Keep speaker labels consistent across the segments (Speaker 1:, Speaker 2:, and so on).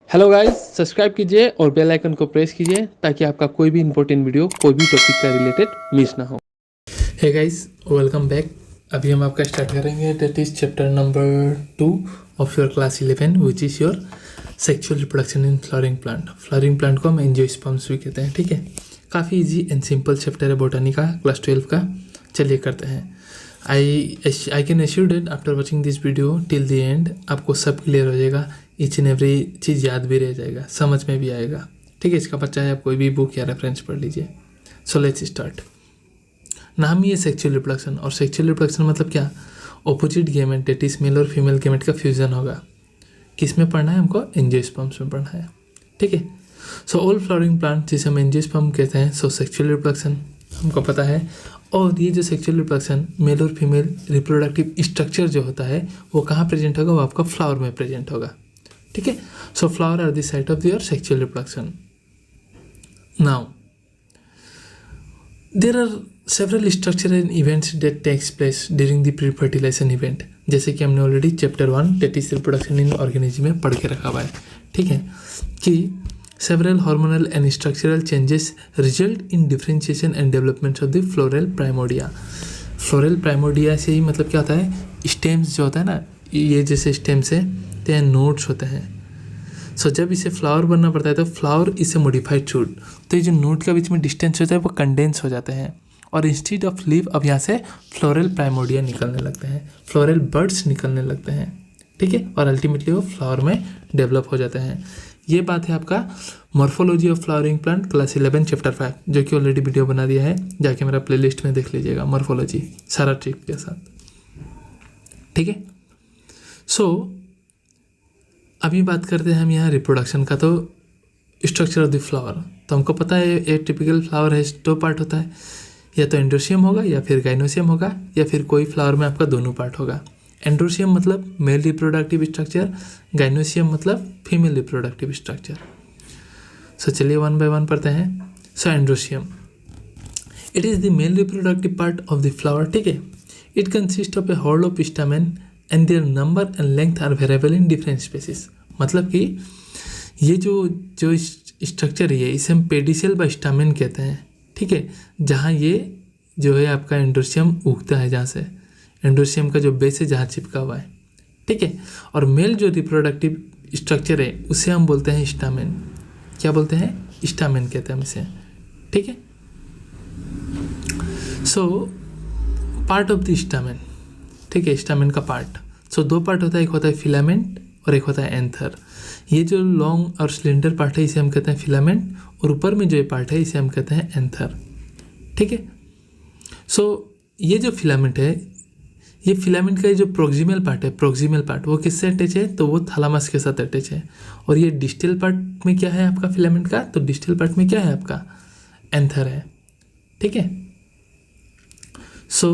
Speaker 1: Hello guys, subscribe कीजिए और bell icon को प्रेस कीजिए ताकि आपका कोई भी इंपॉर्टेंट वीडियो कोई भी टॉपिक का रिलेटेड मिस ना हो।
Speaker 2: Hey guys, welcome back. अभी हम आपका स्टार्ट करेंगे that is chapter number 2 of your class 11 which is your sexual reproduction in flowering plant. Flowering plant को हम एंजियोस्पर्म्स भी कहते हैं। ठीक है, काफ़ी इजी एंड सिंपल चैप्टर है बोटानी का, क्लास 12 का। चलिए करते हैं। I can assure that after watching this video till the end आपको सब क्लियर हो जाएगा, ईच एंड एवरी चीज़ याद भी रह जाएगा, समझ में भी आएगा। ठीक है, इसका बच्चा है, आप कोई भी बुक या रेफरेंस पढ़ लीजिए। So let's start. नाम ही है सेक्सुअल रिप्रोडक्शन, और सेक्सुअल रिप्रोडक्शन मतलब क्या? Opposite gamete that is male और फीमेल गेमेट का फ्यूजन होगा। किस में पढ़ना है हमको? एंजियोस्पर्म्स में पढ़ना है। ठीक है, सो ऑल फ्लावरिंग प्लांट जिसे हम एंजियोस्पर्म कहते हैं, सो सेक्सुअल रिप्रोडक्शन हमको पता है। और ये जो सेक्सुअल रिप्रोडक्शन मेल और फीमेल रिप्रोडक्टिव स्ट्रक्चर जो होता है वो कहाँ प्रेजेंट होगा? वो आपका फ्लावर में प्रेजेंट होगा। ठीक है, so flower are the site of your sexual reproduction. Now there are several structure and events that takes place during the pre fertilisation event, जैसे कि हमने already chapter 1 that is reproduction in organism में पढ़ के रखा हुआ है। ठीक है, कि several hormonal and structural changes result in differentiation and development of the floral primordia। floral primordia से ही मतलब क्या होता है? स्टेम्स जो होता है ना, ये जैसे स्टेम्स है तो नोड्स होते हैं। सो जब इसे फ्लावर बनना पड़ता है तो फ्लावर इसे मॉडिफाइड शूट, तो ये जो नोड का बीच में डिस्टेंस होता है वो कंडेंस हो जाते हैं, और इंस्टीड ऑफ लीव अब यहाँ से फ्लोरल प्राइमोडिया निकलने लगते हैं, फ्लोरल बर्ड्स निकलने लगते हैं। ठीक है, और अल्टीमेटली वो फ्लावर में डेवलप हो जाते हैं। ये बात है आपका morphology of flowering plant class 11 chapter 5, जो कि ऑलरेडी वीडियो बना दिया है, जाके मेरा प्लेलिस्ट में देख लीजिएगा, मॉर्फोलॉजी सारा ट्रिक के साथ। ठीक है, सो अभी बात करते हैं हम यहाँ रिप्रोडक्शन का। तो स्ट्रक्चर ऑफ द फ्लावर, तो हमको पता है ए टिपिकल फ्लावर है, 2 पार्ट होता है, या तो एंड्रोशियम होगा या फिर गाइनोशियम होगा, या फिर कोई फ्लावर में आपका दोनों पार्ट होगा। एंड्रोशियम मतलब मेल रिप्रोडक्टिव स्ट्रक्चर, गाइनोशियम मतलब फीमेल रिप्रोडक्टिव स्ट्रक्चर। सो चलिए 1 बाय 1 पढ़ते हैं। So androecium, it is the male reproductive part of the flower. ठीक है, it consist of a whorl of stamen and their number and length are variable in different species. मतलब कि ये जो structure है इसे हम पेडिसेल व स्टामेन कहते हैं। ठीक है, जहाँ ये जो है आपका एंड्रोशियम उगता है, जहाँ से एंड्रोशियम का जो बेस है जहाँ चिपका हुआ है। ठीक है, और मेल जो रिप्रोडक्टिव स्ट्रक्चर है उसे हम बोलते हैं स्टामेन। क्या बोलते हैं? स्टामेन कहते हैं हम इसे। ठीक है, so part of the stamen. ठीक है, स्टामेन का पार्ट, सो 2 पार्ट होता है, एक होता है फिलामेंट और एक होता है एंथर। ये जो लॉन्ग और सिलेंडर पार्ट है इसे हम कहते हैं फिलामेंट, और ऊपर में जो ये पार्ट है इसे हम कहते हैं एंथर। ठीक है, सो ये जो फिलामेंट है, ये फिलामेंट का जो प्रोक्सिमल पार्ट है, प्रोक्सिमल पार्ट वो किससे अटैच है? तो वो थैलामस के साथ अटैच है। और ये डिस्टल पार्ट में क्या है आपका फिलामेंट का? तो डिस्टल पार्ट में क्या है आपका? एंथर है। ठीक है, so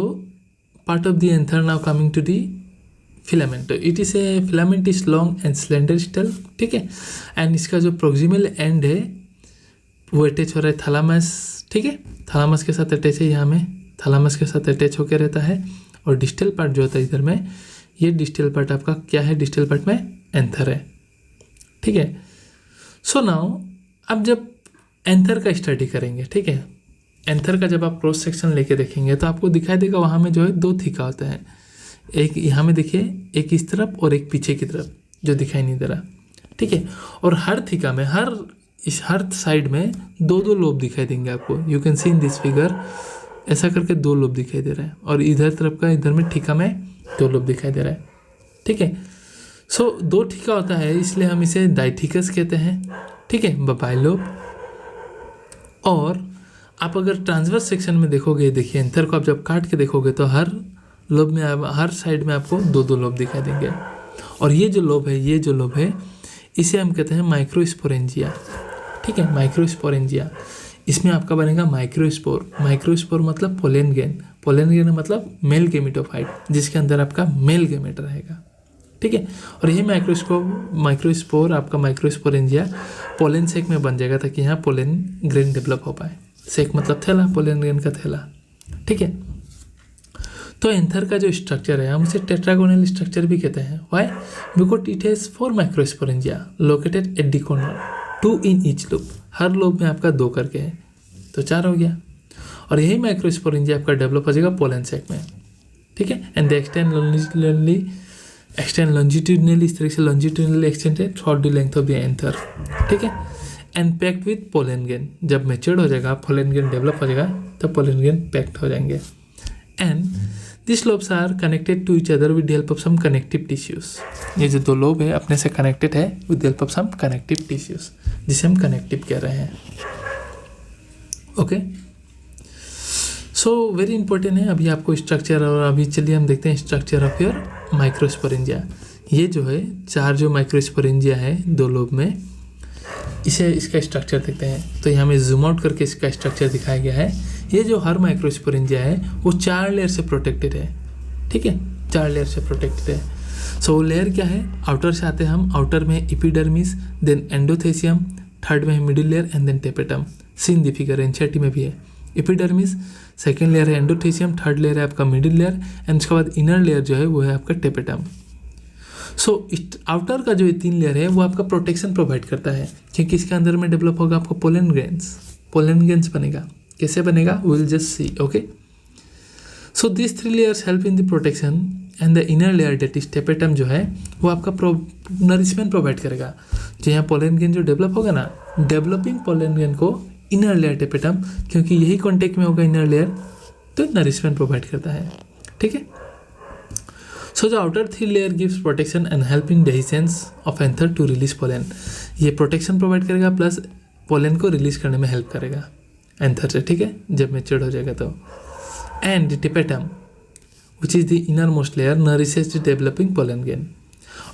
Speaker 2: part of the anther now coming to the filament. तो it is a filament is long and slender still. ठीक है, एंड इसका जो प्रोक्सिमल एंड है वो अटैच हो रहा है थैलामस। ठीक है, थैलामस के साथ अटैच है, यहाँ में थैलामस के साथ अटैच होकर रहता है। और डिस्टल पार्ट जो होता है इधर में, ये डिस्टल पार्ट आपका क्या है? डिस्टल पार्ट में एंथर है। ठीक है, सो नाउ अब जब एंथर का स्टडी करेंगे, ठीक है, एंथर का जब आप क्रॉस सेक्शन लेके देखेंगे तो आपको दिखाई देगा वहाँ में जो है 2 थीका होता है। एक यहाँ में देखिए, एक इस तरफ और एक पीछे की तरफ, जो दिखाई नहीं दे रहा। ठीक है, और हर थीका में हर साइड में 2-2 लोब दिखाई देंगे आपको। You can see in this figure, ऐसा करके 2 लोब दिखाई दे रहा है, और इधर तरफ का इधर में ठीका में 2 लोब दिखाई दे रहा है। ठीक है, सो 2 ठीका होता है, इसलिए हम इसे डाइथिकस कहते हैं। ठीक है, बाइलोब। और आप अगर ट्रांसवर्स सेक्शन में देखोगे, देखिए एंथर को आप जब काट के देखोगे तो हर लोब में हर साइड में आपको 2-2 लोब दिखाई देंगे। और ये जो लोब है इसे हम कहते हैं माइक्रोस्पोरेंजिया। ठीक है, माइक्रोस्पोरेंजिया, इसमें आपका बनेगा माइक्रोस्पोर। माइक्रोस्पोर मतलब पोलन ग्रेन मतलब मेल गेमेटोफाइट, जिसके अंदर आपका मेल गेमेट रहेगा। ठीक है, और यही माइक्रोस्पोर आपका माइक्रोस्पोरेंजिया पोलन सेक में बन जाएगा, ताकि यहाँ पोलन ग्रेन डेवलप हो पाए। सेक मतलब थैला, पोलन ग्रेन का थैला। ठीक है, तो एंथर का जो स्ट्रक्चर है हम उसे टेट्रागोनल स्ट्रक्चर भी कहते हैं। Why? Because it has 4 microsporangia located at the corner, 2 in each lobe. Her lobe में आपका 2 करके है, तो 4 हो गया। और यही माइक्रोस्पोरेंजिया आपका डेवलप हो जाएगा पोलन सैक में, ठीक है। एंड द एक्सटेंड लॉन्जिट्यूडनली, इस तरह से लॉन्जिट्यूडनली एक्सटेंड है through the length of the anther, ठीक है। And packed with pollen grain, जब मैच्योर्ड हो जाएगा पोलन ग्रेन डेवलप हो जाएगा तब पोलन ग्रेन पैक्ड हो जाएंगे। And this lobes are connected to each other with the help of some connective tissues. ये जो 2 लोब है अपने से कनेक्टेड है with the help of some connective tissues, जिसे हम कनेक्टिव कह रहे हैं। ओके, सो वेरी इंपॉर्टेंट है अभी आपको स्ट्रक्चर। और अभी चलिए हम देखते हैं स्ट्रक्चर ऑफ योर माइक्रोस्पोरेंजिया। ये जो है 4 जो माइक्रोस्पोरेंजिया है 2 लोब में, इसे इसका स्ट्रक्चर देखते हैं। तो यहाँ में जूम आउट करके इसका स्ट्रक्चर दिखाया गया है। ये जो हर माइक्रोस्पोरेंजिया है वो 4 लेयर से प्रोटेक्टेड है, ठीक है, 4 लेयर से प्रोटेक्टेड है। सो लेयर क्या है? आउटर से आते हैं हम, आउटर में एपिडर्मिस, देन एंडोथेसियम, थर्ड में है middle layer and then tapetum. See in the figure NCERT में भी है। एपिडर्मिस, सेकेंड लेयर है एंडोथेसियम, थर्ड लेयर है आपका मिडिल लेयर, एंड उसके बाद इनर लेयर जो है वो है आपका टेपेटम। सो आउटर का जो ये 3 लेयर है वो आपका प्रोटेक्शन प्रोवाइड करता है, क्योंकि इसके अंदर में डेवलप होगा आपको पोलन ग्रेन्स बनेगा। कैसे बनेगा? We will just see. Okay, so this 3 layers help in the protection and the inner layer that is tapetum जो है वो आपका नरिशमेंट प्रोवाइड करेगा। जो यहाँ पोलन ग्रेन जो डेवलप होगा ना, डेवलपिंग पोलन ग्रेन को इनर लेयर टेपेटम, क्योंकि यही कॉन्टेक्ट में होगा इनर लेयर, तो नरिशमेंट प्रोवाइड करता है, ठीक है। So the outer 3 layer gives protection and helping dehiscence of anther to release pollen. ये प्रोटेक्शन प्रोवाइड करेगा प्लस पोलन को रिलीज करने में हेल्प करेगा एंथर से, ठीक है, जब मैच्योर्ड हो जाएगा तो। And the tapetum which is the inner most layer nourishes the developing pollen grain.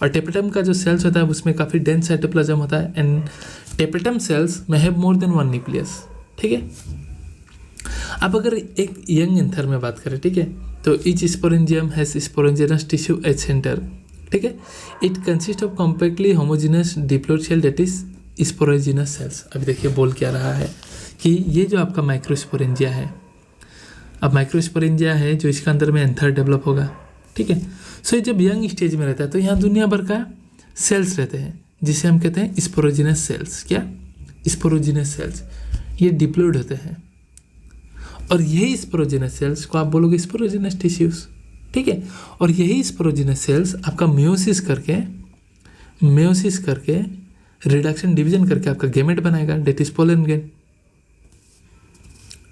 Speaker 2: और टेपेटम का जो सेल्स होता है उसमें काफ़ी डेंस साइटोप्लाज्म होता है, एंड टेपेटम सेल्स में हैव मोर देन 1 न्यूक्लियस, ठीक है। अब अगर एक यंग एंथर में बात करें, ठीक है, तो each sporangium has sporogenous tissue at centre, ठीक है। It consist of compactly homogeneous diploid cell that is sporogenous cells. अभी देखिए बोल क्या रहा है कि ये जो आपका माइक्रोस्पोरेंजिया है, अब माइक्रोस्पोरेंजिया है जो इसके अंदर में एंथर डेवलप होगा, ठीक है। सो ये जब यंग स्टेज में रहता है तो यहाँ दुनिया भर का सेल्स रहते हैं, जिसे हम कहते हैं स्पोरोजिनस सेल्स। क्या? Sporogenous sales. ये डिप्लॉइड होते हैं, और यही स्पोरोजिनस सेल्स को आप बोलोगे स्पोरोजिनस टिश्यूज, ठीक है। और यही स्पोरोजिनस सेल्स आपका मेयोसिस करके रिडक्शन डिवीजन करके आपका गेमेट बनाएगा, डेट इज पोलन ग्रेन,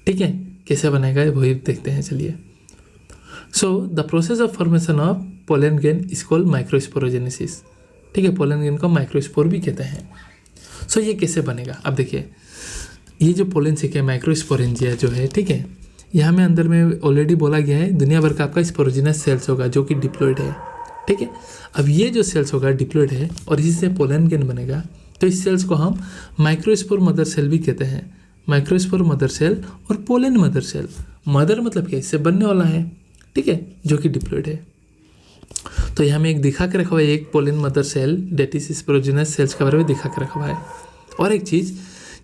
Speaker 2: ठीक है। कैसे बनाएगा वही देखते हैं, चलिए। So the process of formation of pollen grain is called microsporogenesis, ठीक है। पोलन ग्रेन को माइक्रोस्पोर भी कहते हैं। सो ये कैसे बनेगा? अब देखिए, ये जो पोलन सैक है माइक्रोस्पोरेंजिया जो है, ठीक है, यहाँ में अंदर में ऑलरेडी बोला गया है दुनिया भर का आपका स्पोरोजिनस सेल्स होगा जो कि डिप्लॉइड है, ठीक है। अब ये जो सेल्स होगा डिप्लॉइड है और इसी से पोलन ग्रेन बनेगा, तो इस सेल्स को हम माइक्रोस्पोर मदर सेल भी कहते हैं। माइक्रोस्पोर मदर सेल और पोलन मदर सेल। मदर मतलब क्या? इससे बनने वाला है, ठीक है, जो कि डिप्लॉइड है। तो यहाँ में एक दिखा के रखा हुआ है, एक pollen mother cell that is sporogenous cells के बारे में दिखा के रखा हुआ है। और एक चीज़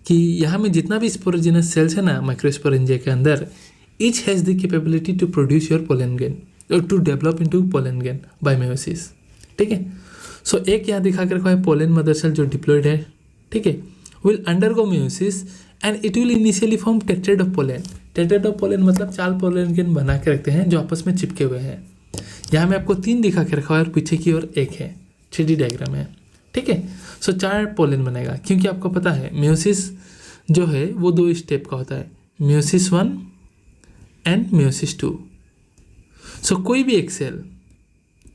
Speaker 2: कि यहाँ में जितना भी स्पोरोजिनस सेल्स है ना माइक्रोस्पोरेंजिया के अंदर, each has the capability to produce your pollen grain और to develop into pollen grain by meiosis, ठीक है। सो एक यहाँ दिखा के रखा है पोलन मदर सेल जो डिप्लॉइड है, ठीक है, will undergo meiosis and it will initially form tetrad of pollen. Tetrad of pollen मतलब 4 पोलन ग्रेन बना के रखते हैं जो आपस में चिपके हुए हैं। यहाँ में आपको 3 दिखा के रखा हुआ है और पीछे की ओर 1 है, 3D डायग्राम है, ठीक है। सो 4 पोलन बनेगा, क्योंकि आपको पता है मेयोसिस जो है वो 2 स्टेप का होता है, मेयोसिस 1 एंड मेयोसिस 2। सो कोई भी एक सेल,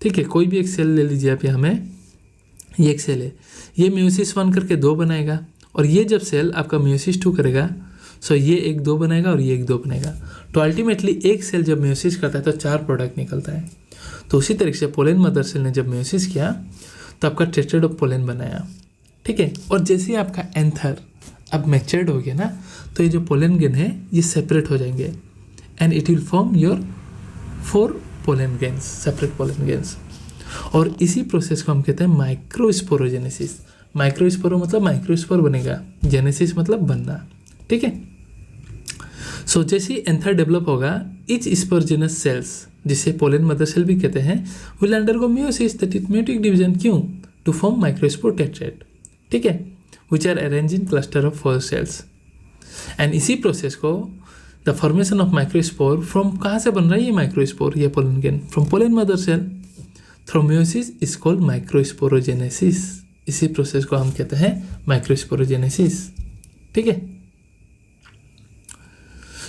Speaker 2: ठीक है, कोई भी एक सेल ले लीजिए आप। यहाँ में ये एक सेल है, ये मेयोसिस 1 करके 2 बनाएगा, और ये जब सेल आपका मेयोसिस 2 करेगा, सो ये 1 2 बनाएगा और ये 1 2 बनाएगा। तो अल्टीमेटली एक सेल जब मेयोसिस करता है तो 4 प्रोडक्ट निकलता है। तो उसी तरीके से पोलन मदर सेल ने जब मेयोसिस किया तो आपका टेट्रेड ऑफ पोलन बनाया, ठीक है। और जैसे ही आपका एंथर अब मैच्योर्ड हो गया ना, तो ये जो पोलन ग्रेन है ये सेपरेट हो जाएंगे and it will form your 4 pollen grains, separate pollen grains. और इसी प्रोसेस को हम कहते हैं माइक्रोस्पोरोजेनेसिस। माइक्रोस्पोरो मतलब माइक्रोस्पोर बनेगा, जेनेसिस मतलब बनना, ठीक है। सो जैसे ही एंथर डेवलप होगा, each स्पोरोजेनस सेल्स, जिसे पोलन मदर सेल भी कहते हैं, will undergo meiosis, that is meiotic division. क्यों? टू फॉर्म माइक्रोस्पोर टेट्राड, ठीक है, which are arrange in cluster of 4 cells. And इसी प्रोसेस को the formation of microspore from कहाँ से बन रहा है ये माइक्रोस्पोर, ये pollen grain, from pollen mother cell through meiosis is called microsporogenesis. इसी प्रोसेस को हम कहते हैं माइक्रोस्पोरोजेनेसिस, ठीक है।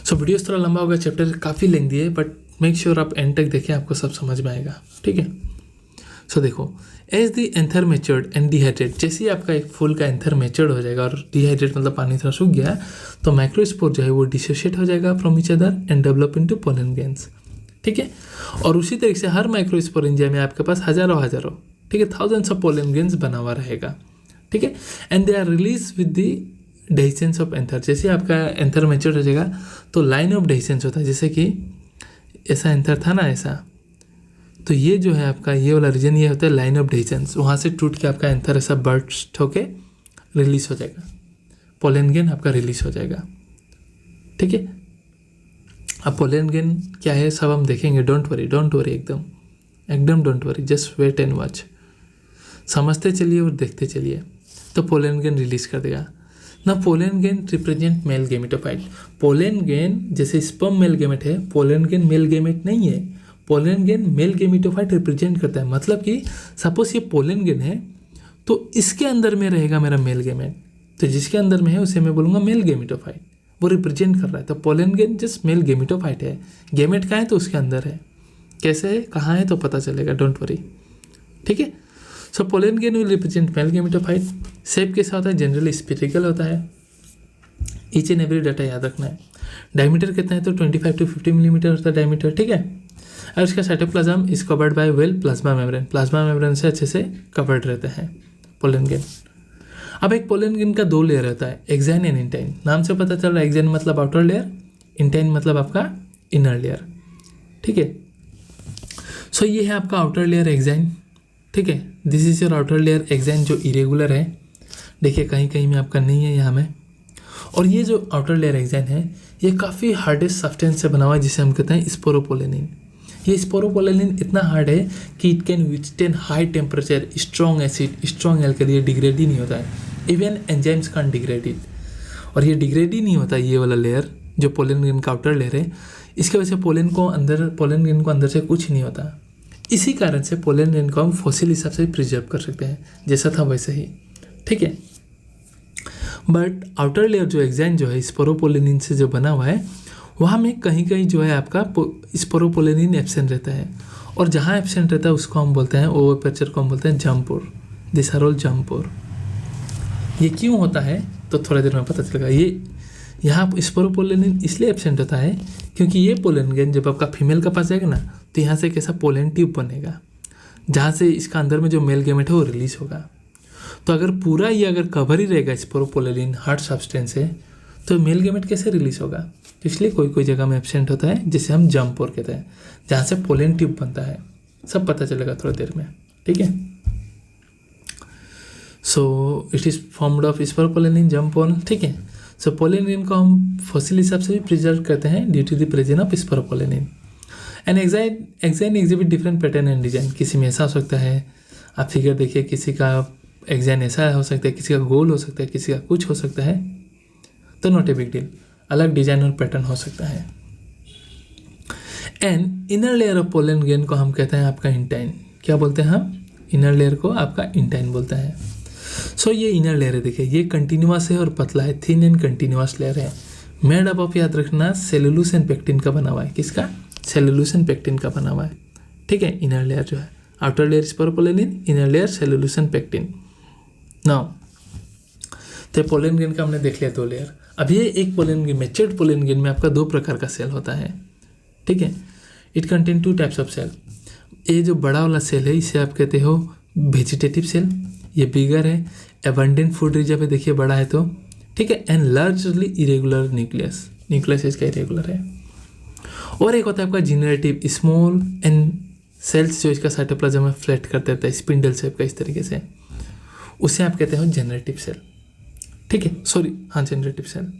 Speaker 2: सो वीडियोस थोड़ा लंबा होगा, चैप्टर काफ़ी लेंथी है, बट मेक श्योर आप एंड तक देखें, आपको सब समझ में आएगा, ठीक है। सो देखो, as the anther matured and dehydrate, जैसे ही आपका एक फूल का एंथर मेच्योर्ड हो जाएगा और डिहाइड्रेट मतलब पानी थोड़ा सूख गया, तो माइक्रोस्पोर जो है वो डिसोशिएट हो जाएगा from each other and develop into pollen grains, ठीक है। और उसी तरीके से हर माइक्रोस्पोरेंजिया में आपके पास हजारों, ठीक है, थाउजेंड्स ऑफ पोलन ग्रेन्स बना हुआ रहेगा, ठीक है। And they are release with the dehiscence of anther. जैसे आपका एंथर मेच्योर हो जाएगा तो लाइन ऑफ डेहिसेंस होता है, जैसे कि ऐसा एंथर था ना, ऐसा, तो ये जो है आपका ये वाला रीजन, ये होता है लाइन ऑफ डेहिसेंस। वहाँ से टूट के आपका एंथर ऐसा बर्स्ट होके रिलीज हो जाएगा, पोलन ग्रेन आपका रिलीज हो जाएगा, ठीक है। अब पोलन ग्रेन क्या है सब हम देखेंगे, डोंट वरी एकदम don't worry, just wait and watch, समझते चलिए और देखते चलिए। तो पोलन ग्रेन रिलीज कर देगा ना। Pollen grain represent mail gametophyte. Pollen grain जैसे स्पर्म मेल गेमेट है, पोलन ग्रेन मेल गेमेट नहीं है, pollen grain mail gametophyte represent करता है। मतलब कि सपोज ये पोलन ग्रेन है तो इसके अंदर में रहेगा मेरा मेल गेमेट, तो जिसके अंदर में है उसे मैं बोलूँगा मेल गेमेटोफाइट, वो रिप्रेजेंट कर रहा है। तो pollen grain just mail gametophyte है, गेमेट कहाँ है तो उसके अंदर है, कैसे है कहाँ है तो पता चलेगा, डोंट वरी, ठीक है। सो pollen grain will represent mail gametophyte. Shape कैसा होता है? जनरली स्फेरिकल होता है। ईच एंड एवरी डाटा याद रखना है। डायमीटर कितना है तो 25 to 50 मिलीमीटर होता है डायमीटर, ठीक है। और इसका cytoplasm is covered bye well plasma membrane, plasma membrane से अच्छे से कवर्ड रहते हैं पोलन ग्रेन। अब एक पोलन ग्रेन का 2 लेयर होता है, एक्साइन एंड इंटाइन। नाम से पता चल रहा है, एक्साइन मतलब आउटर लेयर, इंटाइन मतलब आपका इनर लेयर, ठीक है। सो ये है आपका आउटर लेयर एक्साइन, ठीक है। This is your outer layer exine जो इरेगुलर है, देखिए कहीं कहीं में आपका नहीं है यहाँ में। और ये जो आउटर लेयर एक्साइन है ये काफ़ी हार्डेस्ट सब्सटेंस से बना हुआ है, जिसे हम कहते हैं स्पोरोपोलेनिन। ये स्पोरोपोलेनिन इतना हार्ड है कि it can withstand high temperature, strong acid, strong alkali, ये डिग्रेड ही नहीं होता है, even enzymes can't degrade it. और ये डिग्रेड ही नहीं होता ये वाला लेयर जो पोलन ग्रेन का आउटर लेयर है, इसके वजह से पोलन ग्रेन को अंदर से कुछ नहीं होता। इसी कारण से पोलन ग्रेन को हम फॉसिल हिसाब से प्रिजर्व कर सकते हैं, जैसा था वैसे ही, ठीक है। बट आउटर लेयर जो एक्साइन जो है स्पोरोपोलेनिन से जो बना हुआ है, वहाँ में कहीं कहीं जो है आपका स्पोरोपोलेनिन एब्सेंट रहता है, और जहाँ एब्सेंट रहता है उसको हम बोलते हैं, ओवर्पेचर को हम बोलते हैं germ pore, this are all germ pore. ये क्यों होता है तो थोड़ा देर में पता चलेगा। ये यहाँ स्पोरोपोलेनिन इसलिए एब्सेंट होता है क्योंकि ये पोलन ग्रेन जब आपका फीमेल का पास जाएगा ना, तो यहाँ से एक ऐसा पोलन ट्यूब बनेगा जहाँ से इसका अंदर में जो मेल गेमेट है वो रिलीज होगा। तो अगर पूरा ये अगर कवर ही रहेगा स्पोरोपोलेनिन हार्ड सब्सटेंस है, तो मेल गेमेट कैसे रिलीज होगा? तो इसलिए कोई कोई जगह में एब्सेंट होता है, जिसे हम जम्पोर कहते हैं, जहाँ से पोलन ट्यूब बनता है। सब पता चलेगा थोड़ा देर में, ठीक है। So it is formed of sporopollenin जम्पोर, ठीक है। सो पोलन ग्रेन को हम फॉसिल हिसाब से भी प्रिजर्व करते हैं due to the presence of sporopollenin. And exine exhibit different pattern and design. किसी में ऐसा हो सकता है, आप फिगर देखिए, किसी का एक्साइन ऐसा हो सकता है, किसी का गोल हो सकता है, किसी का कुछ हो सकता है, तो नॉट ए बिग डील, अलग डिजाइन और पैटर्न हो सकता है। And inner layer of pollen grain को हम कहते हैं आपका इंटाइन। क्या बोलते हैं हम? इनर लेयर को आपका इंटाइन बोलते हैं। सो ये इनर लेयर है, देखिए ये कंटिन्यूअस है और पतला है, थिन एंड कंटिन्यूअस लेयर है। मेड अप ऑफ, याद रखना, सेलुलोज एंड पेक्टिन का बना हुआ है। किसका? सेलुलोज एंड पेक्टिन का बना हुआ है, ठीक है। इनर लेयर जो है, outer layer sporopollenin, inner layer cellulose and pectin. Now तो पोलन ग्रेन का हमने देख लिया 2 लेयर। अब ये एक pollen grain, matured pollen grain में आपका 2 प्रकार का सेल होता है, ठीक है। It contain 2 types of cell. ये जो बड़ा वाला सेल है इसे आप कहते हो वेजिटेटिव सेल, ये बिगर है, एबंडेंट फूड रिजर्व है, देखिए बड़ा है तो, ठीक है। एंड लार्जली इरेगुलर न्यूक्लियस इसका इरेगुलर है। और एक होता है आपका जनरेटिव, स्मॉल एंड सेल्स जो इसका साइटोप्लाज्म में फ्लैट करते रहता है, स्पिंडल शेप का इस तरीके से, उसे आप कहते हो जनरेटिव सेल, ठीक है। सॉरी, हाँ, generative cell.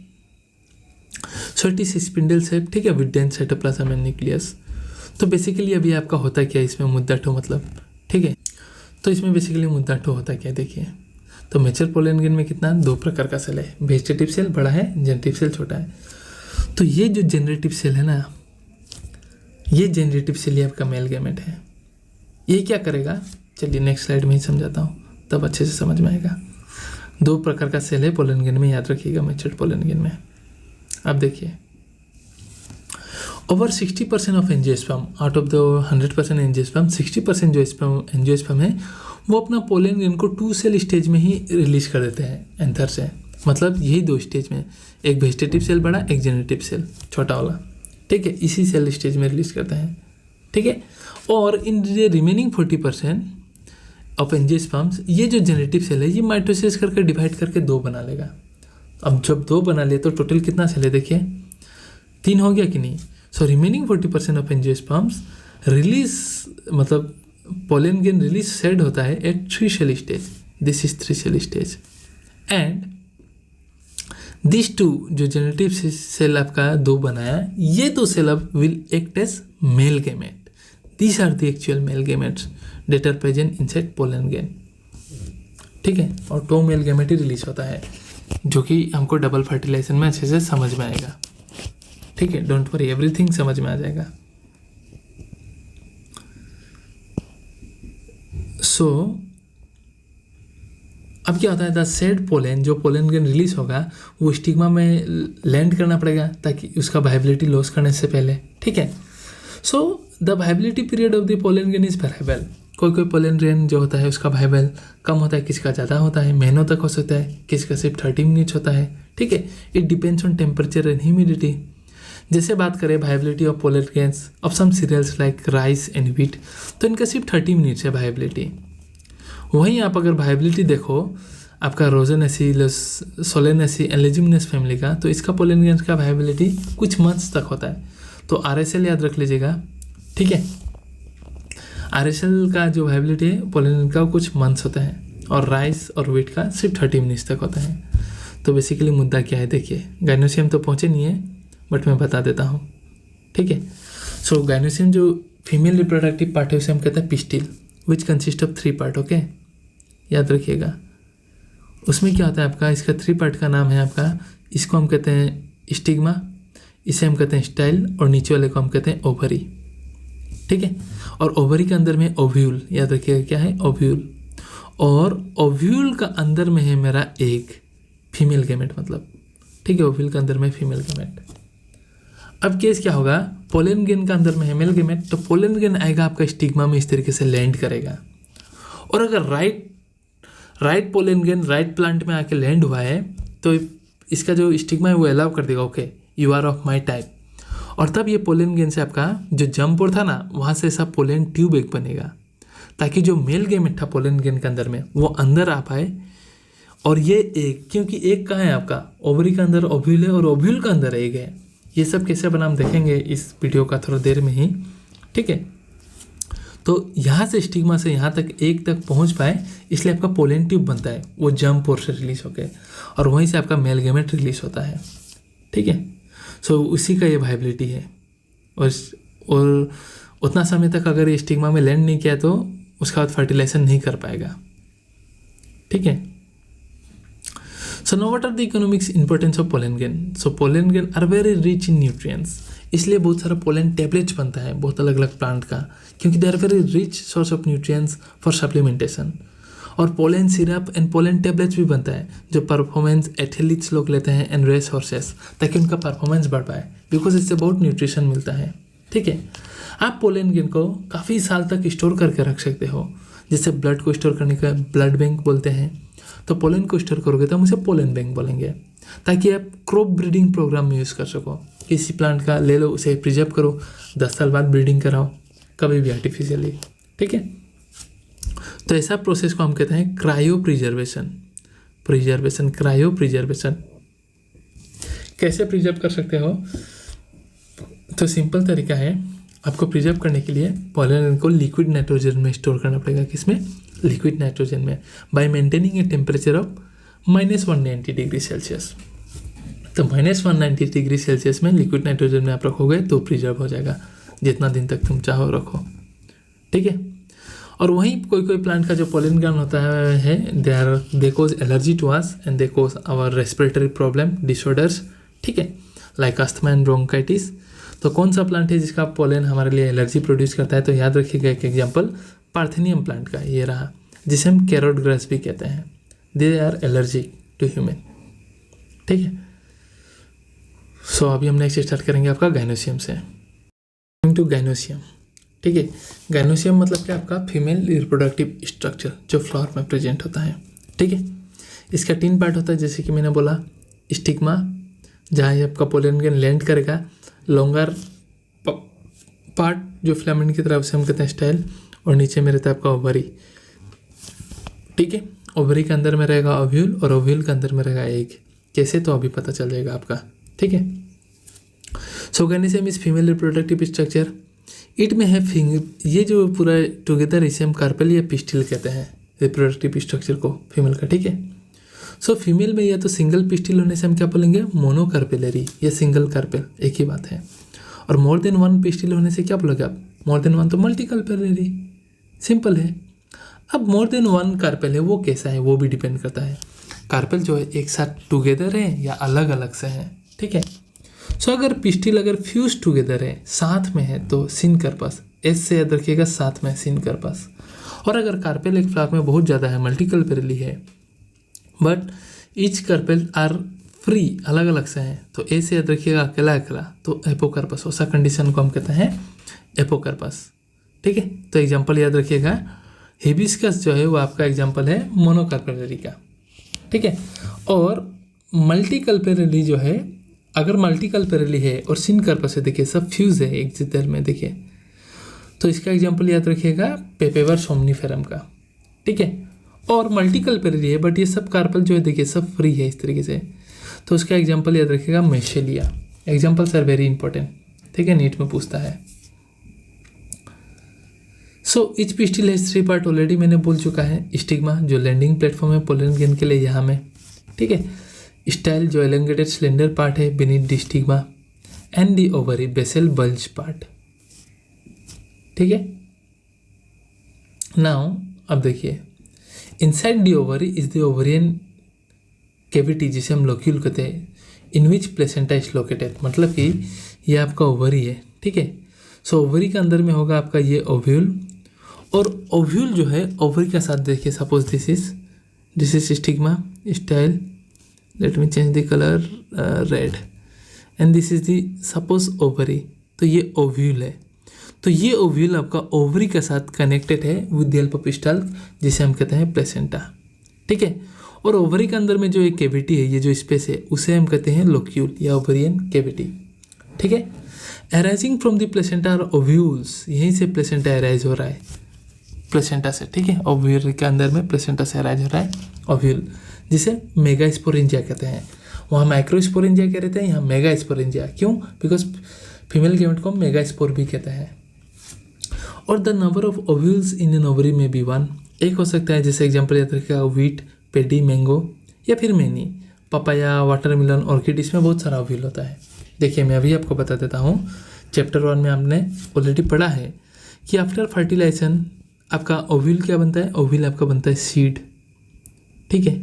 Speaker 2: So it is spindle shape, ठीक है, with dense cytoplasm and nucleus. तो बेसिकली अभी आपका होता क्या है इसमें मुद्दाटो मतलब, ठीक है। तो इसमें बेसिकली मुद्दाटो होता क्या है देखिए। तो मेचर पोलन ग्रेन में कितना 2 प्रकार का सेल है, वेजिटेटिव सेल बड़ा है, जेनरेटिव सेल छोटा है। तो ये जो जेनरेटिव सेल है ना, ये जेनरेटिव सेल ही आपका मेल गैमेट है। ये क्या करेगा, चलिए नेक्स्ट स्लाइड में ही समझाता हूँ, तब अच्छे से समझ में आएगा। 2 प्रकार का सेल है पोलन ग्रेन में, याद रखिएगा मेचर पोलन ग्रेन में। अब देखिए, over 60% of angiosperm, out of the 100% angiosperm 60% जो एंजियोस्पर्म है वो अपना पोलन ग्रेन को 2 सेल स्टेज में ही रिलीज कर देते हैं एंथर से। मतलब यही 2 स्टेज में, एक वेजिटेटिव सेल बड़ा, एक जेनरेटिव सेल छोटा वाला, ठीक है, इसी सेल स्टेज में रिलीज करते हैं, ठीक है। और इन रिमेनिंग 40% ऑफ एंजियोस्पर्म्स, ये जो जेनरेटिव सेल है ये माइटोसिस करके डिवाइड करके 2 बना लेगा। अब जब 2 बना लिया तो टोटल कितना सेल है देखिए, 3 हो गया कि नहीं। So remaining 40% of angiosperms release, मतलब पोलन ग्रेन रिलीज सेड होता है at 3 cell stage, this is 3 cell stage. And this 2 जो जेनेटिव सेल आपका 2 बनाया, ये 2 सेल अब will act as male gamete. These are the actual male gametes that are present inside pollen grain, ठीक है। और 2 मेल गैमेट ही release होता है, जो कि हमको डबल फर्टिलाइजेशन में अच्छे से समझ में आएगा, ठीक है। डोंट वरी, एवरीथिंग समझ में आ जाएगा। सो अब क्या होता है, द सेड पोलन, जो पोलन ग्रेन रिलीज होगा वो स्टिग्मा में लैंड करना पड़ेगा ताकि उसका वाइबिलिटी लॉस करने से पहले, ठीक है। So the viability period of the pollen grain is variable. कोई पोलन ग्रेन जो होता है उसका वाइबल कम होता है, किसका ज़्यादा होता है, महीनों तक हो सकता है, किसका सिर्फ 30 मिनट्स होता है, ठीक है। It depends on temperature and humidity. जैसे बात करें viability of pollen grains of some cereals like rice and wheat, तो इनका सिर्फ 30 मिनट्स है वाइबिलिटी। वहीं आप अगर वाइबिलिटी देखो आपका रोजेनेसी, सोलेनेसी एंड लेज्यूमिनस फैमिली का, तो इसका पोलन ग्रेन्स का वाइबिलिटी कुछ मंथ्स तक होता है। तो RSL याद रख लीजिएगा, ठीक है। RSL का जो वाइबिलिटी है पोलन का कुछ मंथ्स होता है, और राइस और व्हीट का सिर्फ 30 मिनट्स तक होता है। तो बेसिकली मुद्दा क्या है देखिए, गाइनोसियम तो पहुँचे नहीं है बट मैं बता देता हूँ, ठीक है। सो गाइनोसियम जो फीमेल रिप्रोडक्टिव पार्ट है उसे हम कहते हैं pistil, which consist of 3 part, okay, याद रखिएगा। उसमें क्या होता है आपका, इसका 3 पार्ट का नाम है आपका, इसको हम कहते हैं स्टिग्मा, इसे हम कहते हैं स्टाइल, और नीचे वाले को हम कहते हैं ओवरी, ठीक है। और ओवरी के अंदर में ओव्यूल, याद रखिएगा क्या है ओव्यूल, और ओव्यूल का अंदर में है मेरा एक फीमेल गैमेट, मतलब, ठीक है, ओव्यूल के अंदर में फीमेल गैमेट। अब केस क्या होगा, पोलन ग्रेन का अंदर में है मेल गैमेट, तो पोलन ग्रेन आएगा आपका स्टिग्मा में, इस तरीके से लैंड करेगा। और अगर right pollen grain right plant में आके लैंड हुआ है तो इसका जो स्टिग्मा है वो अलाउ कर देगा, okay you are of my type. और तब ये पोलन ग्रेन से आपका जो जम्पोर था ना, वहाँ से ऐसा पोलन ट्यूब एक बनेगा, ताकि जो मेल गैमेट था पोलन ग्रेन के अंदर में वो अंदर आ पाए। और ये एक, क्योंकि एक कहाँ है आपका, ओवरी के अंदर ओव्यूल है और ओव्यूल के अंदर एक है। ये सब कैसे बना हम देखेंगे इस वीडियो का थोड़ा देर में ही, ठीक है। तो यहाँ से स्टिग्मा से यहाँ तक एक तक पहुँच पाए, इसलिए आपका पोलन ट्यूब बनता है, वो जम्प पोर से रिलीज होकर, और वहीं से आपका मेल गैमेट रिलीज होता है, ठीक है। सो उसी का ये वाइबिलिटी है। और उतना समय तक अगर ये स्टिग्मा में लैंड नहीं किया तो उसका बाद फर्टिलाइजेशन नहीं कर पाएगा, ठीक है। So now what are the economics importance of pollen grain? So pollen grain are very rich in nutrients, इसलिए बहुत सारा पोलन टेबलेट्स बनता है बहुत अलग अलग प्लांट का, क्योंकि they are very rich source of nutrients for supplementation. और pollen syrup and pollen tablets भी बनता है जो परफॉर्मेंस एथलीट्स लोग लेते हैं एंड रेस हॉर्सेस, ताकि उनका परफॉर्मेंस बढ़ पाए, बिकॉज इससे बहुत न्यूट्रिशन मिलता है, ठीक है। आप पोलन ग्रेन को काफ़ी साल तक स्टोर करके रख सकते हो, जिससे ब्लड को स्टोर करने का ब्लड बैंक बोलते हैं। तो पोलन को स्टोर करोगे तो हम उसे पोलन बैंक बोलेंगे, ताकि आप क्रॉप ब्रीडिंग प्रोग्राम में यूज़ कर सको। किसी प्लांट का ले लो, उसे प्रिजर्व करो, 10 साल बाद ब्रीडिंग कराओ, कभी भी आर्टिफिशियली, ठीक है। तो ऐसा प्रोसेस को हम कहते हैं क्रायो प्रिजर्वेशन, क्रायो प्रिजर्वेशन। कैसे प्रिजर्व कर सकते हो, तो सिंपल तरीका है, आपको प्रिजर्व करने के लिए पोलन को लिक्विड नाइट्रोजन में स्टोर करना पड़ेगा। किसमें, लिक्विड नाइट्रोजन में, bye maintaining a temperature of -190 degree Celsius. तो -190 डिग्री सेल्सियस में लिक्विड नाइट्रोजन में आप रखोगे तो प्रिजर्व हो जाएगा, जितना दिन तक तुम चाहो रखो, ठीक है। और वहीं कोई कोई प्लांट का जो पोलन ग्रैन होता है they cause allergy to us and they cause our respiratory problem disorders, ठीक है, लाइक अस्थमा एंड ब्रोंकाइटिस। तो कौन सा प्लांट है जिसका पोलन हमारे लिए एलर्जी प्रोड्यूस करता है? तो याद रखिएगा एक एग्जाम्पल पार्थेनियम प्लांट का ये रहा, जिसे हम कैरोट ग्रास भी कहते हैं। They are allergic to human, ठीक है। सो अभी हम नेक्स्ट स्टार्ट करेंगे आपका गाइनोसियम से। टू गाइनोसियम, ठीक है। गाइनोसियम मतलब क्या? आपका फीमेल रिप्रोडक्टिव स्ट्रक्चर जो फ्लावर में प्रेजेंट होता है, ठीक है। इसका 3 पार्ट होता है, जैसे कि मैंने बोला, स्टिग्मा जहाँ ये आपका पोलन ग्रैन लैंड करेगा, लॉन्गर पार्ट जो फिलामेंट की तरफ से हम कहते हैं स्टाइल, और नीचे में रहता है आपका ओवरी, ठीक है। ओवरी के अंदर में रहेगा ओव्यूल और ओव्यूल के अंदर में रहेगा एग। कैसे? तो अभी पता चल जाएगा आपका, ठीक है। So gynoecium is female reproductive structure. It में है ये जो पूरा टुगेदर इसे हम कार्पेल या पिस्टिल कहते हैं रिप्रोडक्टिव स्ट्रक्चर को फीमेल का, ठीक है। सो फीमेल में या तो सिंगल पिस्टिल होने से हम क्या बोलेंगे? मोनोकार्पेलरी या सिंगल कार्पेल, एक ही बात है। और मोर देन 1 पिस्टिल होने से क्या बोलोगे आप? मोर देन 1 तो मल्टीकार्पेलरी, सिंपल है। अब मोर देन 1 कार्पेल है, वो कैसा है वो भी डिपेंड करता है। कार्पेल जो है एक साथ टुगेदर है या अलग अलग से है, ठीक है। सो अगर पिस्टिल अगर फ्यूज टुगेदर है, साथ में है, तो सिनकर्पस, एस से याद रखिएगा, साथ में सिनकर्पस। और अगर कार्पेल एक फ्लावर में बहुत ज़्यादा है, मल्टीकार्पेलरी है, but each carpel are free, अलग अलग से हैं, तो ए से याद रखिएगा अकेला अकेला, तो एपोकार्पस, उस कंडीशन को हम कहते हैं एपोकार्पस, ठीक है। तो एग्जांपल याद रखिएगा, हिबिस्कस जो है वो आपका एग्जांपल है मोनोकार्पेलरी का, ठीक है। और मल्टीकार्पेलरी जो है, अगर मल्टीकार्पेलरी है और सिनकर्पस है, देखिए सब फ्यूज है एक जिधर में, देखिए, तो इसका एग्जांपल याद रखिएगा पेपेवर सोमनीफेरम का, ठीक है। और मल्टीकार्पेलरी है बट ये सब कार्पेल जो है देखिए सब फ्री है इस तरीके से, तो उसका एग्जांपल याद रखिएगा मेशेलिया। एग्जांपल्स आर वेरी इंपॉर्टेंट, ठीक है, नीट में पूछता है। सो इच पिस्टिल है 3 पार्ट, ऑलरेडी मैंने बोल चुका है। स्टिग्मा जो लैंडिंग प्लेटफॉर्म है पोलन ग्रैन के लिए यहाँ में, ठीक है। स्टाइल जो एलोंगेटेड सिलेंडर पार्ट है beneath the stigma, and the ovary basal bulge part, ठीक है। नाउ अब देखिए, inside the ovary is the ovarian cavity, जिसे हम लोक्यूल कहते हैं, in which placenta is located, मतलब कि ये आपका ओवरी है, ठीक है। सो ओवरी के अंदर में होगा आपका ये ओव्यूल, और ओव्यूल जो है ओवरी के साथ देखिए, suppose this is stigma style, let me change the colour red, and this is the suppose ovary, तो ये ओव्यूल है। तो ये ओव्यूल आपका ओवरी के साथ कनेक्टेड है विद द हेल्प ऑफ स्टल्क, जिसे हम कहते हैं प्लेसेंटा, ठीक है। और ओवरी के अंदर में जो एक कैविटी है, ये जो स्पेस है, उसे हम कहते हैं लोक्यूल या ओवरियन कैविटी, ठीक है। अराइजिंग फ्रॉम द प्लेसेंटा और ओव्यूल्स, यहीं से प्लेसेंटा अराइज हो रहा है, प्लेसेंटा से, ठीक है। ओव्यूल के अंदर में प्लेसेंटा से अराइज हो रहा है ओव्यूल, जिसे मेगास्पोरेंजिया कहते हैं। वहाँ माइक्रोस्पोरेंजिया कह रहते हैं, यहाँ मेगास्पोरेंजिया। क्यों? बिकॉज फीमेल गैमेट को मेगास्पोर भी कहते हैं। और the number of ovules in an ovary में बी 1, एक हो सकता है, जैसे एग्जांपल याद रखिएगा व्हीट, पेडी, मैंगो, या फिर मैनी, पपाया, वाटरमेलन, ऑर्किड, इसमें बहुत सारा ओव्यूल होता है। देखिए मैं अभी आपको बता देता हूँ, चैप्टर 1 में हमने ऑलरेडी पढ़ा है कि आफ्टर फर्टिलाइजेशन आपका ओव्यूल क्या बनता है? ओव्यूल आपका बनता है सीड, ठीक है।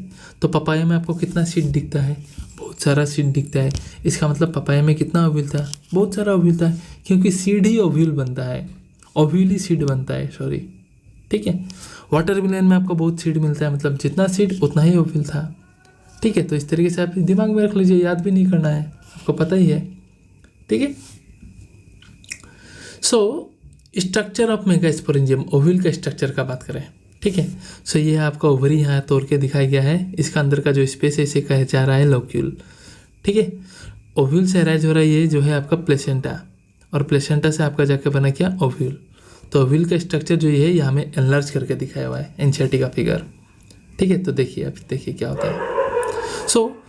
Speaker 2: तो पपाया में आपको कितना सीड दिखता है? बहुत सारा सीड दिखता है। इसका मतलब पपाया में कितना ओव्यूल था? बहुत सारा ओव्यूल था, क्योंकि सीड ही ओव्यूल बनता है, ओव्यूल ही सीड बनता है, सॉरी, ठीक है। वाटरमेलन में आपको बहुत सीड मिलता है, मतलब जितना सीड उतना ही ओव्यूल था, ठीक है। तो इस तरीके से आप दिमाग में रख लीजिए, याद भी नहीं करना है, आपको पता ही है, ठीक है। So structure of megasporangium, ovule का स्ट्रक्चर का बात करें, ठीक है। सो ये आपका ओवरी यहाँ तोड़ के दिखाया गया है, इसका अंदर का जो स्पेस है इसे कहा जा रहा है लोक्यूल, ठीक है। ओव्यूल से अराइज हो रहा है ये जो है आपका प्लेसेंटा, और प्लेसेंटा से आपका जाके बना क्या? ओव्यूल। तो ओव्यूल का स्ट्रक्चर जो ये है यहाँ में एनलार्ज करके दिखाया हुआ है, एनसीईआरटी का फिगर, ठीक है। तो देखिए अब देखिए क्या होता है। सो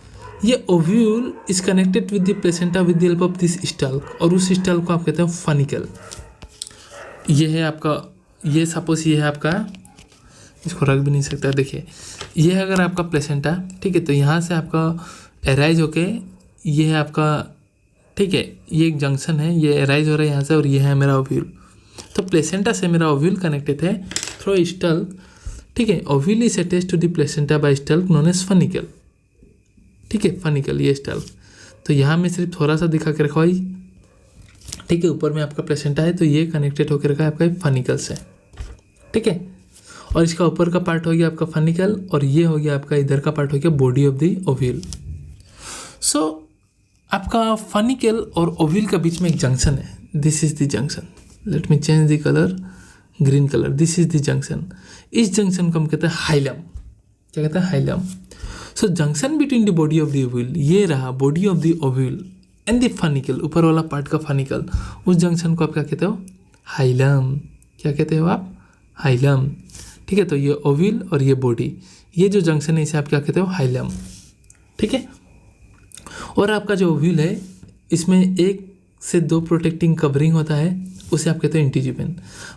Speaker 2: ये ovule is connected with the placenta with the help of this stalk, और उस स्टल्क को आप कहते हैं फनिकल। ये है आपका, ये सपोज ये है आपका, इसको रख भी नहीं सकता, देखिए ये है अगर आपका प्लेसेंटा, ठीक है। तो यहाँ से आपका एराइज होके ये है आपका, ठीक है, ये एक जंक्शन है, ये राइज हो रहा है यहाँ से, और ये है मेरा ओव्यूल। तो प्लेसेंटा से मेरा ओव्यूल कनेक्टेड है थ्रू स्टल्क, ठीक है। Ovule is attached to the placenta by stalk known as funicle, ठीक है, फनिकल ये स्टल्क। तो यहाँ में सिर्फ थोड़ा सा दिखा के रखा है, ठीक है। ऊपर में आपका प्लेसेंटा है, तो ये कनेक्टेड होकर रखा है आपका फनिकल से, ठीक है। और इसका ऊपर का पार्ट हो गया आपका फनिकल, और ये हो गया आपका इधर का पार्ट हो गया बॉडी ऑफ द ओव्यूल। सो आपका फनिकल और ओव्यूल का बीच में एक जंक्शन है, this is the junction, let me change the colour, green colour, this is the junction. इस जंक्शन को हम कहते हैं हाइलम, क्या कहते हैं, hilum. So junction between the body of the ovule, ये रहा body of the ovule and the funicle, ऊपर वाला पार्ट का फनिकल, उस जंक्शन को आप क्या कहते हो, हाइलम। क्या कहते हो आप, हाइलम, ठीक है। तो ये ओव्यूल और ये बॉडी, ये जो जंक्शन है इसे आप क्या कहते हो, हाइलम, ठीक है। और आपका जो ओव्यूल है इसमें 1 से 2 प्रोटेक्टिंग कवरिंग होता है, उसे आप कहते हो इंटीजुमेन।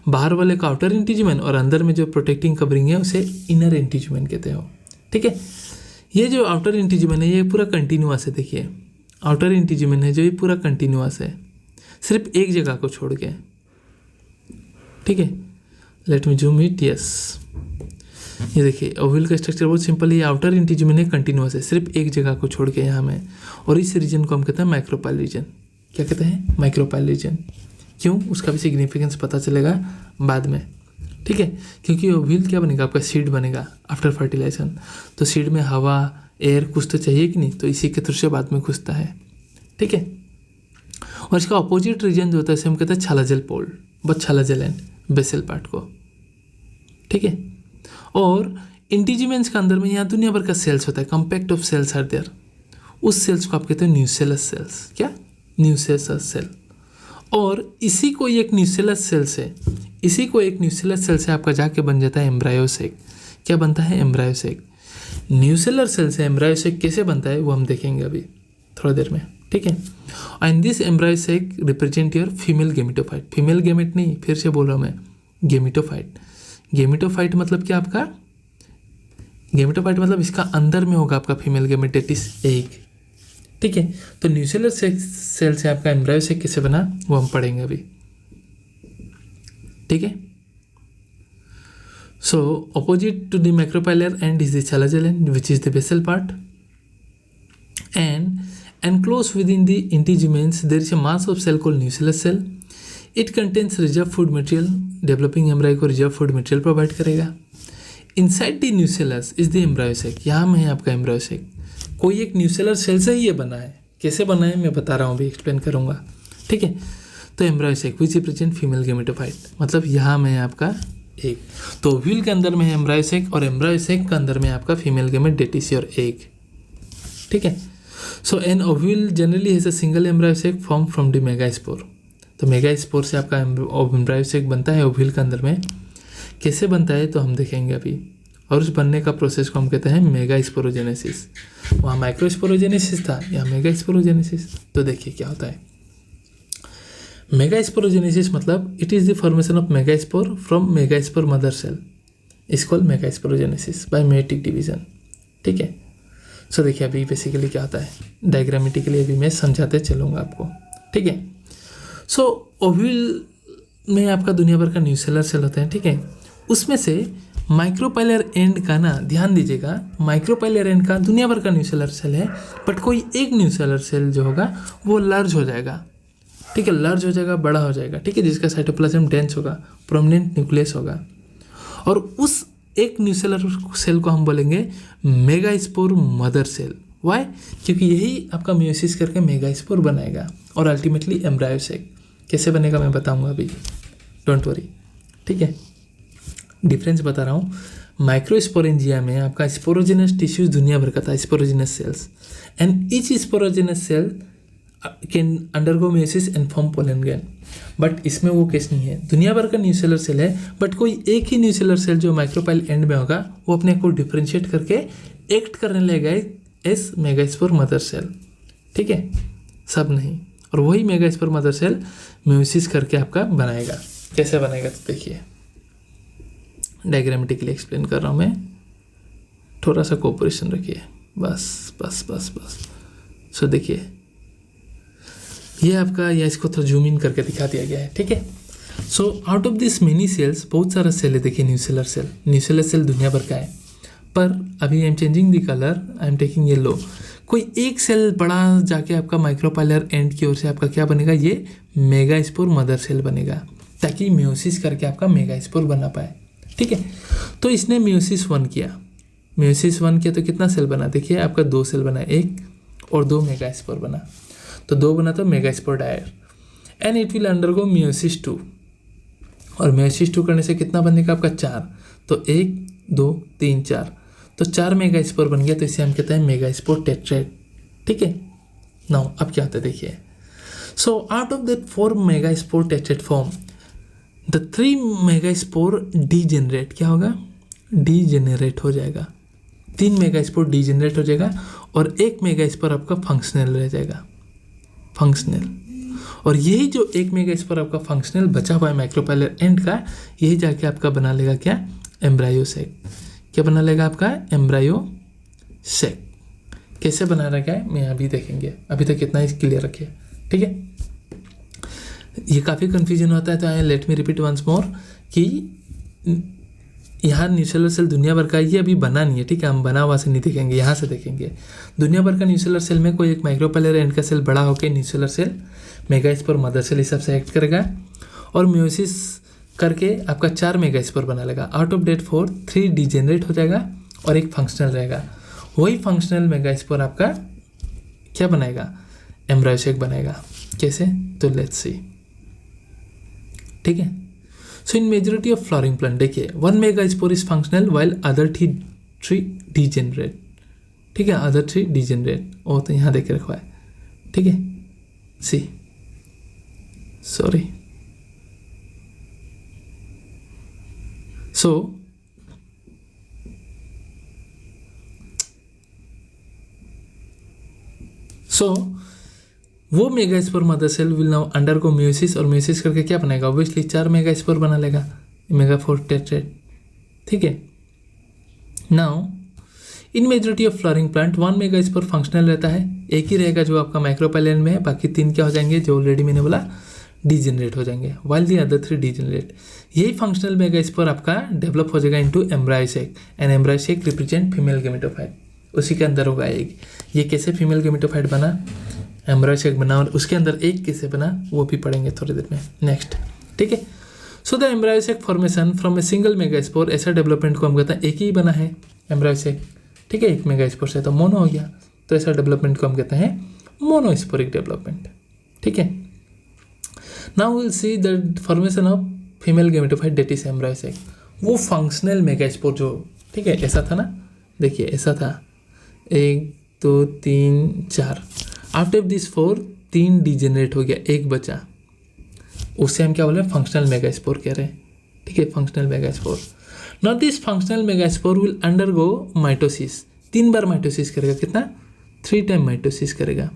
Speaker 2: बाहर वाले का आउटर इंटीजुमेन, और अंदर में जो प्रोटेक्टिंग कवरिंग है उसे इनर इंटीजुमेन कहते हो, ठीक है। ये जो आउटर इंटीजुमेन है ये पूरा कंटिन्यूअस है, देखिए आउटर इंटीजुमेन है जो ये पूरा कंटिन्यूअस है, सिर्फ एक जगह को छोड़ के, ठीक है। Let me zoom it, yes, ये देखिए ओव्यूल का स्ट्रक्चर बहुत सिंपल है, ये आउटर इंटीजुमेन है, कंटिन्यूअस है, सिर्फ एक जगह को छोड़ के यहाँ में। और इस रीजन को हम कहते हैं माइक्रोपाइल रीजन, क्या कहते हैं, माइक्रोपाइल रीजन। क्यों, उसका भी सिग्निफिकेंस पता चलेगा बाद में, ठीक है। क्योंकि ओव्यूल क्या बनेगा, आपका सीड बनेगा आफ्टर फर्टिलाइजेशन, तो सीड में हवा एयर कुछ तो चाहिए कि नहीं, तो इसी के थ्रू से बाद में घुसता है, ठीक है। और इसका अपोजिट रीजन जो होता है इसे हम कहते हैं छालाजल पोल, बट छालाजल एंड बेसल पार्ट को, ठीक है। और इंटीजुमेंस के अंदर में यहाँ दुनिया भर का सेल्स होता है, compact of cells are there, उस सेल्स को आप कहते हैं न्यूसेलस सेल्स, क्या, न्यूसेलस सेल। और इसी को एक न्यूसेलस सेल से, इसी को एक न्यूसेलस सेल से आपका जाके बन जाता है एम्ब्रायोसेक। क्या बनता है, एम्ब्रायोसेक। न्यूसेलर सेल से एम्ब्रायोसेक कैसे बनता है वो हम देखेंगे अभी थोड़ा देर में, ठीक है। And this embryo sac represent your female gametophyte, female gamete नहीं, फिर से बोल रहा हूँ मैं, गेमिटोफाइट। गेमिटोफाइट मतलब क्या आपका, गेमिटोफाइट मतलब इसका अंदर में होगा आपका female gamete, that is egg, ठीक है। तो न्यूसेलर सेल से आपका एम्ब्रायोसेक कैसे बना वो हम पढ़ेंगे अभी, ठीक है। So opposite to the macropylar end is the chalazal end, which is the basal part, and enclosed within the integuments there is a mass of cell called nucellus cell. It contains reserve food material, developing embryo को reserve food material provide करेगा। Inside the nucellus is the embryosac, यहाँ में है आपका embryosac। कोई एक nucellar cell से ही ये बना है, कैसे बना है मैं बता रहा हूँ, अभी एक्सप्लेन करूँगा, ठीक है। तो एम्ब्रायोसेक विच रिप्रेजेंट फीमेल गेमेटोफाइट, मतलब यहाँ में है आपका एग। तो ओव्यूल के अंदर में है एम्ब्रायोसेक, और एम्ब्रायोसेक के अंदर में आपका female gamete, that is your egg, ठीक है। So an ovule generally has a single embryo sac form from the megaspore. तो मेगास्पोर से आपका एम्ब्रायोसेक बनता है ओव्यूल के अंदर में, कैसे बनता है तो हम देखेंगे अभी। और उस बनने का प्रोसेस को हम कहते हैं मेगास्पोरोजेनेसिस। वहाँ माइक्रोस्पोरोजेनेसिस था, यहाँ मेगास्पोरोजेनेसिस। तो देखिए क्या होता है, मेगास्पोरोजेनेसिस मतलब it is the formation of megaspore from megaspore mother cell, is called megasporogenesis by meiotic division, ठीक है। सो देखिए अभी बेसिकली क्या होता है, डायग्रामेटिकली अभी मैं समझाते चलूँगा आपको, ठीक है। सो ओव्यूल में आपका दुनिया भर का न्यूसेलर सेल होते हैं, ठीक है। उसमें से माइक्रोपाइलर एंड का ना, ध्यान दीजिएगा, माइक्रोपाइलर एंड का दुनिया भर का न्यूसेलर सेल है, बट कोई एक न्यूसेलर सेल जो होगा वो लार्ज हो जाएगा, ठीक है, लार्ज हो जाएगा, बड़ा हो जाएगा, ठीक है, जिसका साइटोप्लाज्म डेंस होगा, प्रोमिनेंट न्यूक्लियस होगा। और उस एक न्यूसेलर सेल को हम बोलेंगे मेगास्पोर मदर सेल। वाई, क्योंकि यही आपका मियोसिस करके मेगास्पोर बनाएगा और अल्टीमेटली एम्ब्रायोसेक। कैसे बनेगा मैं बताऊंगा अभी, डोंट वरी, ठीक है। डिफरेंस बता रहा हूँ, माइक्रोस्पोरेंजिया में आपका स्पोरोजेनस टिश्यूज दुनिया भर का था, sporogenous cells, and each sporogenous cell can undergo meiosis and form pollen grain. But इसमें वो केस नहीं है, दुनिया भर का न्यूसेलर सेल है, बट कोई एक ही न्यूसेलर सेल जो माइक्रोपाइल एंड में होगा वो अपने को डिफ्रेंशिएट करके एक्ट करने लगेगा एस मेगास्पोर मदर सेल, ठीक है, सब नहीं। और वही मेगास्पोर मदर सेल मेयोसिस करके आपका बनाएगा। कैसे बनेगा तो देखिए, डायग्रामेटिकली एक्सप्लेन कर रहा हूँ मैं, थोड़ा सा कोऑपरेशन रखिए, बस बस बस बस, सो देखिए ये आपका, या इसको थोड़ा जूम इन करके दिखा दिया गया है, ठीक है। So out of this many cells, बहुत सारा सेल है, देखिए न्यूसेलर सेल, न्यूसेलर सेल दुनिया भर का है, पर अभी I am changing the colour, I am taking yellow. कोई एक सेल बड़ा जाके आपका माइक्रोपाइलर एंड की ओर से आपका क्या बनेगा, ये मेगास्पोर मदर सेल बनेगा, ताकि म्यूसिस करके आपका मेगास्पोर बना पाए, ठीक है। तो इसने म्यूसिस 1 किया, म्यूसिस 1 किया तो कितना सेल बना, देखिए आपका 2 सेल बना, 1 और 2 मेगास्पोर बना, तो 2 बना तो megaspore dyad, and it will undergo meiosis 2, और म्यूसिस 2 करने से कितना बनेगा आपका 4, तो 1 2 3 4, तो 4 मेगास्पोर बन गया, तो इसे हम कहते हैं मेगास्पोर टेट्रेट, ठीक है। नाउ अब क्या होता है देखिए, so out of that 4 megaspore tetrad form the 3 megaspore degenerate, क्या होगा, डीजेनरेट हो जाएगा, 3 मेगास्पोर डीजेनरेट हो जाएगा, और 1 मेगास्पोर आपका फंक्शनल रह जाएगा, फंक्शनल। और यही जो 1 मेगास्पोर आपका फंक्शनल बचा हुआ है माइक्रोपाइलर एंड का, यही जाके आपका बना लेगा क्या, एम्ब्रायो सेक। क्या बना लेगा आपका, एम्ब्रायो सेक। कैसे बना रखा है मैं अभी देखेंगे, अभी तक इतना ही क्लियर रखिए, ठीक है। ये काफ़ी कन्फ्यूजन होता है, तो let me repeat once more कि यहाँ न्यूसेलर सेल दुनिया भर का, ये अभी बना नहीं है, ठीक है, हम बना हुआ से नहीं देखेंगे, यहाँ से देखेंगे। दुनिया भर का न्यूसेलर सेल में कोई एक माइक्रोपाइलर एंड का सेल बड़ा होकर nucellar cell megaspore mother cell हिसाब से एक्ट करेगा, और म्यूसिस करके आपका 4 मेगास्पोर बना लेगा। आउट ऑफ डेट 4 3 डिजेनरेट हो जाएगा और 1 फंक्शनल रहेगा। वही फंक्शनल मेगास्पोर आपका क्या बनाएगा, एम्ब्रायो सेक बनाएगा। कैसे, तो लेट्स सी, ठीक है। So in majority of flowering plant देखिए 1 megaspore is functional while other 3 degenerate, ठीक है, अदर 3 डिजेनरेट, वो तो यहाँ देख रखा है, ठीक है। सी सॉरी, सो वो megaspore mother cell will now undergo meiosis, और म्यूसिस करके क्या बनाएगा, ऑब्वियसली 4 मेगास्पोर बना लेगा, मेगास्पोर टेट्रेट, ठीक है। Now in majority of flowering plant 1 megaspore functional रहता है, एक ही रहेगा जो आपका माइक्रोपाइलर में है, बाकी 3 क्या हो जाएंगे, जो ऑलरेडी मैंने बोला डिजेनरेट हो जाएंगे, वाइल दी अदर 3 डिजेनरेट। यही फंक्शनल मेगास्पोर आपका डेवलप हो जाएगा into embryo sac, and embryo sac represent female gametophyte, उसी के अंदर होगा एक। ये कैसे फीमेल गेमेटोफाइट बना, एम्ब्रायो सेक बना, और उसके अंदर एक कैसे बना वो भी पढ़ेंगे थोड़ी देर में, नेक्स्ट, ठीक है। So the embryo sac formation from a single megaspore, ऐसा डेवलपमेंट को हम कहते हैं, एक ही बना है एम्ब्रायो सेक, ठीक है, 1 मेगास्पोर से तो मोनो हो गया, तो ऐसा डेवलपमेंट को हम कहते हैं मोनोस्पोरिक डेवलपमेंट, ठीक है। Now will see the formation of female gametophyte that is embryo sac. वो फंक्शनल मेगास्पोर जो, ठीक है, ऐसा था ना, देखिए ऐसा था, 1 2 3 4, आफ्टर दिस 4 3 डिजेनरेट हो गया, 1 बचा, उससे हम क्या बोल रहे हैं, फंक्शनल मेगास्पोर कह रहे हैं, ठीक है, functional megaspore. Now this functional megaspore will undergo mitosis, 3 bar mitosis करेगा, कितना, 3 टाइम माइटोसिस करेगा,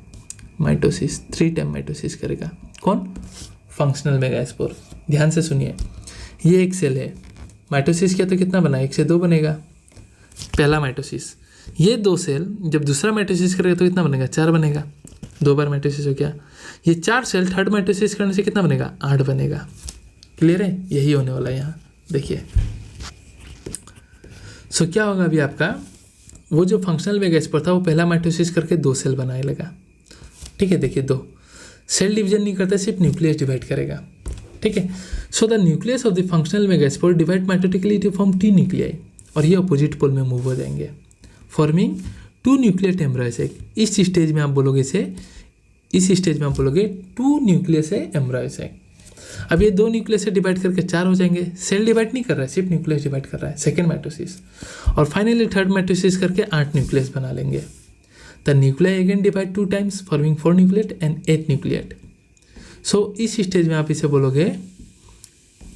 Speaker 2: माइटोसिस 3 टाइम माइटोसिस करेगा, कौन, फंक्शनल मेगास्पोर। ध्यान से सुनिए, ये एक सेल है, माइटोसिस किया तो कितना बना, 1 से 2 बनेगा, पहला माइटोसिस। ये 2 सेल जब दूसरा माइटोसिस करेगा तो कितना बनेगा, 4 बनेगा, 2 बार माइटोसिस हो गया। ये 4 सेल थर्ड माइटोसिस करने से कितना बनेगा, 8 बनेगा। क्लियर है, यही होने वाला है यहाँ, देखिए। सो क्या होगा अभी आपका, वो जो फंक्शनल मेगास्पोर था वो पहला माइटोसिस करके 2 सेल बनाने लगा, ठीक है, देखिए 2 सेल डिवीजन नहीं करता, सिर्फ न्यूक्लियस डिवाइड करेगा, ठीक है। So the nucleus of the functional megaspore divide mitotically to form 2 nuclei, और ये अपोजिट पोल में मूव हो जाएंगे, फॉर्मिंग 2 न्यूक्लियस एम्ब्रायो सेक। इस स्टेज में आप बोलोगे से, इस स्टेज में आप बोलोगे 2 न्यूक्लियस है एम्ब्रायो सेक। अब ये 2 न्यूक्लियस से डिवाइड करके 4 हो जाएंगे, सेल डिवाइड नहीं कर रहा है, सिर्फ न्यूक्लियस डिवाइड कर रहा है, सेकेंड माइटोसिस, और फाइनली थर्ड माइटोसिस करके 8 न्यूक्लियस बना लेंगे। The nuclei again divide 2 times forming 4 nucleate and 8 nucleate. So इस स्टेज में आप इसे बोलोगे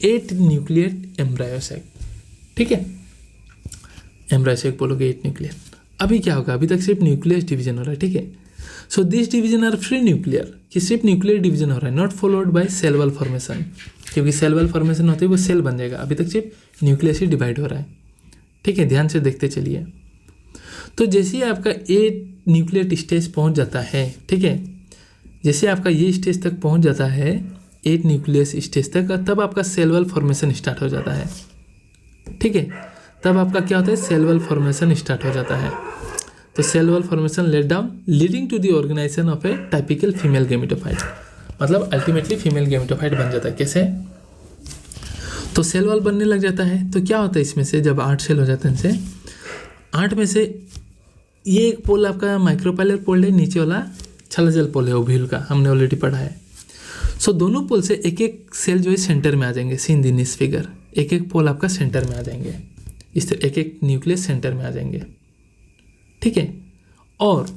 Speaker 2: 8 न्यूक्लियट एम्ब्रायो सेक, ठीक है, एम्ब्रायो सेक बोलोगे 8 न्यूक्लियट। अभी क्या होगा, अभी तक सिर्फ न्यूक्लियस डिवीजन हो रहा है, ठीक है। So this division are free nuclear, कि सिर्फ न्यूक्लियर डिवीजन हो रहा है, not followed by cell wall formation, क्योंकि सेल वॉल फॉर्मेशन होती है वो सेल बन जाएगा, अभी तक सिर्फ न्यूक्लियस ही डिवाइड हो रहा है, ठीक है। ध्यान से देखते चलिए, तो जैसे ही आपका 8 न्यूक्लियट स्टेज पहुंच जाता है, ठीक है, जैसे आपका ये स्टेज तक पहुंच जाता है 8 न्यूक्लियस स्टेज तक, तब आपका सेल वॉल फॉर्मेशन स्टार्ट हो जाता है, ठीक है, तब आपका क्या होता है सेल वॉल फॉर्मेशन स्टार्ट हो जाता है। तो cell wall formation late down leading to the organisation of a typical female gametophyte, मतलब अल्टीमेटली फीमेल गेमेटोफाइट बन जाता है। कैसे? तो सेल वॉल बनने लग जाता है तो क्या होता है इसमें से, जब 8 सेल हो जाते हैं इनसे, 8 में से ये एक पोल आपका माइक्रोपाइलर पोल है, नीचे वाला छलाजल पोल है ओव्यूल का, हमने ऑलरेडी पढ़ा है। सो दोनों पोल से एक एक सेल जो है सेंटर में आ जाएंगे, सीन इन दिस फिगर, एक एक पोल आपका सेंटर में आ जाएंगे, इस तरह एक एक न्यूक्लियस सेंटर में आ जाएंगे, ठीक है। और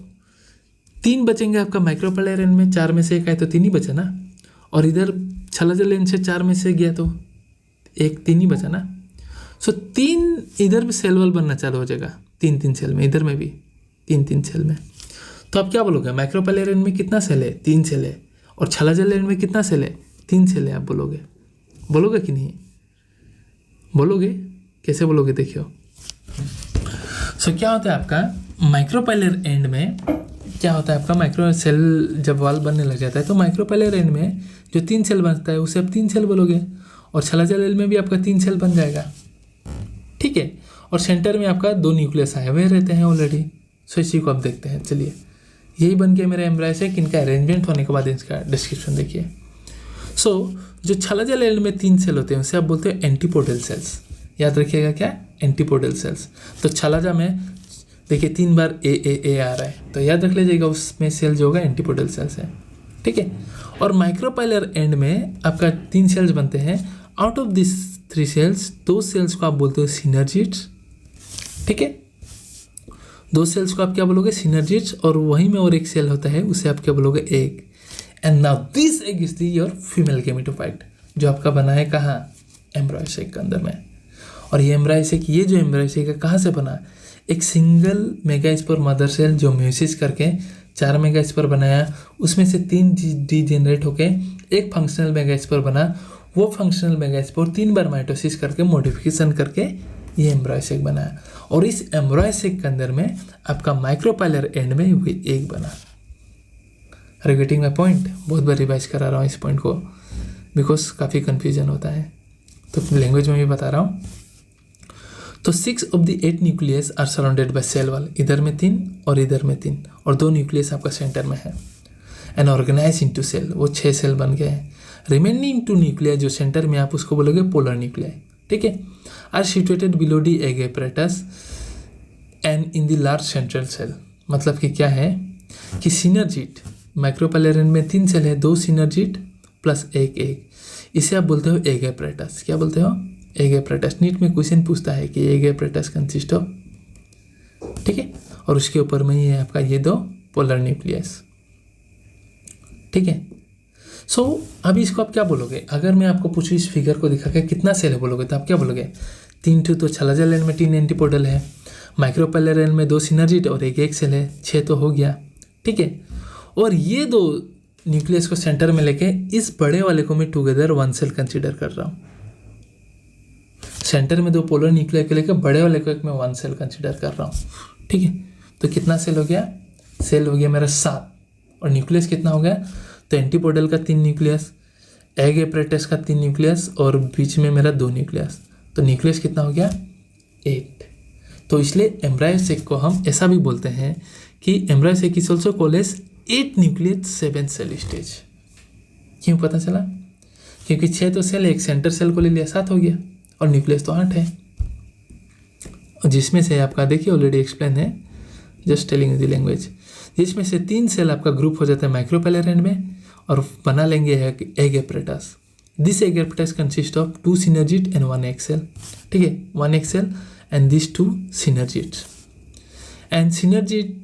Speaker 2: 3 बचेंगे आपका माइक्रोपाइलर एंड में, 4 में से एक आए तो 3 ही बचा ना, और इधर छलाजल एंड से 4 में से गया तो एक 3 ही बचा ना। सो 3 इधर भी सेल वॉल बनना चालू हो जाएगा, 3-3 सेल में, इधर में भी 3-3 सेल में। तो आप क्या बोलोगे, माइक्रोपाइलर एंड में कितना सेल है, 3 सेल है, और छलाजल एंड में कितना सेल है, 3 सेल है। आप बोलोगे कि नहीं बोलोगे? कैसे बोलोगे देखियो। सो क्या होता है आपका माइक्रोपाइलर एंड में, क्या होता है आपका माइक्रो सेल जब वॉल बनने लग जाता है तो माइक्रोपाइलर एंड में जो 3 सेल बनता है उसे आप 3 सेल बोलोगे, और छलाजल एंड में भी आपका 3 सेल बन जाएगा, ठीक है। और सेंटर में आपका 2 न्यूक्लियस आए हुए रहते हैं ऑलरेडी। सो इसी को आप देखते हैं, चलिए यही बन के मेरा एम्ब्रायस है, इनका अरेंजमेंट होने के बाद इसका डिस्क्रिप्शन देखिए। सो जो छलाजल एंड में 3 सेल होते हैं उसे आप बोलते हैं एंटीपोडल सेल्स, याद रखिएगा क्या, एंटीपोडल सेल्स। तो छलाजा में देखिए 3 बार ए आ रहा है, तो याद रख लीजिएगा उसमें सेल जो होगा एंटीपोडल सेल्स है, ठीक है। और माइक्रोपाइलर एंड में आपका 3 सेल्स बनते हैं, out of this 3 cells 2 cells को आप बोलते हो सिनर्जिड्स, ठीक है, 2 सेल्स को आप क्या बोलोगे, सिनर्जिड्स, और वहीं में और एक सेल होता है उसे आप क्या बोलोगे, egg. And now this egg is the your female gametophyte, जो आपका बना है कहाँ, एम्ब्रायस एग के अंदर में। और ये एम्ब्रायस एग, ये जो एम्ब्रायस एग है कहाँ से बना, एक सिंगल मेगास्पोर मदर सेल जो म्यूसिस करके 4 मेगास्पोर बनाया, उसमें से 3 डीजेनरेट होके एक फंक्शनल मेगास्पोर बना, वो फंक्शनल मेगास्पोर 3 बार माइटोसिस करके मॉडिफिकेशन करके ये एम्ब्रायस एग बनाया, और इस एम्ब्रायस एग के अंदर में आपका माइक्रोपाइलर एंड में वही एग बना। Are you getting my point? बहुत बार रिवाइज करा रहा हूँ इस पॉइंट को, बिकॉज काफ़ी कन्फ्यूजन होता है, तो लैंग्वेज में भी बता रहा हूँ। तो 6 of the 8 nucleus are surrounded by cell wall, इधर में 3 और इधर में 3, और 2 न्यूक्लियस आपका सेंटर में है, एंड ऑर्गेनाइज इनटू सेल, वो 6 सेल बन गए हैं। रिमेनिंग 2 न्यूक्लिया जो सेंटर में आप उसको बोलोगे पोलर न्यूक्लिया, ठीक है, are situated below the egg apparatus and in the large central cell. मतलब कि क्या है कि सिनर्जिड, माइक्रोपाइलर एंड में 3 सेल है, 2 सिनर्जिड प्लस एक एग, इसे आप बोलते हो एग एपरेटस। क्या बोलते हो, एग एपरेटस। नीट में क्वेश्चन पूछता है कि एग एपरेटस कंसिस्ट ऑफ, ठीक है, और उसके ऊपर में ही है आपका ये 2 पोलर न्यूक्लियस, ठीक है। सो अभी इसको आप क्या बोलोगे, अगर मैं आपको पूछूँ इस फिगर को दिखा के कितना सेल है बोलोगे, तो आप क्या बोलोगे, 3 तो छलाजल एंड में 3 एंटीपोडल है, माइक्रोपाइलर एंड में 2 सिनर्जिड और एक सेल है, 6 तो हो गया, ठीक है। और ये 2 न्यूक्लियस को सेंटर में लेके इस बड़े वाले को मैं टुगेदर 1 सेल कंसिडर कर रहा हूँ। सेंटर में 2 पोलर न्यूक्लियर के लेकर बड़े वाले को एक मैं 1 सेल कंसिडर कर रहा हूँ, ठीक है। तो कितना सेल हो गया, सेल हो गया मेरा 7, और न्यूक्लियस कितना हो गया, तो एंटीपोडल का 3 न्यूक्लियस, एग एपरेटस का 3 न्यूक्लियस, और बीच में मेरा 2 न्यूक्लियस, तो न्यूक्लियस कितना हो गया, 8। तो इसलिए एम्ब्रायस एग को हम ऐसा भी बोलते हैं कि embryos egg is also called as 8 nucleus 7 cell stage. क्यों पता चला, क्योंकि 6 तो सेल, एक सेंटर सेल को ले लिया, 7 हो गया, और न्यूक्लियस तो 8 है, जिसमें से आपका देखिए ऑलरेडी एक्सप्लेन है, जस्ट टेलिंग द लैंग्वेज, जिसमें से 3 सेल आपका ग्रुप हो जाता है माइक्रोपाइलर एंड में, और बना लेंगे egg apparatus. This egg apparatus consist of 2 synergid and 1 egg cell, ठीक है, 1 egg cell and this 2 synergids. And synergid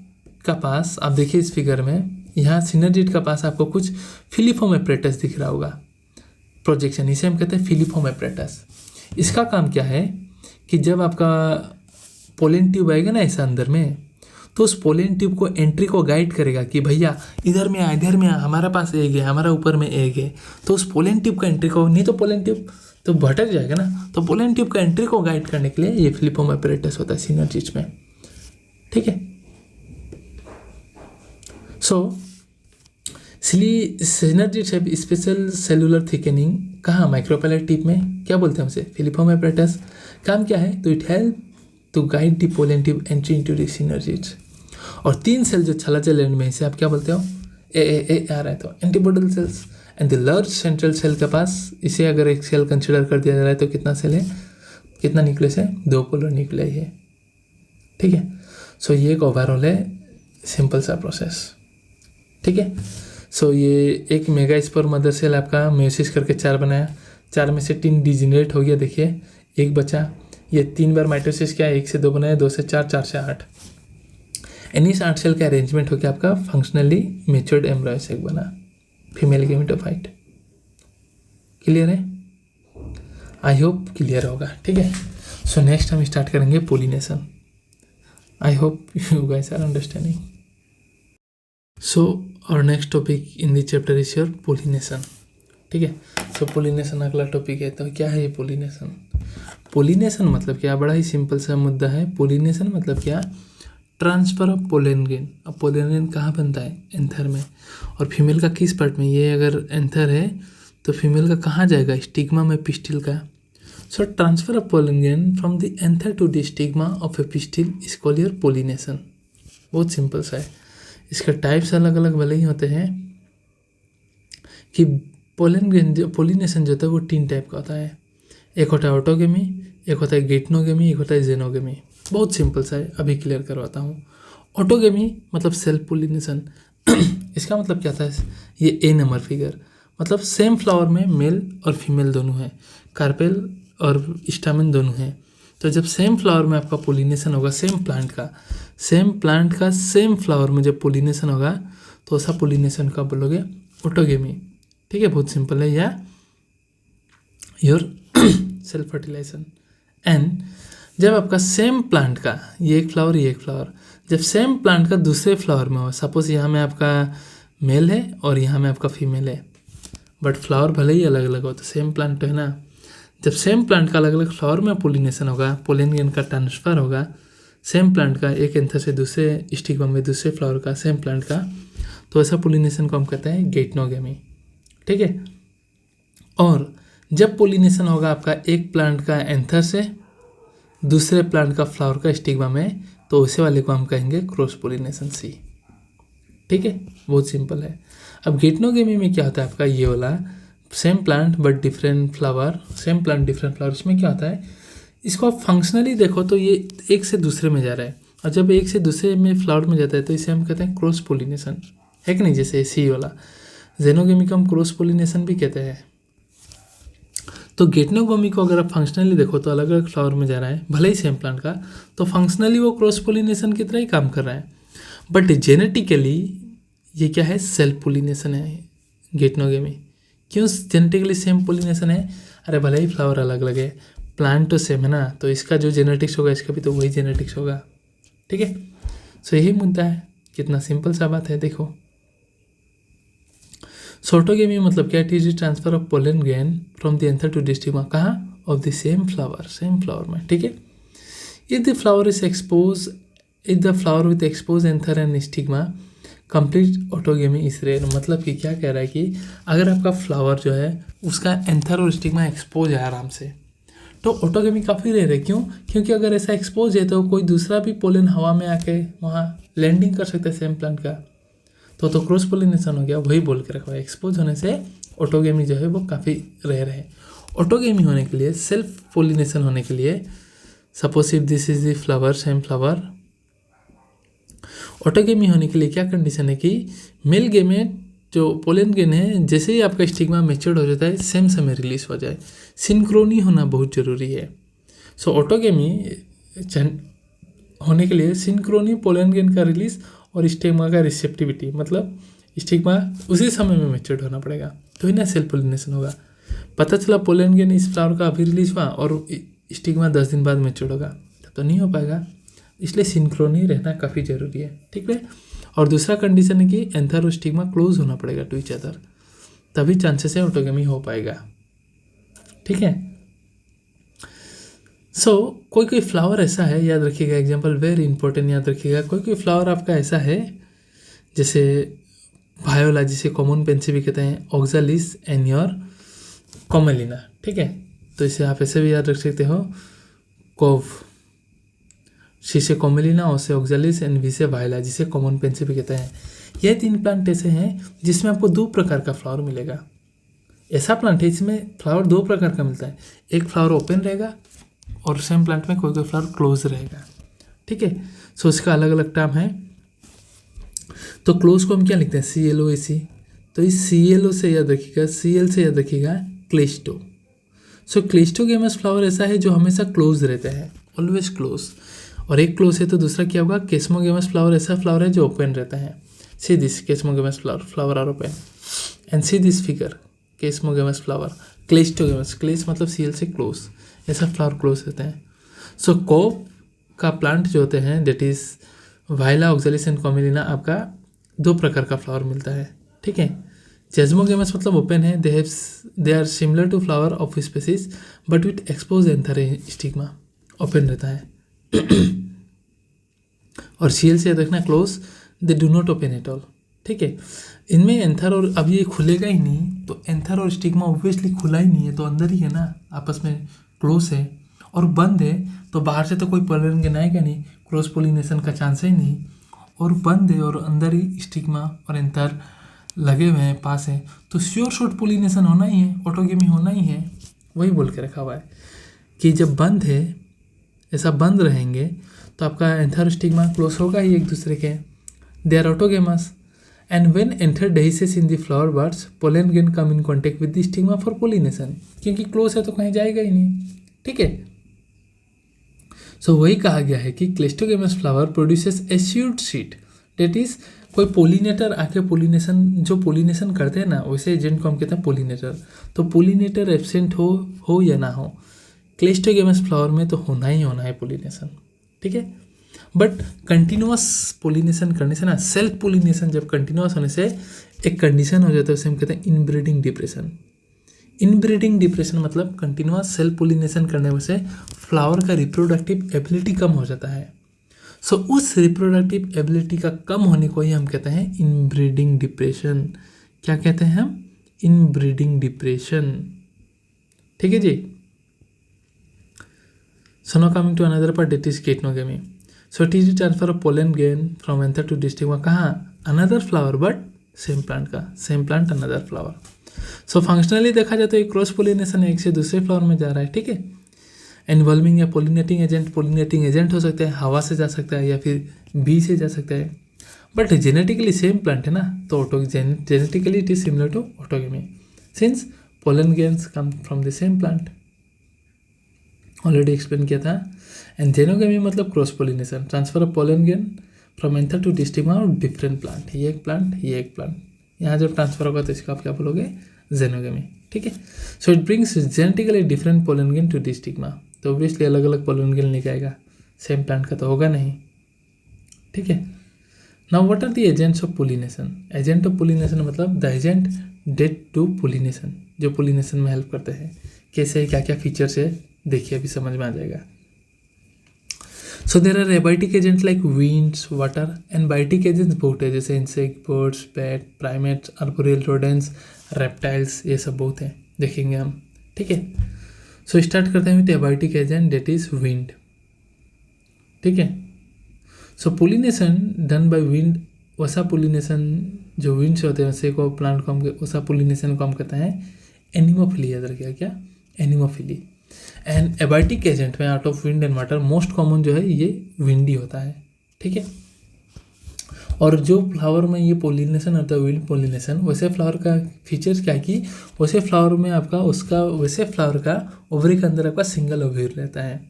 Speaker 2: का पास आप देखिए इस फिगर में, यहाँ सिनर्जिड का पास आपको कुछ फिलिफॉर्म एपरेटस दिख रहा होगा, प्रोजेक्शन, इसे हम कहते हैं फिलिफॉर्म एपरेटस। इसका काम क्या है कि जब आपका पोलन ट्यूब आएगा ना ऐसा अंदर में, तो उस पोलन ट्यूब को एंट्री को गाइड करेगा कि भैया इधर में आ, इधर में आ, हमारा पास एग है, हमारा ऊपर में एग है, तो उस पोलन ट्यूब का एंट्री को, नहीं तो पोलन ट्यूब तो भटक जाएगा ना, तो पोलन ट्यूब का एंट्री को गाइड करने के लिए ये फिलिफॉर्म एपरेटस होता है सिनर्जिड में, ठीक है। Synergids have special cellular thickening, कहाँ, माइक्रोपेलर टिप में, क्या बोलते हैं उसे, फिलिफॉर्म एपरेटस। काम क्या है, तो it help to guide the pollen tube entry into the synergids. और 3 सेल जो छलाजल एंड में, इसे आप क्या बोलते हो, ए आ रहा है तो antipodal cells. And the large central cell के पास, इसे अगर एक सेल कंसिडर कर दिया जा रहा है तो कितना सेल है, कितना न्यूक्लियस है, 2 पोलर न्यूक्लियाई है, ठीक है। सो ये एक ओवरऑल है सिंपल सा प्रोसेस, ठीक है। सो ये एक मेगास्पोर मदर सेल आपका मेयोसिस करके 4 बनाया, 4 में से 3 डिजेनरेट हो गया, देखिए एक बचा। ये 3 बार माइटोसिस किया, 1 से 2 बनाया, 2 से 4, 4 से 8। इस 8 सेल का अरेंजमेंट होकर आपका फंक्शनली मेच्योर्ड एम्ब्रायोस एक बना, फीमेल गेमेटोफाइट। क्लियर है, आई होप क्लियर होगा, ठीक है। सो नेक्स्ट हम स्टार्ट करेंगे pollination. I hope you guys are understanding. So और next topic in the chapter is your pollination, ठीक है। सो पोलिनेशन अगला टॉपिक है। तो क्या है ये पोलिनेशन? पोलिनेशन मतलब क्या, बड़ा ही सिंपल सा मुद्दा है। पोलिनेशन मतलब क्या, ट्रांसफर ऑफ पोलन ग्रेन। अब पोलन ग्रेन कहाँ बनता है, एंथर में, और फीमेल का किस पार्ट में, ये अगर एंथर है तो फीमेल का कहाँ जाएगा, स्टिग्मा में पिस्टिल का। So transfer of pollen grain from the anther to the stigma of a pistil is called your pollination. बहुत सिंपल सा है। इसके टाइप्स अलग अलग भले ही होते हैं कि पोलन ग्रेन जो पोलिनेशन जो होता है वो 3 टाइप का होता है। एक होता है ऑटोगेमी, एक होता है गेटनोगेमी, एक होता है जेनोगेमी। बहुत सिंपल सा है, अभी क्लियर करवाता हूँ। ऑटोगेमी मतलब सेल्फ पोलिनेशन। इसका मतलब क्या था, ये ए नंबर फिगर, मतलब सेम फ्लावर में मेल और फीमेल दोनों हैं, कार्पेल और स्टामेन दोनों हैं। तो जब सेम फ्लावर में आपका पोलिनेशन होगा, सेम प्लांट का सेम फ्लावर में जब पोलिनेशन होगा तो ऐसा पोलिनेशन का बोलोगे ऑटोगेमी, ठीक है। बहुत सिंपल है, या योर सेल्फ फर्टिलाइजेशन। एंड जब आपका सेम प्लांट का, ये एक फ्लावर, जब सेम प्लांट का दूसरे फ्लावर में हो, सपोज यहाँ में आपका मेल है और यहाँ में आपका फीमेल है, बट फ्लावर भले ही अलग अलग हो, तो सेम प्लांट तो है ना। जब सेम प्लांट का अलग अलग फ्लावर में पोलिनेशन होगा, पोलन ग्रेन का ट्रांसफर होगा, सेम प्लांट का एक एंथर से दूसरे स्टिग्मा में, दूसरे फ्लावर का, सेम प्लांट का, तो ऐसा पोलिनेशन को हम कहते हैं गेटनोगेमी, ठीक है। और जब पोलिनेशन होगा आपका एक प्लांट का एंथर से दूसरे प्लांट का फ्लावर का स्टिग्मा में, तो उसे वाले को हम कहेंगे क्रॉस पोलिनेशन सी, ठीक है। बहुत सिंपल है। अब गेटनोगेमी में क्या होता है आपका, ये वाला same plant but different flower, same plant different flower. इसमें क्या होता है, इसको आप फंक्शनली देखो तो ये एक से दूसरे में जा रहा है, और जब एक से दूसरे में फ्लावर में जाता है तो इसे हम कहते हैं क्रॉस पोलिनेशन, है कि नहीं। जैसे सी वाला जेनोगेमी को हम क्रॉस पोलिनेशन भी कहते हैं। तो गेटनोगेमी को अगर आप फंक्शनली देखो तो अलग अलग फ्लावर में जा रहा है, भले ही सेम प्लांट का, तो फंक्शनली वो क्रॉस पोलिनेशन की तरह ही काम कर रहा है। बट जेनेटिकली ये क्या है, सेल्फ पोलिनेशन है गेटनोगेमी। क्यों जेनेटिकली सेम पोलिनेशन है, अरे भले ही फ्लावर अलग अलग है, प्लांट तो सेम है ना, तो इसका जो जेनेटिक्स होगा इसका भी तो वही जेनेटिक्स होगा, ठीक है। सो यही मुद्दा है, कितना सिंपल सा बात है, देखो। ऑटोगेमी मतलब क्या, it is transfer of pollen grain from the anther to the stigma, कहाँ, ऑफ द सेम फ्लावर में, ठीक है। If the flower is expose, if the flower with expose anther and stigma, complete autogamy is rare. मतलब कि क्या कह रहा है कि अगर आपका फ्लावर जो है उसका एंथर और स्टिग्मा एक्सपोज है आराम से, तो ऑटोगेमी काफ़ी रेयर है। क्यों? क्योंकि अगर ऐसा एक्सपोज है तो कोई दूसरा भी पोलन हवा में आके वहाँ लैंडिंग कर सकता है सेम प्लांट का, तो क्रॉस पोलिनेशन हो गया। वही बोल के रखा है, एक्सपोज होने से ऑटोगेमी जो है वो काफ़ी रेयर है। ऑटोगेमी होने के लिए, सेल्फ पोलिनेशन होने के लिए, suppose if this is the flower, same flower, autogamy होने के लिए क्या कंडीशन है कि मेल गेमेट जो पोलन ग्रेन है, जैसे ही आपका स्टिग्मा मैच्योर्ड हो जाता है सेम समय रिलीज हो जाए। सिंक्रोनी होना बहुत ज़रूरी है। सो ऑटोगेमी होने के लिए सिंक्रोनी, पोलन ग्रेन का रिलीज और स्टिग्मा का रिसेप्टिविटी, मतलब स्टिग्मा उसी समय में मैच्योर्ड होना पड़ेगा, तो ही ना सेल्फ पोलिनेशन होगा। पता चला पोलन ग्रेन इस फ्लावर का अभी रिलीज हुआ और स्टिग्मा 10 दिन बाद मैच्योर्ड होगा, तो नहीं हो पाएगा। इसलिए सिंक्रोनी रहना काफ़ी ज़रूरी है, ठीक है। और दूसरा कंडीशन है कि एंथर और स्टिग्मा क्लोज होना पड़ेगा टू ईच अदर, तभी चांसेस है ऑटोगेमी हो पाएगा, ठीक है। कोई कोई फ्लावर ऐसा है, याद रखिएगा, एग्जांपल वेरी इंपॉर्टेंट, याद रखिएगा, कोई कोई फ्लावर आपका ऐसा है जैसे वायोला, जिसे कॉमन पेंसी भी कहते हैं, ऑक्जालिस एंड योर कॉमेलिना, ठीक है। तो इसे आप ऐसे भी याद रख सकते हो, कोव, सी से कॉमेलिना, ओ से ऑक्जालिस एंड वी से वायोला, जिसे कॉमन पेंसी भी कहते हैं। ये 3 प्लांट ऐसे हैं जिसमें आपको 2 प्रकार का फ्लावर मिलेगा। ऐसा प्लांट है इसमें फ्लावर 2 प्रकार का मिलता है, एक फ्लावर ओपन रहेगा और सेम प्लांट में कोई कोई फ्लावर क्लोज रहेगा, ठीक है। सो इसका अलग अलग टर्म है। तो क्लोज को हम क्या लिखते हैं, CLOAC। तो इस CLO से याद रखिएगा, CL से याद रखिएगा क्लेस्टो। सो क्लेस्टोगेमस फ्लावर ऐसा है जो हमेशा क्लोज रहते हैं, ऑलवेज क्लोज। और एक क्लोज है तो दूसरा क्या होगा, केस्मोगेमस फ्लावर ऐसा फ्लावर है जो ओपन रहता है। See this chasmogamous flower are open and see this figure chasmogamous flower, cleistogamous, cleis मतलब CL से क्लोज, ऐसा फ्लावर क्लोज रहते हैं। सो कोव का प्लांट जो होते हैं दैट इज वायला, ऑक्जालिस एंड कॉमेलिना, आपका 2 प्रकार का फ्लावर मिलता है, ठीक है। जेस्मोगेमस मतलब ओपन है, they are similar to flower of species but with expose anther stigma, open रहता है। और CL से देखना close, they do not open at all, ठीक है। इनमें एंथर, और अब ये खुलेगा ही नहीं, तो एंथर और स्टिग्मा ऑब्वियसली खुला ही नहीं है, तो अंदर ही है ना, आपस में क्लोज है। और बंद है तो बाहर से तो कोई पोलन आएगा नहीं, क्रॉस पोलिनेशन का चांस ही नहीं। और बंद है और अंदर ही स्टिग्मा और एंथर लगे हुए हैं, पास हैं, तो श्योर शॉर्ट पोलिनेशन होना ही है, ऑटोगेमी होना ही है। वही बोल के रखा हुआ है कि जब बंद है, ऐसा बंद रहेंगे तो आपका एंथर और स्टिग्मा क्लोज होगा ही एक दूसरे के, they are autogamous. And when anther dehisces in the flower buds, pollen grain come in contact with the stigma for pollination, क्योंकि क्लोज है तो कहीं जाएगा ही नहीं, ठीक है। सो वही कहा गया है कि cleistogamous flower produces assured seed, that is कोई पोलिनेटर आके पोलिनेशन, जो पोलिनेशन करते हैं ना, वैसे एजेंट को हम कहते हैं पोलिनेटर। तो पोलिनेटर एब्सेंट हो या ना हो, क्लेस्टोगेमस फ्लावर में तो होना ही होना है पोलिनेशन, ठीक है। बट कंटिन्यूअस पोलिनेशन करने से ना, सेल्फ पोलिनेशन जब कंटिन्यूअस होने से एक कंडीशन हो जाता है, उसे हम कहते हैं इनब्रीडिंग डिप्रेशन। इनब्रीडिंग डिप्रेशन मतलब कंटिन्यूअस सेल्फ पोलिनेशन करने में से फ्लावर का रिप्रोडक्टिव एबिलिटी कम हो जाता है। सो उस रिप्रोडक्टिव एबिलिटी का कम होने को ही हम कहते हैं इनब्रीडिंग डिप्रेशन। क्या कहते हैं हम, इनब्रीडिंग डिप्रेशन, ठीक है जी। So now coming to another part, that is geitonogamy. So it is transfer of pollen grain from anther to stigma, कहाँ, another flower but same plant का, same plant another flower. So functionally देखा जाए तो एक cross pollination एक से दूसरे flower में जा रहा है, ठीक है। इन्वॉल्विंग या पोलिनेटिंग एजेंट हो सकता है, हवा से जा सकता है या फिर बी से जा सकता है, बट जेनेटिकली सेम प्लांट है ना, तो genetically it is similar to autogamy since pollen grains come from the same plant, already explain किया था। एंड जेनोगेमी मतलब cross pollination, transfer of pollen grain from anther to stigma और different plant, ये एक plant, ये एक plant, यहाँ जब ट्रांसफर होगा तो इसका आप क्या बोलोगे, जेनोगेमी, ठीक है। So it brings genetically different pollen grain to the stigma, तो ऑब्वियसली अलग अलग पोलन गेन लेके आएगा, सेम प्लांट का तो होगा नहीं, ठीक है। Now what are the agents of pollination, agent of pollination मतलब the agent that to pollination, जो पोलिनेशन में हेल्प करते हैं, कैसे क्या क्या फीचर्स है देखिए, अभी समझ में आ जाएगा। So there are abiotic agents like winds, water, and biotic agents बहुत है, जैसे insect, birds, bat, primates, arboreal rodents, reptiles, ये सब बहुत हैं, देखेंगे हम, ठीक है। सो स्टार्ट करते हैं with abiotic agent that is wind, ठीक है। So pollination done by wind, वैसा पोलिनेशन जो विंड से होते हैं वैसे को प्लांट को हम, वैसा पोलिनेशन को हम कहते हैं एनिमोफिली, याद रखिएगा क्या, एनिमोफिली। एंड एबायोटिक एजेंट में out of wind and water most common जो है ये विंडी होता है, ठीक है। और जो फ्लावर में ये पोलिनेशन होता है विंड पोलिनेशन, वैसे फ्लावर का फीचर्स क्या है कि वैसे फ्लावर में आपका उसका, वैसे फ्लावर का ओवरी के अंदर आपका सिंगल ओव्यूल रहता है,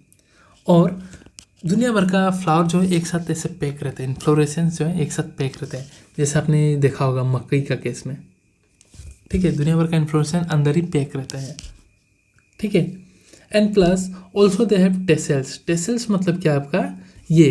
Speaker 2: और दुनिया भर का फ्लावर जो है एक साथ ऐसे पैक रहते हैं, इन्फ्लोरेसेंस जो है एक साथ पैक रहते हैं, जैसे आपने देखा होगा मकई का केस में, ठीक है। दुनिया भर का इन्फ्लोरेसेंस अंदर ही पैक रहता है, ठीक है। And plus also they have tassels, tassels मतलब क्या आपका, ये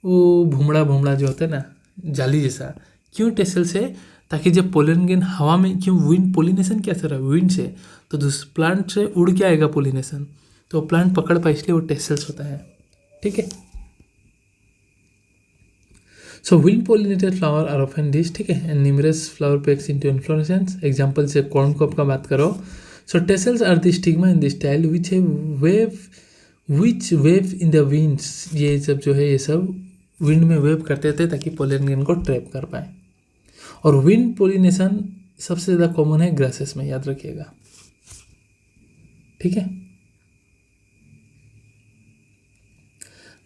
Speaker 2: वो भूमड़ा जो होता है ना, जाली जैसा, क्यों टेसल्स है, ताकि जब पोलन गेन हवा में, क्यों विंड पोलिनेशन क्या रहा है विंड से, तो प्लांट से उड़ के आएगा पोलिनेशन, तो प्लांट पकड़ पाए, इसलिए वो टेसल्स होता है, ठीक है। So wind pollinated flower are often dish, ठीक है, and numerous flower packs into inflorescence. Example से कॉर्न क्रॉप का बात करो, so tassels are the stigma in the style which wave in the winds. ये सब जो है ये सब विंड में वेव करते थे ताकि पोलन ग्रेन को ट्रैप कर पाए। और विंड पोलिनेशन सबसे ज़्यादा कॉमन है ग्रासेस में, याद रखिएगा, ठीक है।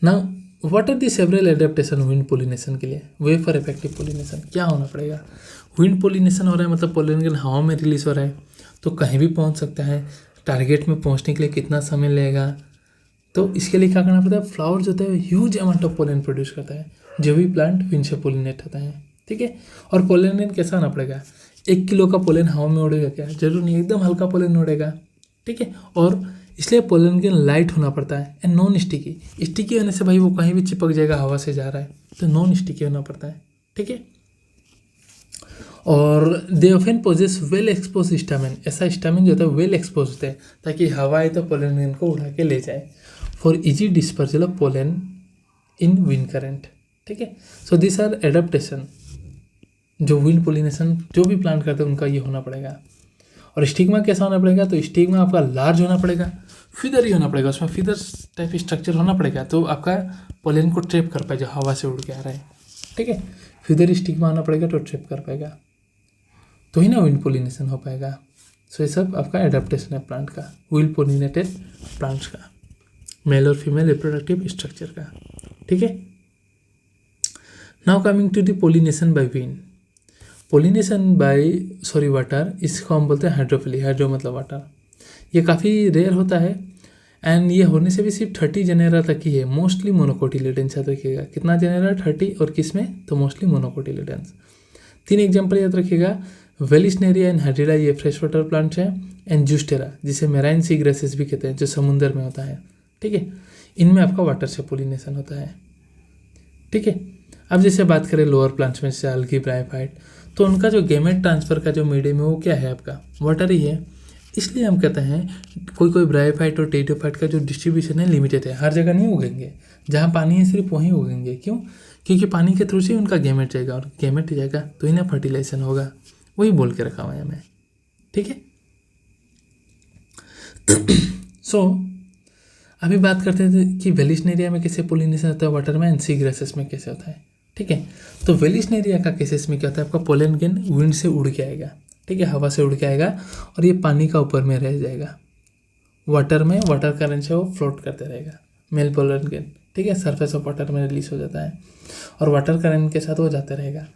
Speaker 2: Now what are the several adaptation wind pollination के लिए? वे फॉर इफेक्टिव पोलिनेशन क्या होना पड़ेगा? विंड पोलिनेशन हो रहा है मतलब पोलन ग्रेन हवा में रिलीज हो रहा है, तो कहीं भी पहुंच सकता है। टारगेट में पहुंचने के लिए कितना समय लगेगा? तो इसके लिए क्या करना पड़ता है? फ्लावर जो होता है huge amount of pollen produce करता है, जो भी प्लांट विंड से पोलिनेट होता है, ठीक है। और पोलन ग्रेन कैसा आना पड़ेगा? 1 किलो का पोलन हवा में उड़ेगा क्या? जरूर नहीं, एकदम हल्का पोलन उड़ेगा, ठीक है। और इसलिए पोलन ग्रेन लाइट होना पड़ता है एंड नॉन स्टिकी। स्टिकी होने से भाई वो कहीं भी चिपक जाएगा, हवा से जा रहा है, तो नॉन स्टिकी होना पड़ता है, ठीक है। और they often possess well expose stamen. ऐसा स्टामेन जो होता है वेल एक्सपोज होता है ताकि हवा आए तो पोलन ग्रेन को उड़ा के ले जाए, for easy dispersal of pollen in wind current, ठीक है। सो दिस आर एडेप्टेशन जो विंड पोलिनेशन जो भी प्लांट करते हैं उनका ये होना पड़ेगा। और स्टिग्मा कैसा होना पड़ेगा? तो स्टिग्मा आपका लार्ज होना पड़ेगा, फिदर ही होना पड़ेगा, उसमें फिदर टाइप स्ट्रक्चर होना पड़ेगा, तो आपका पोलन को ट्रैप कर पाए जो हवा से उड़ के आ रहा है, ठीक है। फिदर स्टिग्मा आना पड़ेगा तो ट्रैप कर पाएगा, तो ही ना विंड पोलिनेशन हो पाएगा। सो ये सब आपका एडेप्टेशन है प्लांट का, विंड पोलिनेटेड प्लांट्स का, मेल और फीमेल रिप्रोडक्टिव स्ट्रक्चर का, ठीक है। Now coming to the pollination by wind. Pollination by water, इसको हम बोलते हैं हाइड्रोफिली। हाइड्रो मतलब वाटर, ये काफ़ी रेयर होता है एंड ये होने से भी सिर्फ 30 जेनेरा तक ही है, मोस्टली मोनोकोटिलेडेंस। याद रखिएगा कितना जेनेरा? 30। और किस में? तो मोस्टली मोनोकोटिलेडेंस। 3 एग्जाम्पल याद रखिएगा, वेलिस्नेरिया एंड हाइड्रिला, ये फ्रेश वाटर प्लांट्स हैं, एंड जूस्टेरा जिसे मेराइन सी ग्रेसेस भी कहते हैं, जो समुद्र में होता है, ठीक है। इनमें आपका वाटर से पोलिनेशन होता है, ठीक है। अब जैसे बात करें लोअर प्लांट्स में, जैसे अलगी, ब्रायोफाइट, तो उनका जो गेमेट ट्रांसफर का जो मीडियम है वो क्या है? आपका वाटर ही है। इसलिए हम कहते हैं कोई ब्रायोफाइट और टेरिडोफाइट का जो डिस्ट्रीब्यूशन है लिमिटेड है, हर जगह नहीं उगेंगे, जहाँ पानी है सिर्फ वहीं उगेंगे। क्यों? क्योंकि पानी के थ्रू से उनका गेमेट जाएगा, और गेमेट जाएगा तो इन्हें फर्टिलाइजेशन होगा। वही बोल के रखा हुआ है हमें, ठीक है। सो अभी बात करते थे कि वेलिस्नेरिया में कैसे पोलिनेशन होता है वाटर में, एंड सी ग्रेसेस में कैसे होता है, ठीक है। तो वेलिस्नेरिया का केसेस में क्या होता है? आपका पोलन ग्रेन विंड से उड़ के आएगा, ठीक है, हवा से उड़ के आएगा, और ये पानी का ऊपर में रह जाएगा, वाटर में, वाटर करंट से वो फ्लोट करते रहेगा, मेल पोलन ग्रेन, ठीक है, सरफेस ऑफ वाटर में रिलीज हो जाता है और वाटर करंट के साथ वो जाते रहेगा।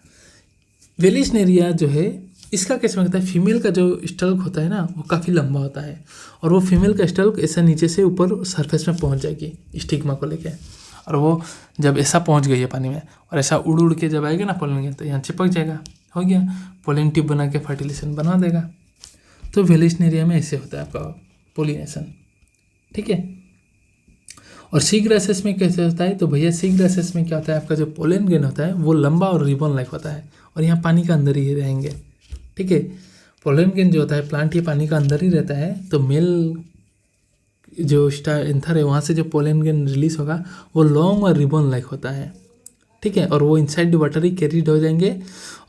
Speaker 2: वेलिस्नेरिया जो है इसका कैसे होता है? फीमेल का जो स्टल्क होता है ना वो काफ़ी लंबा होता है, और वो फीमेल का स्टल्क ऐसा नीचे से ऊपर सरफेस में पहुंच जाएगी स्टिग्मा को लेके, और वो जब ऐसा पहुंच गई है पानी में और ऐसा उड़ उड़ के जब आएगा ना पोलन ग्रेन, तो यहाँ चिपक जाएगा, हो गया, पोलन ट्यूब बना के फर्टिलाइजेशन बना देगा। तो वेलिस्नेरिया में ऐसे होता है आपका पोलिनेशन, ठीक है। और सी ग्रासेस में कैसे होता है? तो भैया सी ग्रासेस में क्या होता है? आपका जो पोलन ग्रेन होता है वो लंबा और रिबन लाइक होता है, और यहाँ पानी का अंदर ही रहेंगे, ठीक है। पोलन ग्रेन जो होता है प्लांट, ये पानी का अंदर ही रहता है, तो मेल जो एंथर है वहाँ से जो पोलन ग्रेन रिलीज होगा वो लॉन्ग और रिबन लाइक होता है, ठीक है। और वो inside the water he carried हो जाएंगे,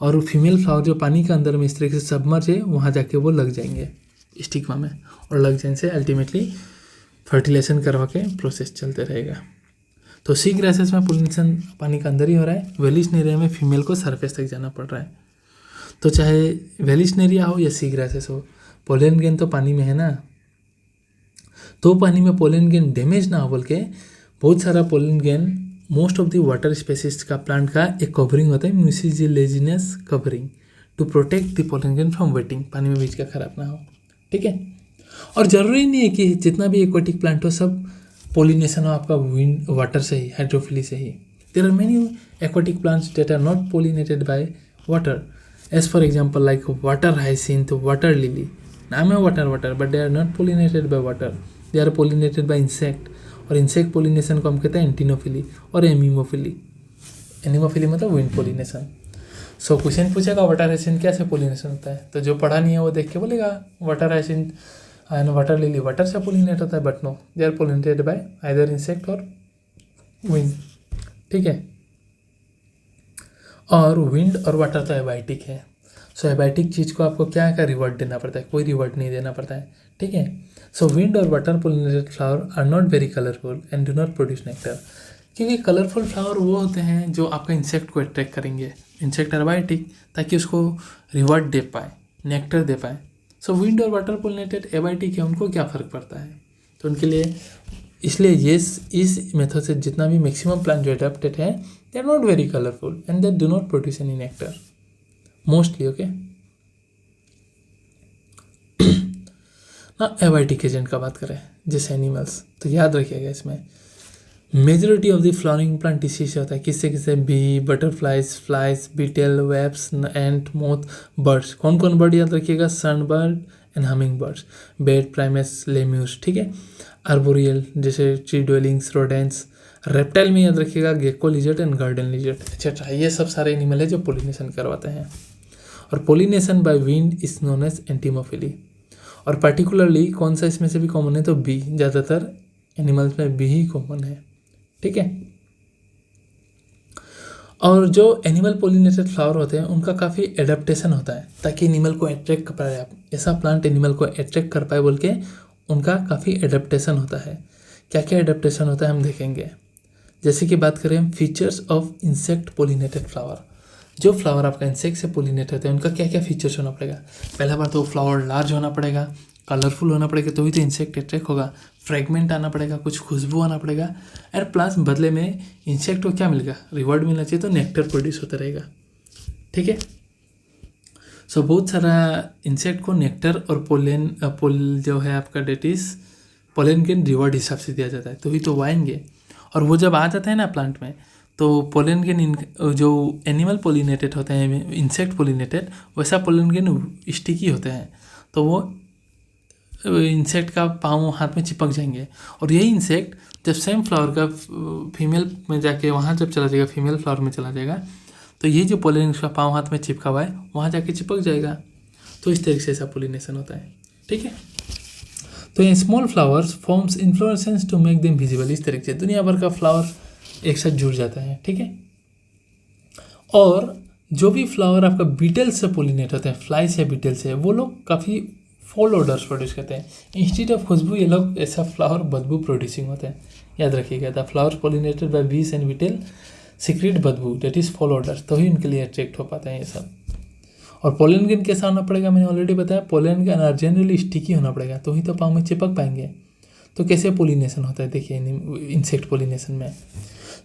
Speaker 2: और फीमेल फ्लावर जो पानी के अंदर में इस तरीके से सबमर्ज है वहाँ जाके वो लग जाएंगे स्टिग्मा में, और लग जाने से अल्टीमेटली फर्टिलाइजेशन करवा के प्रोसेस चलते रहेगा। तो सी ग्रासेस में पोलिनेशन पानी का अंदर ही हो रहा है, वेलिस्नेरिया में फीमेल को सरफेस तक जाना पड़ रहा है। तो चाहे वेलिस्नेरिया हो या सी ग्रासेस हो, पोलन ग्रेन तो पानी में है ना, तो पानी में पोलन ग्रेन डैमेज ना हो बोल के बहुत सारा pollen grain most of the water species का प्लांट का एक कवरिंग होता है, mucilaginous covering, to protect the pollen grain from wetting, पानी में बीच का खराब ना हो, ठीक है। और ज़रूरी नहीं है कि जितना भी एक्वाटिक प्लांट हो सब पोलिनेशन हो आपका विंड वाटर से ही, हाइड्रोफिली से ही। There are many aquatic plants that are not pollinated by water, as for example like water hyacinth, water lily, नाम है water, but they are not pollinated by water, they are pollinated by insect. और insect pollination को हम कहते हैं entomophily और anemophily. Anemophily मतलब wind pollination. So question पूछेगा वाटर हाइसिंथ कैसे पोलिनेशन होता है, तो जो पढ़ा नहीं है वो देख के बोलेगा water hyacinth and water lily water से पोलिनेट होता है, but no, they are pollinated by either insect or wind, ठीक है। और विंड और वाटर तो एबाइटिक है। सो एबाइटिक चीज़ को आपको क्या क्या रिवर्ट देना पड़ता है, कोई रिवर्ट नहीं देना पड़ता है, ठीक है। सो विंड और water pollinated flower are not very colourful and do not produce nectar, क्योंकि कलरफुल फ्लावर वो होते हैं जो आपका इंसेक्ट को अट्रैक्ट करेंगे, इंसेक्ट एबाइटिक, ताकि उसको रिवर्ट दे पाए, नेक्टर दे पाए। सो विंड और वाटर पोलिनेटेड एबाइटिक है, उनको क्या फ़र्क पड़ता है, तो उनके लिए इसलिए ये इस मेथड से जितना भी मैक्सिमम प्लांट जो अडेप्टेड है they are not very colourful and they do not produce any nectar mostly, okay. ना एबाइटिक एजेंट का बात करें जैसे एनिमल्स, तो याद रखिएगा इसमें majority of the flowering plant disease होता है किससे किससे, bee, butterflies, flies, beetle, wasps, ant, moth, birds. कौन कौन बर्ड याद रखिएगा, sun bird and humming birds, bat, primates, lemurs, ठीक है। आर्बोरियल जैसे ट्री ड्वेलिंग्स, रोडेंट्स। रेप्टाइल में याद रखिएगा gecko lizard and garden lizard, अच्छा। ये सब सारे एनिमल है जो पोलिनेशन करवाते हैं। और pollination by wind is known as anemophily. और पर्टिकुलरली कौन सा इसमें से भी कॉमन है, तो बी, ज़्यादातर एनिमल्स में बी ही कॉमन है, ठीक है। और जो एनिमल पोलिनेटेड फ्लावर होते हैं उनका काफ़ी एडेप्टेशन होता है ताकि एनिमल को अट्रैक्ट कर पाए, आप ऐसा प्लांट एनिमल को अट्रैक्ट कर पाए बोल के उनका काफ़ी एडेप्टेशन होता है। क्या क्या एडेप्टेशन होता है हम देखेंगे। जैसे कि बात करें हम features of insect pollinated flower, जो फ्लावर आपका इंसेक्ट से पोलिनेट होते हैं उनका क्या क्या फीचर्स होना पड़ेगा। पहला बात तो फ्लावर लार्ज होना पड़ेगा, कलरफुल होना पड़ेगा, तो ही तो इंसेक्ट अट्रैक्ट होगा। फ्रेगमेंट आना पड़ेगा, कुछ खुशबू आना पड़ेगा, और प्लस बदले में इंसेक्ट को क्या मिलेगा, रिवॉर्ड मिलना चाहिए, तो नेक्टर प्रोड्यूस होता रहेगा, ठीक है। सो बहुत सारा इंसेक्ट को नेक्टर और पोलन जो है आपका डेट इज पोलन के रिवॉर्ड हिसाब से दिया जाता है, तो ही तो वो आएंगे। और वो जब आ जाता है ना प्लांट में, तो पोलन के जो एनिमल पोलिनेटेड होते हैं, इंसेक्ट पोलिनेटेड, वैसा पोलन के स्टिकी होते हैं, तो वो इंसेक्ट का पाँव हाथ में चिपक जाएंगे। और यही इंसेक्ट जब सेम फ्लावर का फीमेल में जाके वहाँ जब चला जाएगा, फीमेल फ्लावर में चला जाएगा, तो ये जो पोलिन का पाँव हाथ में चिपका हुआ है वहाँ जाके चिपक जाएगा। तो इस तरीके से ऐसा पोलिनेशन होता है, ठीक है। तो ये small flowers forms inflorescence to make them visible, इस तरीके से दुनिया भर का फ्लावर एक साथ जुड़ जाता है, ठीक है। और जो भी फ्लावर आपका बीटल से पोलिनेट होते हैं, फ्लाई से, बीटल से, वो लोग काफ़ी फॉल ऑर्डर्स प्रोड्यूस करते हैं। इंस्टेड ऑफ खुशबू ये लोग ऐसा फ्लावर बदबू प्रोड्यूसिंग होते हैं, याद रखिएगा। द फ्लावर्स पोलिनेटेड बाय बीज एंड बीटल सीक्रेट बदबू, डेट इज़ फॉल ऑर्डर, तो ही उनके लिए अट्रैक्ट हो पाते हैं ये सब। और पोलन ग्रेन कैसा होना पड़ेगा, मैंने ऑलरेडी बताया, पोलन ग्रेन जनरली स्टिकी होना पड़ेगा, तो ही तो पाँव में चिपक पाएंगे। तो कैसे पोलिनेशन होता है देखिए इंसेक्ट पोलिनेशन में।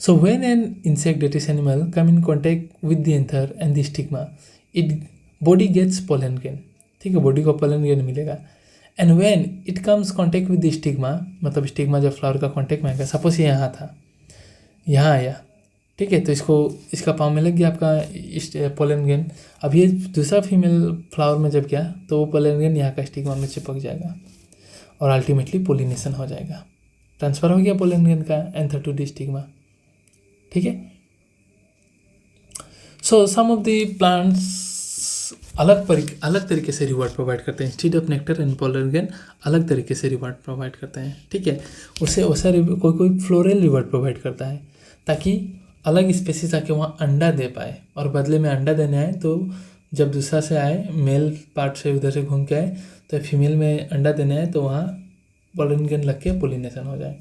Speaker 2: So when an insect that is animal come in contact with the anther and the stigma, it body gets pollen grain, ठीक है, बॉडी को पोलन ग्रेन मिलेगा। And when it comes contact with the stigma, मतलब stigma जब flower का contact में आएगा, suppose ये यहाँ था, यहाँ आया, ठीक है, तो इसका पाँव में लग गया आपका पोलन ग्रेन। अब ये दूसरा फीमेल फ्लावर में जब गया तो वो पोलन ग्रेन यहाँ का स्टिग्मा में चिपक जाएगा और अल्टीमेटली पोलिनेशन हो जाएगा, ट्रांसफर हो गया पोलन ग्रेन का एंथर टू द स्टिग्मा, ठीक है। सो सम ऑफ द प्लांट्स अलग तरीके से रिवॉर्ड प्रोवाइड करते हैं, instead of nectar and pollen grain अलग तरीके से रिवॉर्ड प्रोवाइड करते हैं, ठीक है। उससे वैसा कोई फ्लोरल रिवॉर्ड प्रोवाइड करता है ताकि अलग स्पेसीज आके वहाँ अंडा दे पाए, और बदले में अंडा देने आए तो जब दूसरा से आए, मेल पार्ट से उधर से घूम के आए, तो फीमेल में अंडा देने आए तो वहाँ पोलन ग्रेन लग के पोलिनेशन हो जाए।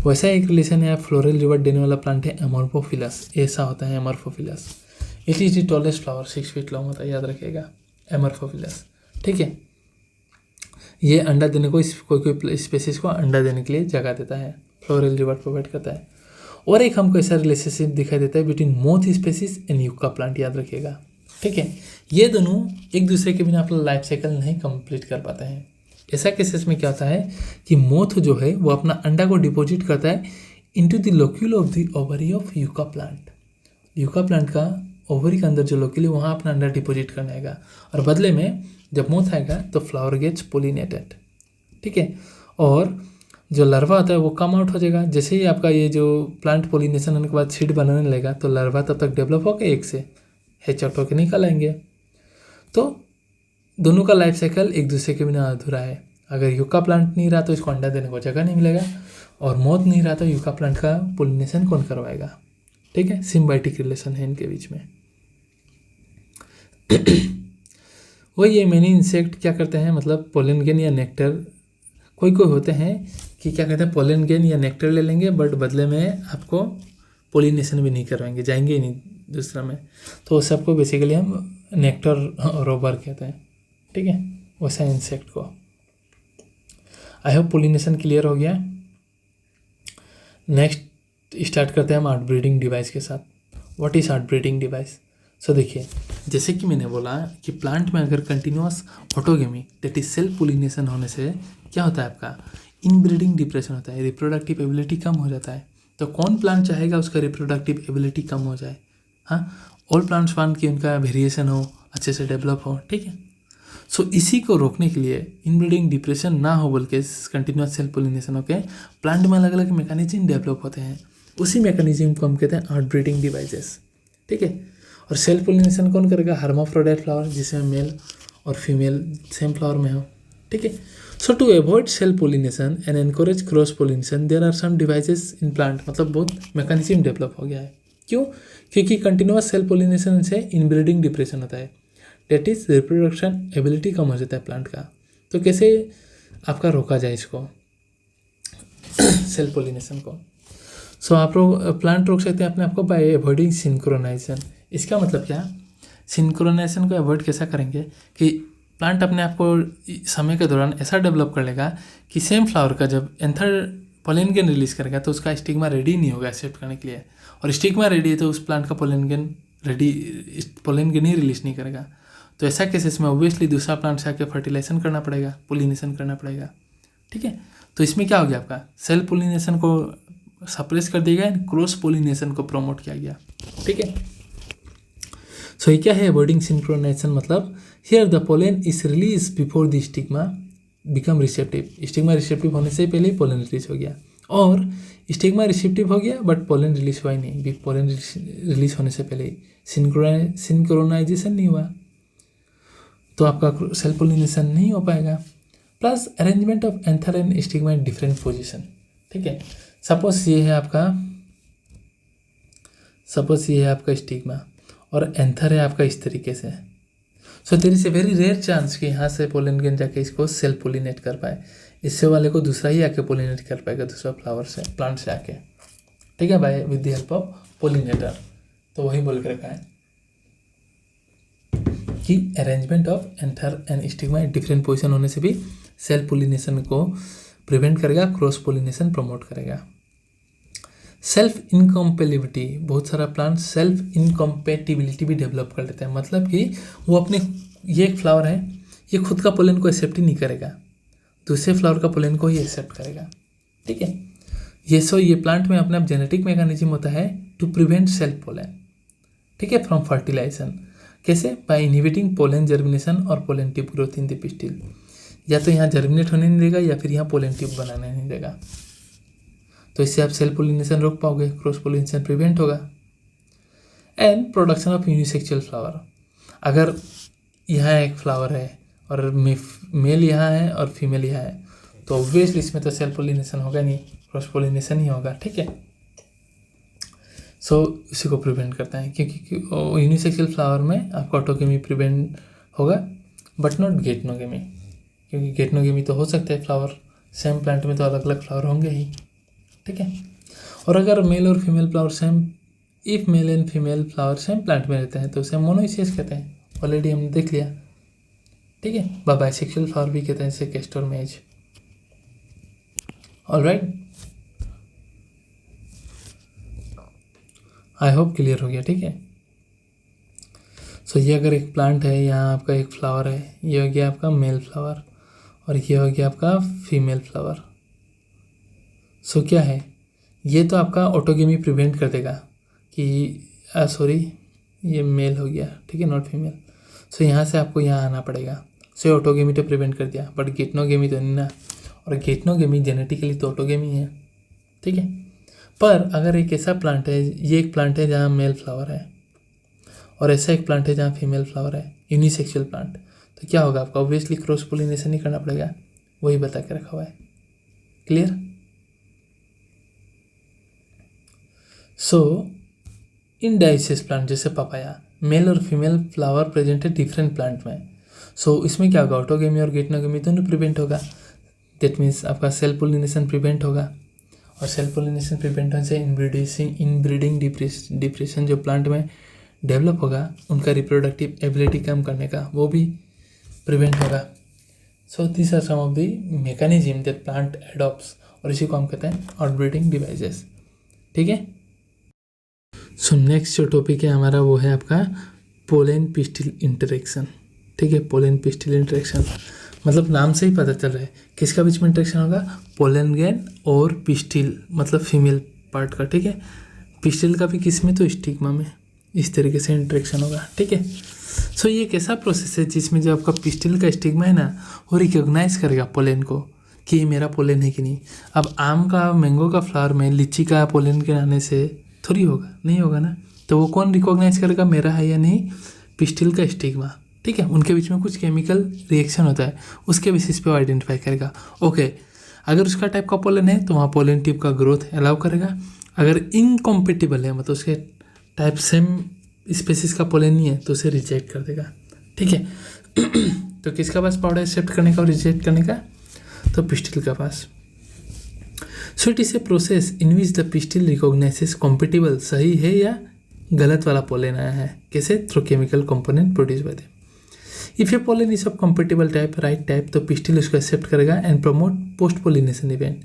Speaker 2: वैसा एक रिलेशन है फ्लोरल रिवॉर्ड देने वाला प्लांट है एमोर्फोफिलस, ऐसा होता है amorphophallus. It is the tallest flower, 6 feet long होता है, याद रखिएगा एमोर्फोफिलस, ठीक है। ये अंडा देने को कोई स्पेसीज को अंडा देने के लिए जगह देता है, फ्लोरल रिवॉर्ड प्रोवाइड करता है। और एक हमको ऐसा रिलेशनशिप दिखाई देता है between moth species and yucca plant, याद रखिएगा, ठीक है। ये दोनों एक दूसरे के बिना अपना लाइफ साइकिल नहीं कंप्लीट कर पाते हैं। ऐसा केसेस में क्या होता है कि मोथ जो है वो अपना अंडा को डिपॉजिट करता है into the locule of the ovary of yucca plant. Yucca plant का ओवरी के अंदर जो लोक्यूल है वहाँ अपना अंडा डिपॉजिट करना आएगा, और बदले में जब मोथ आएगा तो फ्लावर गेट्स पोलिनेटेड, ठीक है। और जो लार्वा होता है वो कम आउट हो जाएगा। जैसे ही आपका ये जो प्लांट पोलिनेशन होने के बाद सीड बनाने लगेगा तो लार्वा तब तक डेवलप होकर एक से हैच आउट होकर निकल आएंगे। तो दोनों का लाइफ साइकिल एक दूसरे के बिना अधूरा है। अगर यूका प्लांट नहीं रहा तो इसको अंडा देने को जगह नहीं मिलेगा, और मोथ नहीं रहा तो यूका प्लांट का पोलिनेशन कौन करवाएगा, ठीक है। सिम्बायोटिक रिलेशन है इनके बीच में। वही ये मैनी इंसेक्ट क्या करते हैं, मतलब पोलन ग्रेन या नेक्टर, कोई कोई होते हैं कि क्या कहते हैं पोलन ग्रेन या नेक्टर ले लेंगे, बट बदले में आपको पोलिनेशन भी नहीं करवाएंगे, जाएंगे ही नहीं दूसरा में, तो उस सबको बेसिकली हम नेक्टर रोबर कहते हैं, ठीक है, वैसा इंसेक्ट को। आई होप पोलिनेशन क्लियर हो गया। नेक्स्ट स्टार्ट करते हैं हम आउट ब्रीडिंग डिवाइस के साथ। What is out breeding device? So देखिए, जैसे कि मैंने बोला कि प्लांट में अगर continuous autogamy that is self pollination होने से क्या होता है, आपका इनब्रीडिंग डिप्रेशन होता है, रिप्रोडक्टिव एबिलिटी कम हो जाता है। तो कौन प्लांट चाहेगा उसका रिप्रोडक्टिव एबिलिटी कम हो जाए? हाँ, ऑल प्लांट्स वांट कि उनका वेरिएशन हो, अच्छे से डेवलप हो, ठीक है। सो इसी को रोकने के लिए इनब्रीडिंग डिप्रेशन ना हो बल्कि कंटिन्यूअस सेल्फ पोलिनेशन होकर प्लांट में अलग अलग मैकेनिज्म डेवलप होते हैं, उसी मैकेनिज्म को हम कहते हैं आउट ब्रीडिंग डिवाइसेस, ठीक है। और सेल्फ पोलिनेशन कौन करेगा? हर्माफ्रोडाइट फ्लावर, जिसमें मेल और फीमेल सेम फ्लावर में हो, ठीक है। So to avoid self pollination and encourage cross pollination there are some devices in plant, मतलब बहुत मैकेनिज्म डेवलप हो गया है। क्यों? क्योंकि कंटिन्यूअस सेल्फ पोलिनेशन से इनब्रीडिंग डिप्रेशन होता है, डेट इज रिप्रोडक्शन एबिलिटी कम हो जाता है प्लांट का। तो कैसे आपका रोका जाए इसको सेल्फ पोलिनेशन को? सो आप लोग प्लांट रोक सकते हैं अपने आप को बाय अवॉइडिंग सिंक्रोनाइजेशन। इसका मतलब क्या? सिंक्रोनाइजेशन को अवॉइड कैसा करेंगे कि प्लांट अपने आप को समय के दौरान ऐसा डेवलप कर लेगा कि सेम फ्लावर का जब एंथर पोलन ग्रेन रिलीज करेगा तो उसका स्टिग्मा रेडी नहीं होगा एक्सेप्ट करने के लिए, और स्टिग्मा रेडी है तो उस प्लांट का पोलन ग्रेन ही रिलीज नहीं करेगा। तो ऐसा केसेस में ऑब्वियसली दूसरा प्लांट से आके फर्टिलाइजेशन करना पड़ेगा, पोलिनेशन करना पड़ेगा, ठीक है। तो इसमें क्या हो गया, आपका सेल्फ पोलिनेशन को सप्रेस कर दिया गया एंड क्रॉस पोलिनेशन को प्रमोट किया गया, ठीक है। सो ये क्या है अवॉइडिंग सिंक्रोनाइजेशन? मतलब here the pollen is release before the stigma become receptive, stigma receptive होने से पहले ही पोलन रिलीज हो गया, और स्टिग्मा रिसेप्टिव हो गया बट पोलन रिलीज हुआ ही नहीं, पोलन रिलीज होने से पहले ही सिंक्रोनाइजेशन नहीं हुआ, तो आपका सेल्फ पोलिनेशन नहीं हो पाएगा। Plus arrangement of anther and stigma in different position, ठीक है। सपोज ये है आपका स्टिग्मा और एंथर है आपका इस तरीके से। So there is a very rare chance कि यहाँ से पोलन ग्रेन जाके इसको सेल्फ पोलिनेट कर पाए, इससे वाले को दूसरा ही आके पोलिनेट कर पाएगा, दूसरा फ्लावर से प्लांट से आके, ठीक है, by with the help of pollinator. तो वही बोल के रखा है कि arrangement of anther and stigma different position होने से भी सेल्फ पोलिनेशन को प्रिवेंट करेगा, क्रॉस पोलिनेशन प्रमोट करेगा। सेल्फ इनकम्पेटिबिलिटी, बहुत सारा प्लांट सेल्फ इनकम्पेटिबिलिटी भी डेवलप कर लेते हैं, मतलब कि वो अपने, ये एक फ्लावर है, ये खुद का पोलन को एक्सेप्ट ही नहीं करेगा, दूसरे फ्लावर का पोलन को ही एक्सेप्ट करेगा, ठीक है। ये प्लांट में अपना जेनेटिक मैकेनिज्म होता है टू प्रिवेंट सेल्फ पोलन, ठीक है, फ्रॉम फर्टिलाइजेशन। कैसे? बाय इनहिबिटिंग पोलन जर्मिनेशन और pollen tube growth in the pistil, या तो यहाँ जर्मिनेट होने नहीं देगा या फिर यहाँ पोलन ट्यूब बनाने नहीं देगा। तो इससे आप सेल्फ पोलिनेशन रोक पाओगे, क्रॉस पोलिनेशन प्रिवेंट होगा। And production of unisexual flower, अगर यहाँ एक फ्लावर है और मेल यहाँ है और फीमेल यहाँ है तो ऑब्वियसली इसमें तो सेल्फ पोलिनेशन होगा नहीं, क्रॉस पोलिनेशन ही होगा, ठीक है। सो इसी को प्रिवेंट करता है, क्योंकि यूनिसेक्सुअल फ्लावर में आपका ऑटोगेमी प्रिवेंट होगा बट नॉट गेटनोगेमी, क्योंकि गेटनोगेमी तो हो सकता है फ्लावर सेम प्लांट में तो अलग अलग फ्लावर होंगे ही, ठीक है। और अगर मेल और female flower same, if male and female flower same plant में रहते हैं तो उसे मोनोइसियस कहते हैं, ऑलरेडी हमने देख लिया, ठीक है। बाइसेक्सुअल फ्लावर भी कहते हैं इसे कैस्टर मेज, ऑलराइट। आई होप क्लियर हो गया, ठीक है। सो ये अगर एक प्लांट है, यहाँ आपका एक फ्लावर है, ये हो गया आपका मेल फ्लावर और ये हो गया आपका फीमेल फ्लावर। सो क्या है, ये तो आपका ऑटोगेमी प्रिवेंट कर देगा कि सॉरी ये मेल हो गया, ठीक है, नॉट फीमेल। सो यहाँ से आपको यहाँ आना पड़ेगा। सो ऑटोगेमी तो प्रिवेंट कर दिया बट गेटनोगेमी तो नहीं ना, और गेटनोगेमी जेनेटिकली तो ऑटोगेमी है, ठीक है। पर अगर एक ऐसा प्लांट है, ये एक प्लांट है जहाँ मेल फ्लावर है और ऐसा एक प्लांट है जहाँ फीमेल फ्लावर है, यूनिसेक्सुअल प्लांट, तो क्या होगा आपका? ऑब्वियसली क्रॉस पोलिनेशन ही करना पड़ेगा, वही बता के रखा हुआ है, क्लियर। सो इन डाइसियस प्लांट जैसे पपाया, मेल और फीमेल फ्लावर प्रेजेंट है डिफरेंट प्लांट में। सो इसमें क्या होगा, ऑटोगेमी और गेटनोगेमी दोनों प्रिवेंट होगा। दैट मीन्स आपका सेल्फ पोलिनेशन प्रिवेंट होगा, और सेल्फ पोलिनेशन प्रिवेंट होने से इनब्रीडिंग डिप्रेशन जो प्लांट में डेवलप होगा, उनका रिप्रोडक्टिव एबिलिटी कम करने का वो भी प्रिवेंट होगा। So this are some of the mechanism that plant adopts, और इसी को हम कहते हैं आउटब्रीडिंग डिवाइसेस। ठीक है। सो नेक्स्ट जो टॉपिक है हमारा वो है आपका पोलन पिस्टिल इंटरेक्शन। ठीक है, पोलन पिस्टिल इंटरेक्शन मतलब नाम से ही पता चल रहा है किसका बीच में इंटरेक्शन होगा, पोलन ग्रेन और पिस्टिल मतलब फीमेल पार्ट का। ठीक है, पिस्टिल का भी किस में, तो स्टिग्मा में इस तरीके से इंटरेक्शन होगा। ठीक है। सो ये कैसा प्रोसेस है जिसमें जो आपका पिस्टिल का स्टिग्मा है ना, वो रिकॉग्नाइज करेगा पोलन को कि ये मेरा पोलन है कि नहीं। अब आम का, मैंगो का फ्लावर में लीची का पोलन के आने से थोड़ी होगा, नहीं होगा ना। तो वो कौन रिकॉग्नाइज करेगा मेरा है या नहीं, पिस्टिल का स्टिग्मा। ठीक है, उनके बीच में कुछ केमिकल रिएक्शन होता है, उसके बेसिस पे वो आइडेंटिफाई करेगा। ओके, अगर उसका टाइप का पोलन है तो वहाँ पोलन ट्यूब का ग्रोथ अलाउ करेगा। अगर इनकॉम्पेटिबल है मतलब उसके टाइप सेम स्पेसिस का पोलन नहीं है तो उसे रिजेक्ट कर देगा। ठीक है। तो किसका पास पावर एक्सेप्ट करने का और रिजेक्ट करने का, तो पिस्टिल का पास। So it is a process in which the pistil recognises compatible, सही है या गलत वाला पोलन आया है, कैसे, through chemical component produce by them. If a pollen is of compatible type, right type, तो पिस्टिल उसको एक्सेप्ट करेगा and promote post pollination event.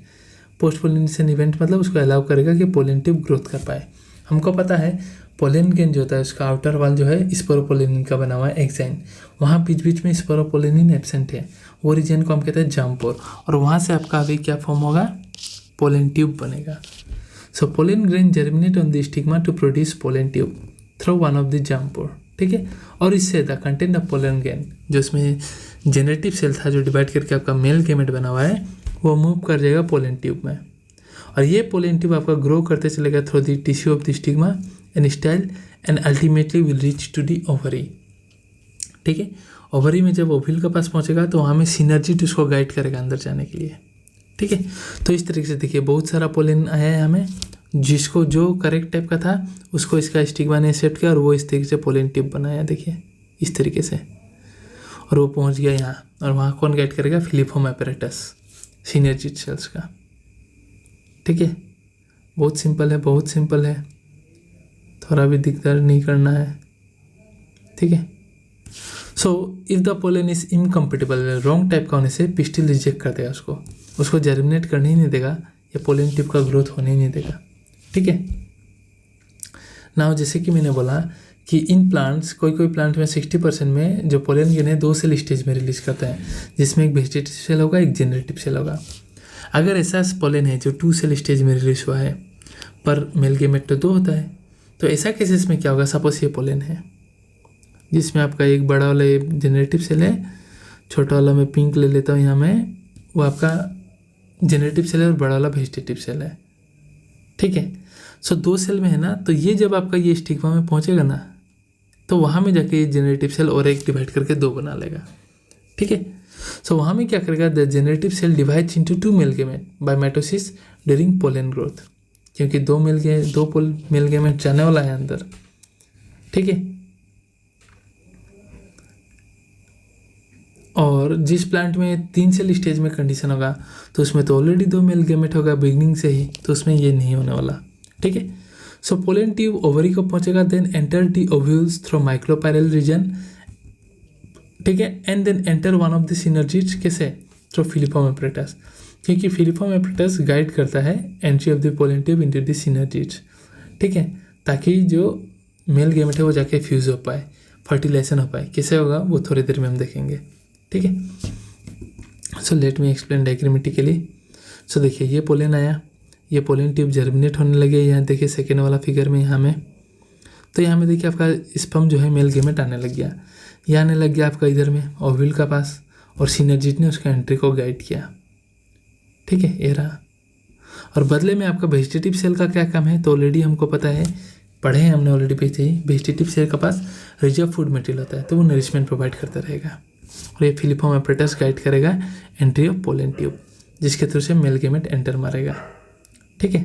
Speaker 2: Post pollination event मतलब उसको अलाउ करेगा कि पोलन ट्यूब ग्रोथ कर पाए। हमको पता है पोलन ग्रेन जो होता है उसका आउटर वाल जो है स्पोरोपोलिनिन का बना हुआ है एक्साइन, वहाँ बीच बीच में स्पोरोपोलिनिन एब्सेंट है, वो रीजन को हम कहते हैं जार्म पोर, और वहाँ से आपका अभी क्या फॉर्म होगा, पोलन ट्यूब बनेगा। So pollen grain germinate on the stigma to produce pollen tube through one of the germ pore. ठीक है, और इससे the content of pollen grain जो इसमें जेनेटिव सेल था जो डिवाइड करके आपका मेल गेमेट बना हुआ है, वो मूव कर जाएगा पोलन ट्यूब में, और ये पोलन ट्यूब आपका ग्रो करते चलेगा through the tissue of the stigma and style and ultimately will reach to the ovary. ठीक है, ओवरी में जब ओव्यूल के पास पहुंचेगा तो वहाँ में सिनर्जिट उसको गाइड करेगा अंदर जाने के लिए। ठीक है, तो इस तरीके से देखिए बहुत सारा पोलन आया है हमें, जिसको जो करेक्ट टाइप का था उसको इसका स्टिग्मा ने एक्सेप्ट किया और वो इस तरीके से पोलन ट्यूब बनाया, देखिए इस तरीके से, और वो पहुँच गया यहाँ, और वहाँ कौन गाइड करेगा, फिलिफोम एपरेटस सिनर्जिट सेल्स का। ठीक है, बहुत सिंपल है, बहुत सिंपल है, थोड़ा भी दिक्कत नहीं करना है। ठीक है। सो if the pollen is incompatible, wrong type का होने से पिस्टिल रिजेक्ट कर देगा उसको जर्मिनेट करने ही नहीं देगा, या पोलन ट्यूब का ग्रोथ होने ही नहीं देगा। ठीक है। नाउ जैसे कि मैंने बोला कि इन प्लांट्स, कोई प्लांट में 60% में जो पोलन ग्रेन है 2 सेल स्टेज में रिलीज करता है, जिसमें एक वेजिटेटिव सेल होगा, एक जेनरेटिव सेल होगा। अगर ऐसा पोलन है जो 2 सेल स्टेज में रिलीज हुआ है पर मेल गेमेट तो 2 होता है, तो ऐसा केसेस में क्या होगा, सपोज ये पोलन है जिसमें आपका एक बड़ा वाला जेनरेटिव सेल है, छोटा वाला मैं पिंक ले लेता हूँ यहाँ में, वो आपका जेनरेटिव सेल है और बड़ा वाला वेजिटेटिव सेल है। ठीक है। सो 2 सेल में है ना, तो ये जब आपका ये स्टिग्मा में पहुँचेगा ना, तो वहाँ में जाके ये जेनरेटिव सेल और एक डिवाइड करके 2 बना लेगा। ठीक है। सो वहाँ में क्या करेगा, the generative cell divides into 2 male gamete by mitosis during pollen growth, क्योंकि 2 मेल गेमेट जाने वाला है अंदर। ठीक है। और जिस प्लांट में 3 सेल स्टेज में कंडीशन होगा तो उसमें तो ऑलरेडी 2 मेल गेमेट होगा बिगिनिंग से ही, तो उसमें ये नहीं होने वाला। ठीक है। सो पोलन ट्यूब ओवरी को पहुंचेगा, then enter the ovules through micropylar region. ठीक है, and then enter one of the synergids, कैसे, थ्रू फिलिफॉर्म एपरेटस, क्योंकि फिलिफॉर्म एपरेटस गाइड करता है entry of the pollen tube into the synergids. ठीक है, ताकि जो मेल गेमेट है वो जाके फ्यूज हो पाए, फर्टिलाइजेशन हो पाए। कैसे होगा वो थोड़ी देर में हम देखेंगे। ठीक है। So let me explain diagrammatically. So देखिए ये पोलन आया, ये पोलन ट्यूब जर्मिनेट होने लगे, यहाँ देखिए सेकेंड वाला फिगर में यहाँ में, तो यहाँ में देखिए आपका स्पर्म जो है मेल गेमेट आने लग गया, ये आने लग गया आपका इधर में ओव्यूल का पास, और सिनर्जिट ने उसका एंट्री को गाइड किया। ठीक है, ये रहा। और बदले में आपका वेजिटेटिव सेल का क्या काम है, तो ऑलरेडी हमको पता है, पढ़े हैं हमने ऑलरेडी पीछे ही, वेजिटेटिव सेल के पास रिजर्व फूड मटेरियल होता है, तो वो नरिशमेंट प्रोवाइड करता रहेगा, और ये फिलिफॉर्म एपरेटस गाइड करेगा एंट्री ऑफ पोलन ट्यूब, जिसके थ्रू से मेल गेमेट एंटर मारेगा। ठीक है।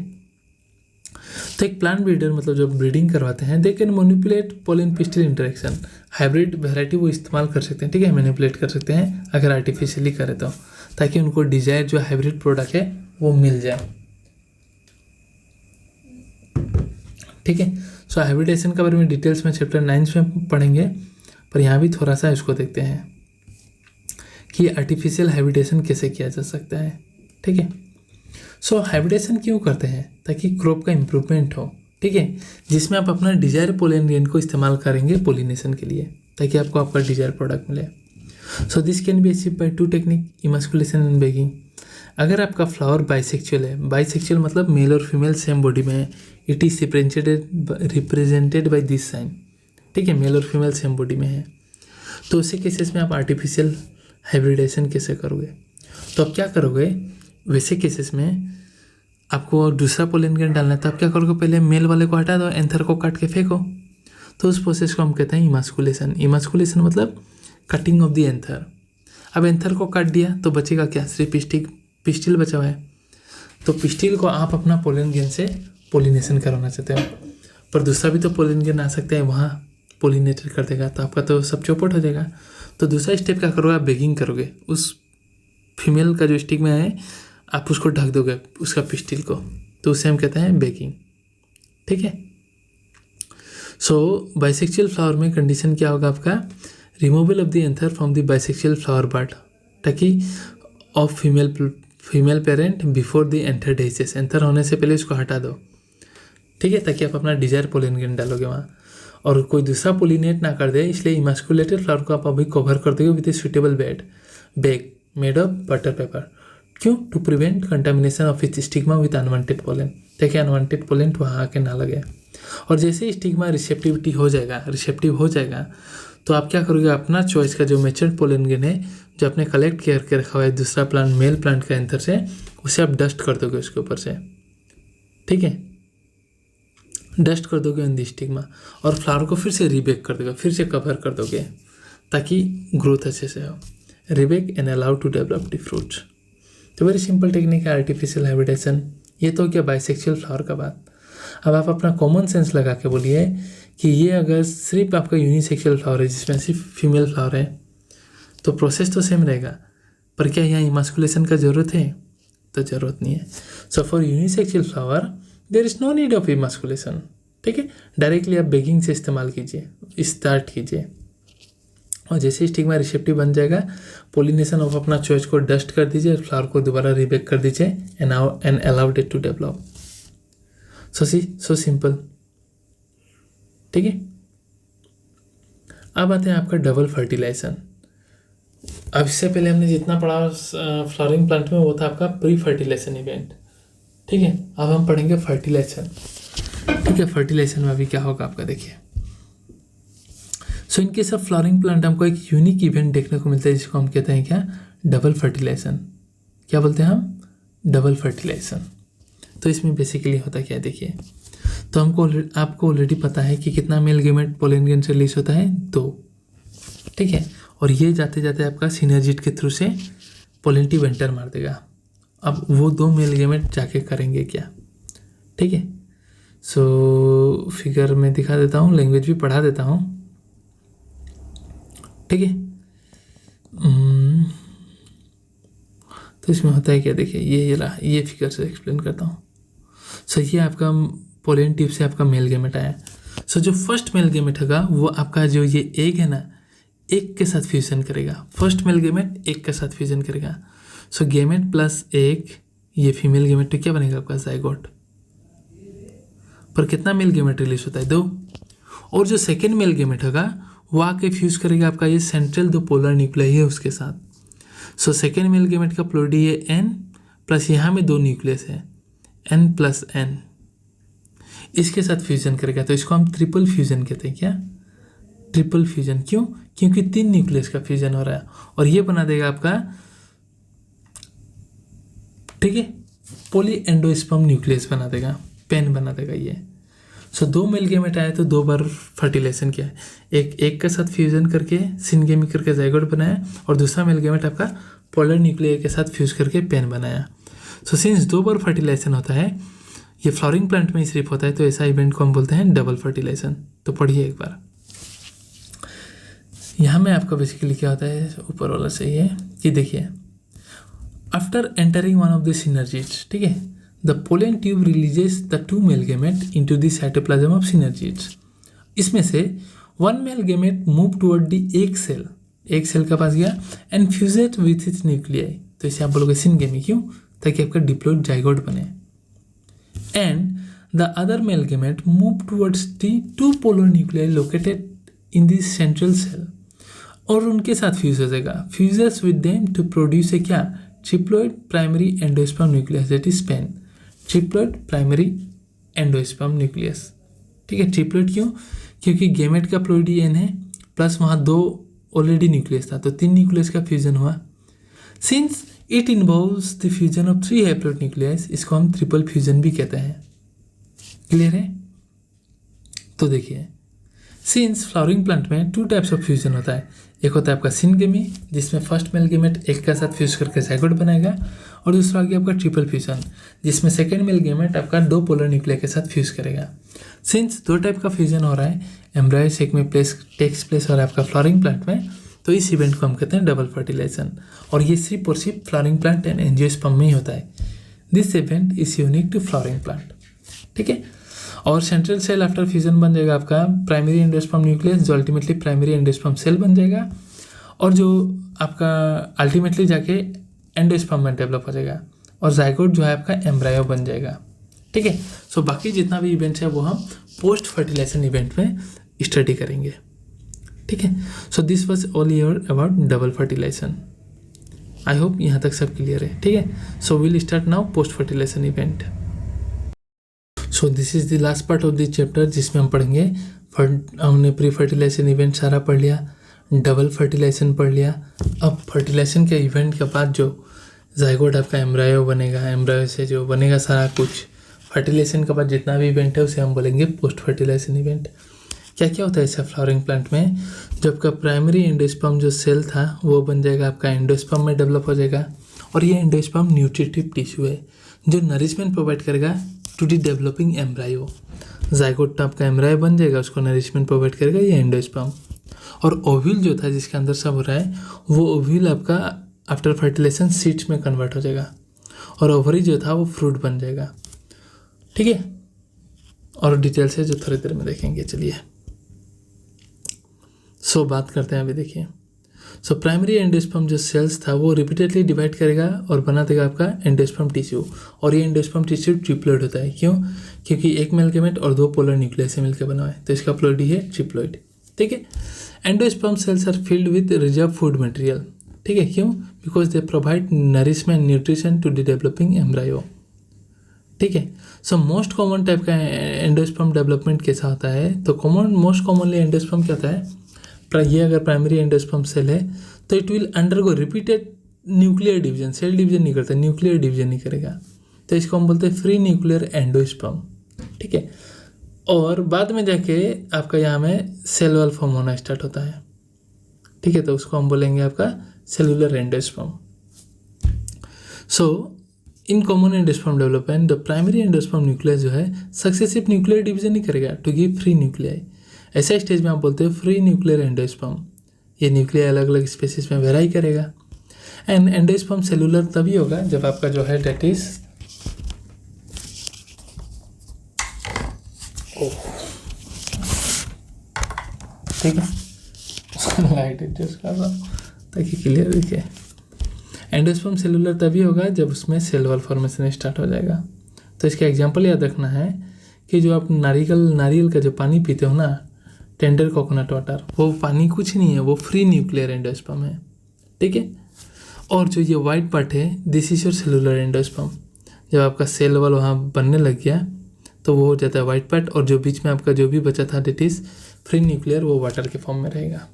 Speaker 2: तो एक प्लांट ब्रीडर मतलब जो ब्रीडिंग करवाते हैं, they can manipulate pollen pistil interaction, hybrid variety वो इस्तेमाल कर सकते हैं, ठीक है, मैनिपुलेट कर सकते हैं अगर आर्टिफिशियली करें तो, ताकि उनको डिजायर जो हाइब्रिड प्रोडक्ट है वो मिल जाए, ठीक है। सो हाइब्रिडेशन के बारे में डिटेल्स में चैप्टर 9 में पढ़ेंगे, पर यहाँ भी थोड़ा सा इसको देखते हैं कि आर्टिफिशियल हाइब्रिडेशन कैसे किया जा सकता है, ठीक है। सो हाइब्रिडेशन क्यों करते हैं? ताकि क्रॉप का इम्प्रूवमेंट हो, ठीक है, जिसमें आप अपना डिजायर पोलन ग्रेन को इस्तेमाल करेंगे पोलिनेशन के लिए, ताकि आपको आपका डिजायर प्रोडक्ट मिले। So this can be achieve by 2 technique, emasculation and bagging. अगर आपका फ्लावर बाइसेक्चुअल है, बाइसेक्चुअल मतलब मेल और फीमेल सेम बॉडी में है, it is represented by this sign, ठीक है, मेल और फीमेल सेम बॉडी में है, तो उसी केसेस में आप आर्टिफिशियल हाइब्रिडेशन कैसे करोगे? तो आप क्या करोगे वैसे केसेस में, आपको दूसरा पोलन ग्रेन डालना है तो आप क्या करोगे, पहले मेल वाले को हटा दो, एंथर को काट के फेंको, तो उस प्रोसेस को हम कहते हैं इमास्कुलेशन। इमास्कुलेशन मतलब कटिंग ऑफ द एंथर। अब एंथर को काट दिया तो बचेगा क्या, सिर्फ पिस्टिल बचा हुआ है, तो पिस्टिल को आप अपना पोलन ग्रेन से पोलिनेशन करवाना चाहते हो, पर दूसरा भी तो पोलन ग्रेन आ सकता है, वहाँ पोलिनेटर कर देगा, तो आपका तो सब चौपट हो जाएगा। तो दूसरा स्टेप क्या करोगे, आप बेगिंग करोगे, उस फीमेल का जो स्टिग्मा है आप उसको ढक दोगे उसका पिस्टिल को, तो उसे हम कहते हैं बेगिंग, ठीक है। सो बाइसेक्सुअल फ्लावर में कंडीशन क्या होगा आपका, removal of the anther from the bisexual flower bud, ताकि of female parent before the anther dehisces, anther होने से पहले उसको हटा दो, ठीक है, ताकि आप अपना डिजायर पोलन ग्रेन डालोगे वहाँ, और कोई दूसरा पोलिनेट ना कर दे, इसलिए इमास्कुलेटेड फ्लावर को आप अभी कवर कर दोगे with a suitable bag made of butter paper. क्यों? To prevent contamination of its stigma with unwanted pollen, ताकि अनवांटेड पोलन वहाँ आके ना लगे। और जैसे ही स्टिग्मा रिसेप्टिव हो जाएगा तो आप क्या करोगे, अपना चॉइस का जो मैच्योर्ड पोलन ग्रेन है जो आपने कलेक्ट करके रखा हुआ है दूसरा प्लांट मेल प्लांट का एंथर से, उसे आप डस्ट कर दोगे उसके ऊपर से, ठीक है, डस्ट कर दोगे इन द स्टिग्मा, और फ्लावर को फिर से रीबेक कर दोगे, फिर से कवर कर दोगे, ताकि ग्रोथ अच्छे से हो। Rebag and allow to develop the fruits. तो वेरी सिंपल टेक्निक है आर्टिफिशियल हाइब्रिडेशन। ये तो क्या बाइसेक्सुअल फ्लावर का बात। अब आप अपना कॉमन सेंस लगा के बोलिए कि ये अगर सिर्फ आपका यूनिसेक्सुअल फ्लावर है जिसमें सिर्फ फीमेल फ्लावर है, तो प्रोसेस तो सेम रहेगा, पर क्या यहाँ इमास्कुलेशन का ज़रूरत है? तो ज़रूरत नहीं है। So for unisexual flower there is no need of emasculation, ठीक है, डायरेक्टली आप बेगिंग से इस्तेमाल कीजिए, स्टार्ट कीजिए, और जैसे स्टिग्मा रिसेप्टिव बन जाएगा, पोलिनेशन ऑफ अपना चॉइस को डस्ट कर दीजिए, फ्लावर को दोबारा रीबेक कर दीजिए and allowed it to develop. So simple, ठीक है। अब आते हैं आपका डबल फर्टिलाइजेशन। अब इससे पहले हमने जितना पढ़ा फ्लावरिंग प्लांट में वो था आपका प्री फर्टिलाइजेशन इवेंट, ठीक है। अब हम पढ़ेंगे फर्टिलाइजेशन, ठीक है। फर्टिलाइजेशन में अभी क्या होगा आपका देखिए। So in case of flowering plant हमको एक यूनिक इवेंट देखने को मिलता है जिसको हम कहते हैं क्या, डबल फर्टिलाइजेशन। क्या बोलते हैं हम? Double fertilization. तो इसमें बेसिकली होता क्या है देखिए, तो आपको ऑलरेडी पता है कि कितना मेल गेमेट पोलन ग्रेन से रिलीज होता है, 2, ठीक है, और ये जाते जाते आपका सिनर्जिट के थ्रू से पोलिनेटिव एंटर मार देगा। अब वो 2 मेल गेमेट जाके करेंगे क्या, ठीक है। सो फिगर में दिखा देता हूँ, लैंग्वेज भी पढ़ा देता हूँ, ठीक है। तो इसमें होता है क्या देखिए, ये फिगर से एक्सप्लेन करता हूँ। सो ये आपका पोलन ट्यूब से आपका मेल गेमेट आया। सो जो फर्स्ट मेल गेमेट होगा वो आपका जो ये एग है ना, एक के साथ फ्यूजन करेगा। फर्स्ट मेल गेमेट एक के साथ फ्यूजन करेगा। सो गेमेट प्लस एक, ये फीमेल गेमेट, तो क्या बनेगा आपका जाइगोट। पर कितना मेल गेमेट रिलीज होता है? 2। और जो सेकेंड मेल गेमेट होगा वो आके फ्यूज करेगा आपका ये सेंट्रल 2 पोलर न्यूक्लियाई है उसके साथ। सो सेकेंड मेल गेमेट का प्लोडी है N, प्लस यहाँ में 2 न्यूक्लियस है N प्लस N, इसके साथ फ्यूजन करेगा। तो इसको हम ट्रिपल फ्यूजन कहते हैं। क्या? Triple fusion. क्यों? क्योंकि 3 न्यूक्लियस का फ्यूजन हो रहा है, और ये बना देगा आपका, ठीक है, पॉली एंडोस्पर्म न्यूक्लियस बना देगा, पेन बना देगा ये। सो 2 मेल गेमेट आए तो 2 बार फर्टिलाइजेशन किया है। एक के साथ फ्यूजन करके सिनगेमिक करके जाइगोट बनाया, और दूसरा मेल गेमेट आपका पोलर न्यूक्लियर के साथ फ्यूज करके पेन बनाया। सो सिंस 2 बार फर्टिलाइजेशन होता है, ये फ्लावरिंग प्लांट में ही सिर्फ होता है, तो ऐसा इवेंट को हम बोलते हैं डबल फर्टिलाइजेशन। तो पढ़िए एक बार। यहाँ में आपका बेसिकली क्या होता है, ऊपर वाला सही है कि देखिए, after entering one of the synergids, ठीक है, the pollen tube releases the 2 male gamete into the cytoplasm of synergids. इसमें से 1 male gamete move toward the एक सेल का पास गया and fused with its nuclei. तो इसे आप बोलोगे सिनगेमी, क्यों? ताकि आपका डिप्लॉइड जाइगोट बने। And the other male gamete move towards the 2 polar nuclei located in the central cell, और उनके साथ फ्यूज हो जाएगा, fuses with them to produce a क्या, triploid primary endosperm nucleus, that is PEN, triploid primary endosperm nucleus. ठीक है, triploid क्यों? क्योंकि गेमेट का प्लॉइडी एन है, प्लस वहाँ 2 ऑलरेडी न्यूक्लियस था, तो 3 न्यूक्लियस का फ्यूजन हुआ। Since it involves the fusion of 3 haploid nucleus, इसको हम ट्रिपल फ्यूजन भी कहते हैं। क्लियर है? तो देखिए, सिंस फ्लावरिंग प्लांट में 2 टाइप्स ऑफ फ्यूजन होता है। एक होता है आपका सिनगेमी, जिसमें फर्स्ट मेल गेमेट एक का साथ फ्यूज करके जाइगोट बनाएगा, और दूसरा आ गया आपका ट्रिपल फ्यूजन, जिसमें सेकेंड मेल गेमेट आपका 2 पोलर न्यूक्लिया के साथ फ्यूज करेगा। सिंस 2 टाइप का फ्यूजन हो रहा है, एम्ब्रायो सेक में टेक्स प्लेस हो रहा है आपका फ्लावरिंग प्लांट में, तो इस इवेंट को हम कहते हैं डबल फर्टिलाइजेशन, और ये सिर्फ और सिर्फ फ्लावरिंग प्लांट एंड एंजियोस्पर्म में ही होता है। This event is unique to flowering plant. ठीक है, और सेंट्रल सेल आफ्टर फ्यूजन बन जाएगा आपका प्राइमरी एंडोस्पर्म न्यूक्लियस, जो अल्टीमेटली प्राइमरी एंडोस्पर्म सेल बन जाएगा, और जो आपका अल्टीमेटली जाके एंडोस्पर्म में डेवलप हो जाएगा, और जाइगोट जो है आपका एम्ब्रायो बन जाएगा। ठीक है, सो बाकी जितना भी इवेंट्स है वो हम पोस्ट फर्टिलाइजेशन इवेंट में स्टडी करेंगे। ठीक है, so this was all your about double fertilization. I hope यहाँ तक सब क्लियर है। ठीक है, so will start now post fertilization event. So this is the last part of the chapter, जिसमें हम पढ़ेंगे हमने प्री फर्टिलाइजेशन इवेंट सारा पढ़ लिया, डबल फर्टिलाइजेशन पढ़ लिया। अब फर्टिलाइजेशन के इवेंट के बाद जो जाइगोट आपका एम्ब्रायो बनेगा, एम्ब्रायो से जो बनेगा सारा कुछ, फर्टिलाइजेशन के बाद जितना भी इवेंट है उसे हम बोलेंगे पोस्ट फर्टिलाइजेशन इवेंट। क्या क्या होता है ऐसा फ्लावरिंग प्लांट में? जब आपका प्राइमरी एंडोस्पर्म जो सेल था वो बन जाएगा आपका एंडोस्पर्म में डेवलप हो जाएगा, और ये एंडोस्पर्म न्यूट्रिटिव टिश्यू है जो नरिशमेंट प्रोवाइड करेगा to the developing embryo. Zygote आपका एम्ब्रायो बन जाएगा, उसको नरिशमेंट प्रोवाइड करेगा ये एंडोस्पर्म। और ओव्यूल जो था जिसके अंदर सब हो रहा है, वो ओव्यूल आपका आफ्टर फर्टिलाइजेशन सीड्स में कन्वर्ट हो जाएगा, और ओवरी जो था वो फ्रूट बन जाएगा। ठीक है, और डिटेल से जो थोड़ी देर में देखेंगे। चलिए सो बात करते हैं अभी। देखिए, सो प्राइमरी एंडोस्पर्म जो सेल्स था वो रिपीटेडली डिवाइड करेगा और बना देगा आपका एंडोस्पर्म टिश्यू, और ये एंडोस्पर्म टिश्यू ट्रिप्लॉइड होता है। क्यों? क्योंकि एक मेल गेमेट और 2 पोलर न्यूक्लियस से मिलकर बना है, तो इसका प्लॉइडी है ट्रिप्लॉइड। ठीक है, endosperm cells are filled with reserve food material. ठीक है, क्यों? Because they provide nourishment nutrition to the developing embryo. ठीक है, सो मोस्ट कॉमन टाइप का एंडोस्पर्म डेवलपमेंट कैसा होता है? तो मोस्ट कॉमनली एंडोस्पर्म क्या होता है? ये अगर प्राइमरी एंडोस्पर्म सेल है तो it will undergo repeated nuclear division, cell division नहीं करता, न्यूक्लियर डिवीजन नहीं करेगा, तो इसको हम बोलते हैं फ्री न्यूक्लियर एंडोस्पर्म। ठीक है, और बाद में जाके आपका यहाँ में सेल वॉल फॉर्म होना स्टार्ट होता है। ठीक है, तो उसको हम बोलेंगे आपका cellular endosperm. So in common endosperm development the primary endosperm nucleus जो है सक्सेसिव न्यूक्लियर डिवीजन नहीं करेगा टू गिव फ्री न्यूक्लियाई। ऐसा स्टेज में आप बोलते हैं फ्री न्यूक्लियर एंडोस्पर्म। ये न्यूक्लिया अलग अलग स्पेसिस में वेराई करेगा। एंड एंडोस्पर्म सेलुलर तभी होगा जब आपका जो है डेट इज ठीक है, लाइट एडजस्ट कर रहा हूँ ताकि क्लियर दिखे। एंडोस्पर्म सेलुलर तभी होगा जब उसमें सेल वॉल फॉर्मेशन स्टार्ट हो जाएगा। तो इसका एग्जांपल याद रखना है कि जो आप नारियल का जो पानी पीते हो ना, टेंडर कोकोनट वाटर, वो पानी कुछ नहीं है, वो फ्री न्यूक्लियर एंडोस्पर्म है। ठीक है, और जो ये वाइट पार्ट है this is your cellular endosperm. जब आपका सेल वॉल वहाँ बनने लग गया तो वो हो जाता है वाइट पार्ट, और जो बीच में आपका जो भी बचा था डेट इज फ्री न्यूक्लियर, वो वाटर के फॉर्म में रहेगा।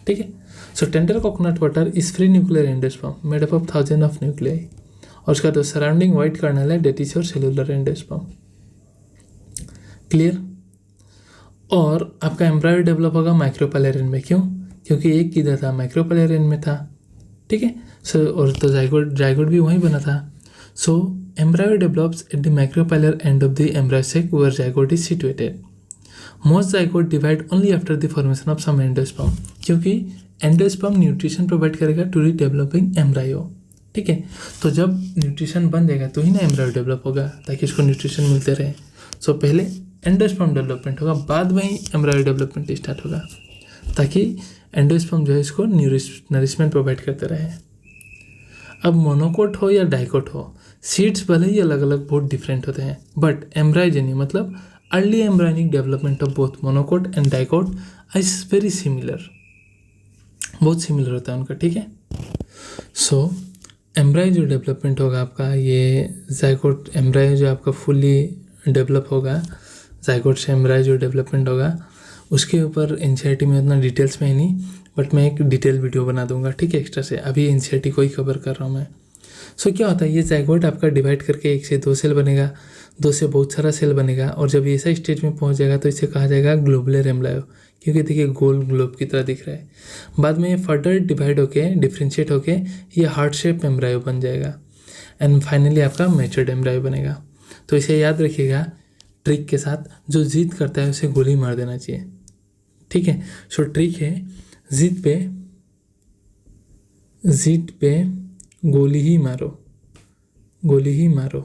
Speaker 2: ठीक है, so tender coconut water is free nuclear endosperm made up of 1000 of nuclei, और उसका जो सराउंडिंग वाइट कर्नल है that is your cellular endosperm. Clear? और आपका एम्ब्रायो डेवलप होगा माइक्रोपैलेरिन में। क्यों? क्योंकि एक किधर था? माइक्रोपैलेरिन में था। ठीक है, सो और तो जाइगोट भी वहीं बना था। सो embryo develops at the macropylar end of the embryo sac where zygote is situated. Most zygote divide only after the formation of some endosperm, क्योंकि एंडोस्पर्म न्यूट्रिशन प्रोवाइड करेगा टू द डेवलपिंग एम्ब्रायो। ठीक है, तो जब nutrition बन जाएगा तो ही ना एम्ब्रायो डेवलप होगा, ताकि उसको न्यूट्रिशन मिलते रहे। सो पहले एंडोस्पर्म डेवलपमेंट होगा, बाद में ही एम्ब्रायो डेवलपमेंट स्टार्ट होगा, ताकि एंडोस्पर्म जो है इसको नरिशमेंट प्रोवाइड करते रहे। अब मोनोकोट हो या डाइकोट हो, सीड्स भले ही अलग अलग बहुत डिफरेंट होते हैं, बट एम्ब्रायोजेनी मतलब early embryonic development of both monocot and dicot is very similar, बहुत सिमिलर होता है उनका। ठीक है, सो एम्ब्रायो जो डेवलपमेंट होगा आपका, ये जाइगोट एम्ब्रायो जो आपका फुली डेवलप होगा, जाइगोट से एम्ब्रायो जो डेवलपमेंट होगा, उसके ऊपर एनसीईआरटी में उतना डिटेल्स में ही नहीं, बट मैं एक डिटेल वीडियो बना दूंगा। ठीक है, एक्स्ट्रा से अभी एनसीईआरटी को ही कवर कर रहा हूँ मैं। सो क्या होता है, ये जाइगोट आपका डिवाइड करके 1 से 2 सेल बनेगा, 2 से बहुत सारा सेल बनेगा, और जब ऐसा स्टेज में पहुंच जाएगा तो इसे कहा जाएगा ग्लोबुलर एम्ब्रायो, क्योंकि देखिए गोल ग्लोब की तरह दिख रहा है। बाद में ये फर्दर डिवाइड होके डिफ्रेंशिएट होके ये हार्ट शेप एम्ब्रायो बन जाएगा, एंड फाइनली आपका मैच्योर्ड एम्ब्रायो बनेगा। तो इसे याद रखिएगा ट्रिक के साथ, जो जिद करता है उसे गोली मार देना चाहिए। ठीक है, सो ट्रिक है जिद पे गोली ही मारो, गोली ही मारो,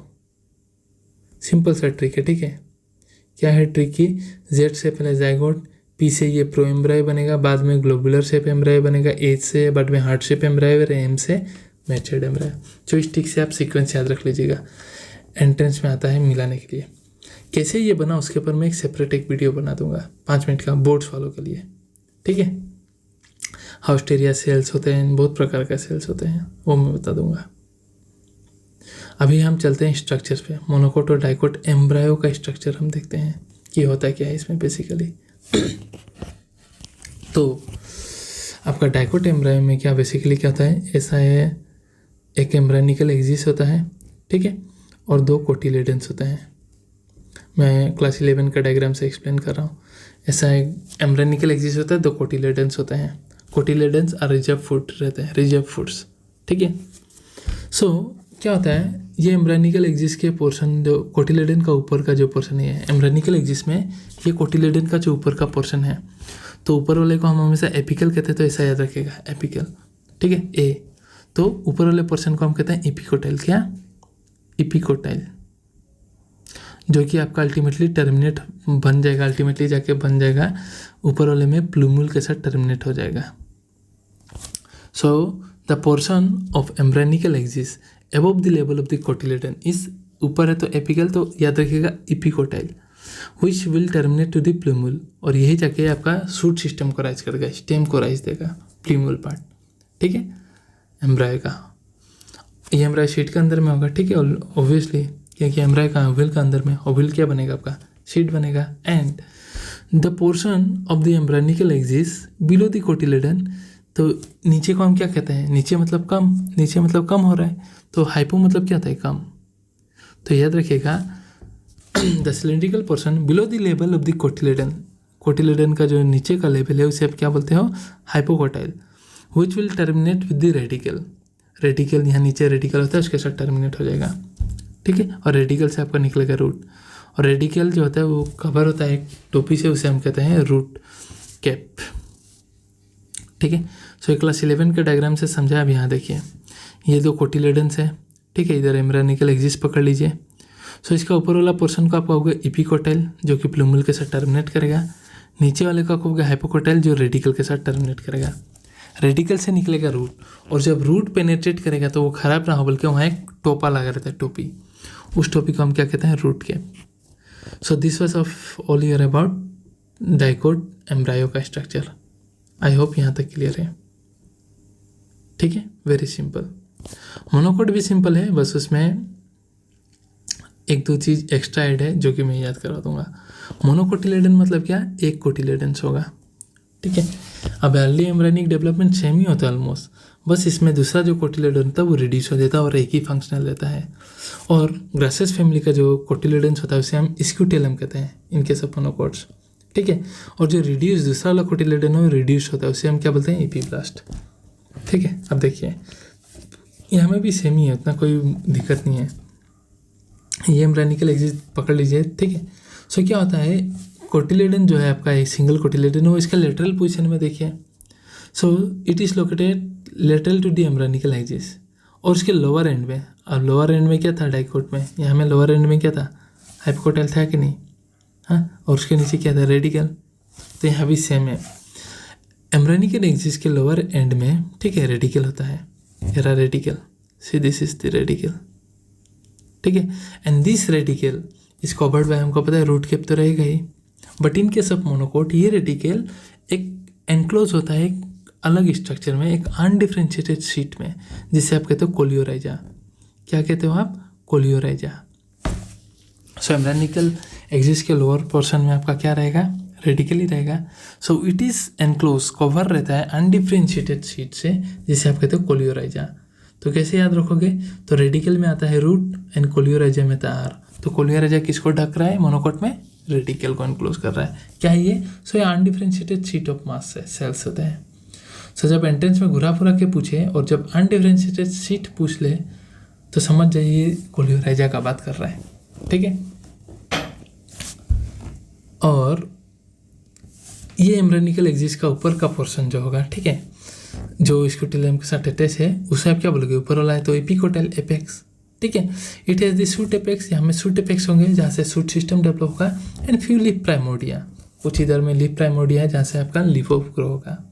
Speaker 2: सिंपल सा ट्रिक है। ठीक है, क्या है ट्रिक की, जेड से पहले जाइगोट, पी से ये प्रो एम्ब्रायो बनेगा, बाद में ग्लोबुलर शेप एम्ब्रायो बनेगा, एच से बाद में हार्ट शेप एम्ब्रायो, और एम से मैच्योर्ड एम्ब्रायो। जो इस ट्रिक से आप सीक्वेंस याद रख लीजिएगा, एंट्रेंस में आता है मिलाने के लिए। कैसे ये बना उसके ऊपर मैं एक सेपरेट एक वीडियो बना दूंगा 5 मिनट का, बोर्ड्स वालों के लिए। ठीक है, हाउस्टेरिया सेल्स होते हैं, बहुत प्रकार का सेल्स होते हैं, वो मैं बता दूंगा। अभी हम चलते हैं स्ट्रक्चर पे, मोनोकोट और डाइकोट एम्ब्रायो का स्ट्रक्चर हम देखते हैं कि होता है क्या है इसमें बेसिकली। तो आपका डाइकोट एम्ब्रायो में क्या बेसिकली क्या होता है, ऐसा है, एक एम्ब्रायोनिकल एक्सिस होता है, ठीक है, और 2 कोटिलेडन्स होते हैं। मैं क्लास 11 का डायग्राम से एक्सप्लेन कर रहा हूँ। ऐसा एक एम्ब्रायोनिकल एक्सिस होता है, 2 कोटिलेडन्स होते हैं। कोटिलेडन्स और रिजर्व फूड रहते हैं, रिजर्व फूड्स। ठीक है, सो क्या होता है, ये एम्ब्रायोनिकल एक्सिस के पोर्शन, जो कोटिलेडन का ऊपर का जो पोर्शन है, एम्ब्रायोनिकल एक्सिस में ये कोटिलेडन का जो ऊपर का पोर्शन है, तो ऊपर वाले को हम हमेशा एपिकल कहते हैं, तो ऐसा याद रखिएगा एपिकल। ठीक है, ए, तो ऊपर वाले पोर्शन को हम कहते हैं एपिकोटाइल। क्या, एपिकोटाइल, जो कि आपका अल्टीमेटली टर्मिनेट बन जाएगा, अल्टीमेटली जाके बन जाएगा ऊपर वाले में प्लूमुल के साथ टर्मिनेट हो जाएगा। So the portion of embryonical axis above the level of the cotyledon इस ऊपर है तो एपिकल, तो याद रखिएगा epicotyl, which will terminate to the plumule, और यही जाके आपका शूट सिस्टम को राइज करेगा, स्टेम को राइज देगा, प्लूमुल पार्ट। ठीक है, एम्ब्रायो का ये एम्ब्रायो शीट के अंदर में होगा। ठीक है, ऑब्वियसली, क्योंकि एम्ब्रायो का ओव्यूल का अंदर में, ओव्यूल क्या बनेगा आपका, शीट बनेगा। And the portion of the embryonical axis below the cotyledon, तो नीचे को हम क्या कहते हैं, नीचे मतलब कम, नीचे मतलब कम हो रहा है, तो हाइपो मतलब क्या होता है, कम। तो याद रखिएगा the cylindrical portion below the level of the cotyledon, cotyledon का जो नीचे का लेवल है उसे आप क्या बोलते हो, hypocotyl, which will terminate with the radical. Radical यहाँ नीचे रेडिकल होता है, उसके साथ टर्मिनेट हो जाएगा। ठीक है, और रेडिकल से आपका निकलेगा रूट, और रेडिकल जो होता है वो कवर होता है एक टोपी से, उसे हम कहते हैं रूट कैप। ठीक है, सो क्लास 11 के डायग्राम से समझा। अब यहाँ देखिए, ये 2 कोटिलेडन्स है। ठीक है, इधर एम्ब्रायोनिकल एक्सिस पकड़ लीजिए। सो इसका ऊपर वाला पोर्शन को आपका होगा एपिकोटाइल, जो कि प्लूमुल के साथ टर्मिनेट करेगा। नीचे वाले का होगा हाइपोकोटाइल, जो रेडिकल के साथ टर्मिनेट करेगा। रेडिकल से निकलेगा रूट, और जब रूट पेनेट्रेट करेगा तो वो खराब ना हो, बल्कि वहाँ एक टोपा लगा रहता है, टोपी, उस टोपी को हम क्या कहते हैं, root cap. So this was of all year about dicot embryo का स्ट्रक्चर। आई होप यहाँ तक क्लियर है। ठीक है, वेरी सिंपल। मोनोकोट भी सिंपल है, बस उसमें 1-2 चीज़ एक्स्ट्रा ऐड है जो कि मैं याद करवा दूंगा। मोनोकोटिलेडन मतलब क्या, एक कोटिलेडन्स होगा। ठीक है, अब अर्ली एम्ब्रायोनिक डेवलपमेंट सेम ही होता है ऑलमोस्ट, बस इसमें दूसरा जो कोटिलेडन होता है वो रिड्यूस हो जाता है और एक ही फंक्शनल रहता है। और ग्रासेस फैमिली का जो कोटिलेडन्स होता है उसे हम स्क्यूटेलम कहते हैं इन केस ऑफ मोनोकोट्स। ठीक है, और जो रिड्यूस दूसरा वाला कोटिलेडन है वो रिड्यूस होता है, उसे हम क्या बोलते हैं, एपीब्लास्ट। ठीक है, अब देखिए यहाँ में भी सेम ही है, उतना कोई दिक्कत नहीं है। ये एम्ब्रायनिकल एक्सिस पकड़ लीजिए, ठीक है। सो क्या होता है, कोटिलेडन जो है आपका, एक सिंगल कोटिलेडन हो, इसका लेटरल पोजीशन में देखिए। So it is located lateral to the embryonical axis, और उसके लोअर एंड में, अब लोअर एंड में क्या था डाइकोट में, यहाँ में लोअर एंड में क्या था, हाइपोकोटाइल था कि नहीं, हाँ, और उसके नीचे क्या था, रेडिकल। तो यहाँ भी सेम है, एम्ब्रायनिकल एक्सिस के लोअर एंड में, ठीक है, रेडिकल होता है, एरा radicle, see this is the radicle, ठीक है। And this radicle is covered by, हमको पता है रूट कैप तो रहेगा ही, but in case of monocot ये रेडिकल एक एनक्लोज होता है एक अलग स्ट्रक्चर में, एक अनडिफ्रेंशिएटेड शीट में, जिसे आप कहते हो कोलियोराइजा। क्या कहते हो आप, कोलियोराइजा। सो एम्ब्रायनिकल एक्सिस के लोअर पोर्शन में आपका क्या रहेगा, रेडिकल ही रहेगा। सो इट इज एनक्लोज, कवर रहता है अनडिफ्रेंशिएटेड शीट से, जिसे आप कहते हो कोलियोराइजा। तो कैसे याद रखोगे, तो रेडिकल में आता है रूट एंड कोलियोराइजा में आता है आर। तो कोलियोराइजा किसको ढक रहा है, मोनोकोट में रेडिकल को एनक्लोज कर रहा है। क्या है ये, सो ये अनडिफ्रेंशिएटेड शीट ऑफ मास है, सेल्स होते हैं। सो जब एंट्रेंस में घुरा फुरा के पूछे और जब अनडिफ्रेंशिएटेड शीट पूछ ले तो समझ जाइए कोलियोराइजा का बात कर रहा है, ठीक है। और ये एम्ब्रायनिकल एक्सिस का ऊपर का पोर्शन जो होगा, ठीक है, जो स्क्यूटेलियम के साथ अटैच है, उसे आप क्या बोलोगे, ऊपर वाला है तो एपिकोटाइल एपेक्स, ठीक है। It has the shoot apex, यहाँ में शूट एपेक्स होंगे जहाँ से शूट सिस्टम डेवलप होगा, एंड फ्यू लीफ प्राइमोर्डिया, कुछ इधर में लीफ प्राइमोर्डिया है जहाँ से आपका लीफ ऑफ ग्रो होगा।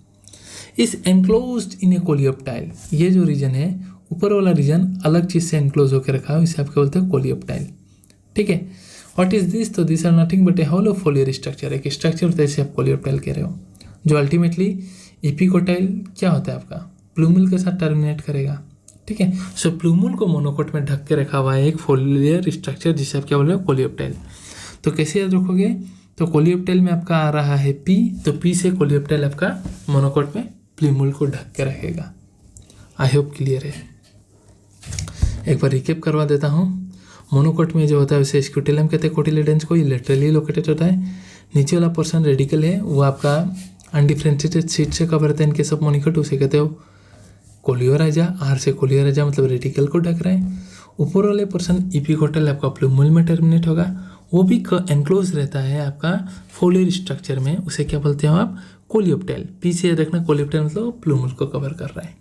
Speaker 2: इस एनक्लोज्ड इन ए कोलियोप्टाइल, ये जो रीजन है ऊपर वाला रीजन अलग चीज़ से एनक्लोज होकर रखा है, इसे आप क्या बोलते हैं, कोलियोप्टाइल, ठीक है। व्हाट इज दिस, तो this are nothing but a hollow foliar structure, एक स्ट्रक्चर होता है जिसे आप कोलियोप्टाइल कह रहे हो, जो अल्टीमेटली एपिकोटाइल क्या होता है आपका, प्लूमल के साथ टर्मिनेट करेगा, ठीक है। सो प्लूमल को मोनोकोट में ढक के रखा हुआ है एक फोलियर स्ट्रक्चर, जिसे आप क्या बोल रहे हो, कोलियोप्टाइल। तो कैसे याद रखोगे, तो कोलियोप्टाइल में आपका आ रहा है पी, तो पी से कोलियोप्टाइल आपका मोनोकोट में प्लूमल को ढक के रखेगा। आई होप क्लियर है। एक बार रिकेप करवा देता हूँ। मोनोकोट में जो होता है उसे स्क्यूटेलियम कहते हैं, कोटिलेडन्स को, ये लेटरली लोकेटेड होता है। नीचे वाला पोर्शन रेडिकल है, वो आपका अनडिफ्रेंशिएटेड शीट से कवर रहता है इनके सब मोनिकोट, उसे कहते हो कोलियोराइजा। आर से कोलियोराइजा मतलब रेडिकल को ढक रहे हैं। ऊपर वाले पोर्शन एपिकोटाइल आपका प्लूमल में टर्मिनेट होगा, वो भी एनक्लोज रहता है आपका फोलियर स्ट्रक्चर में, उसे क्या बोलते हो आप, कोलियोप्टाइल। पीछे रखना, कोलियोप्टाइल मतलब प्लूमल को कवर कर रहा है।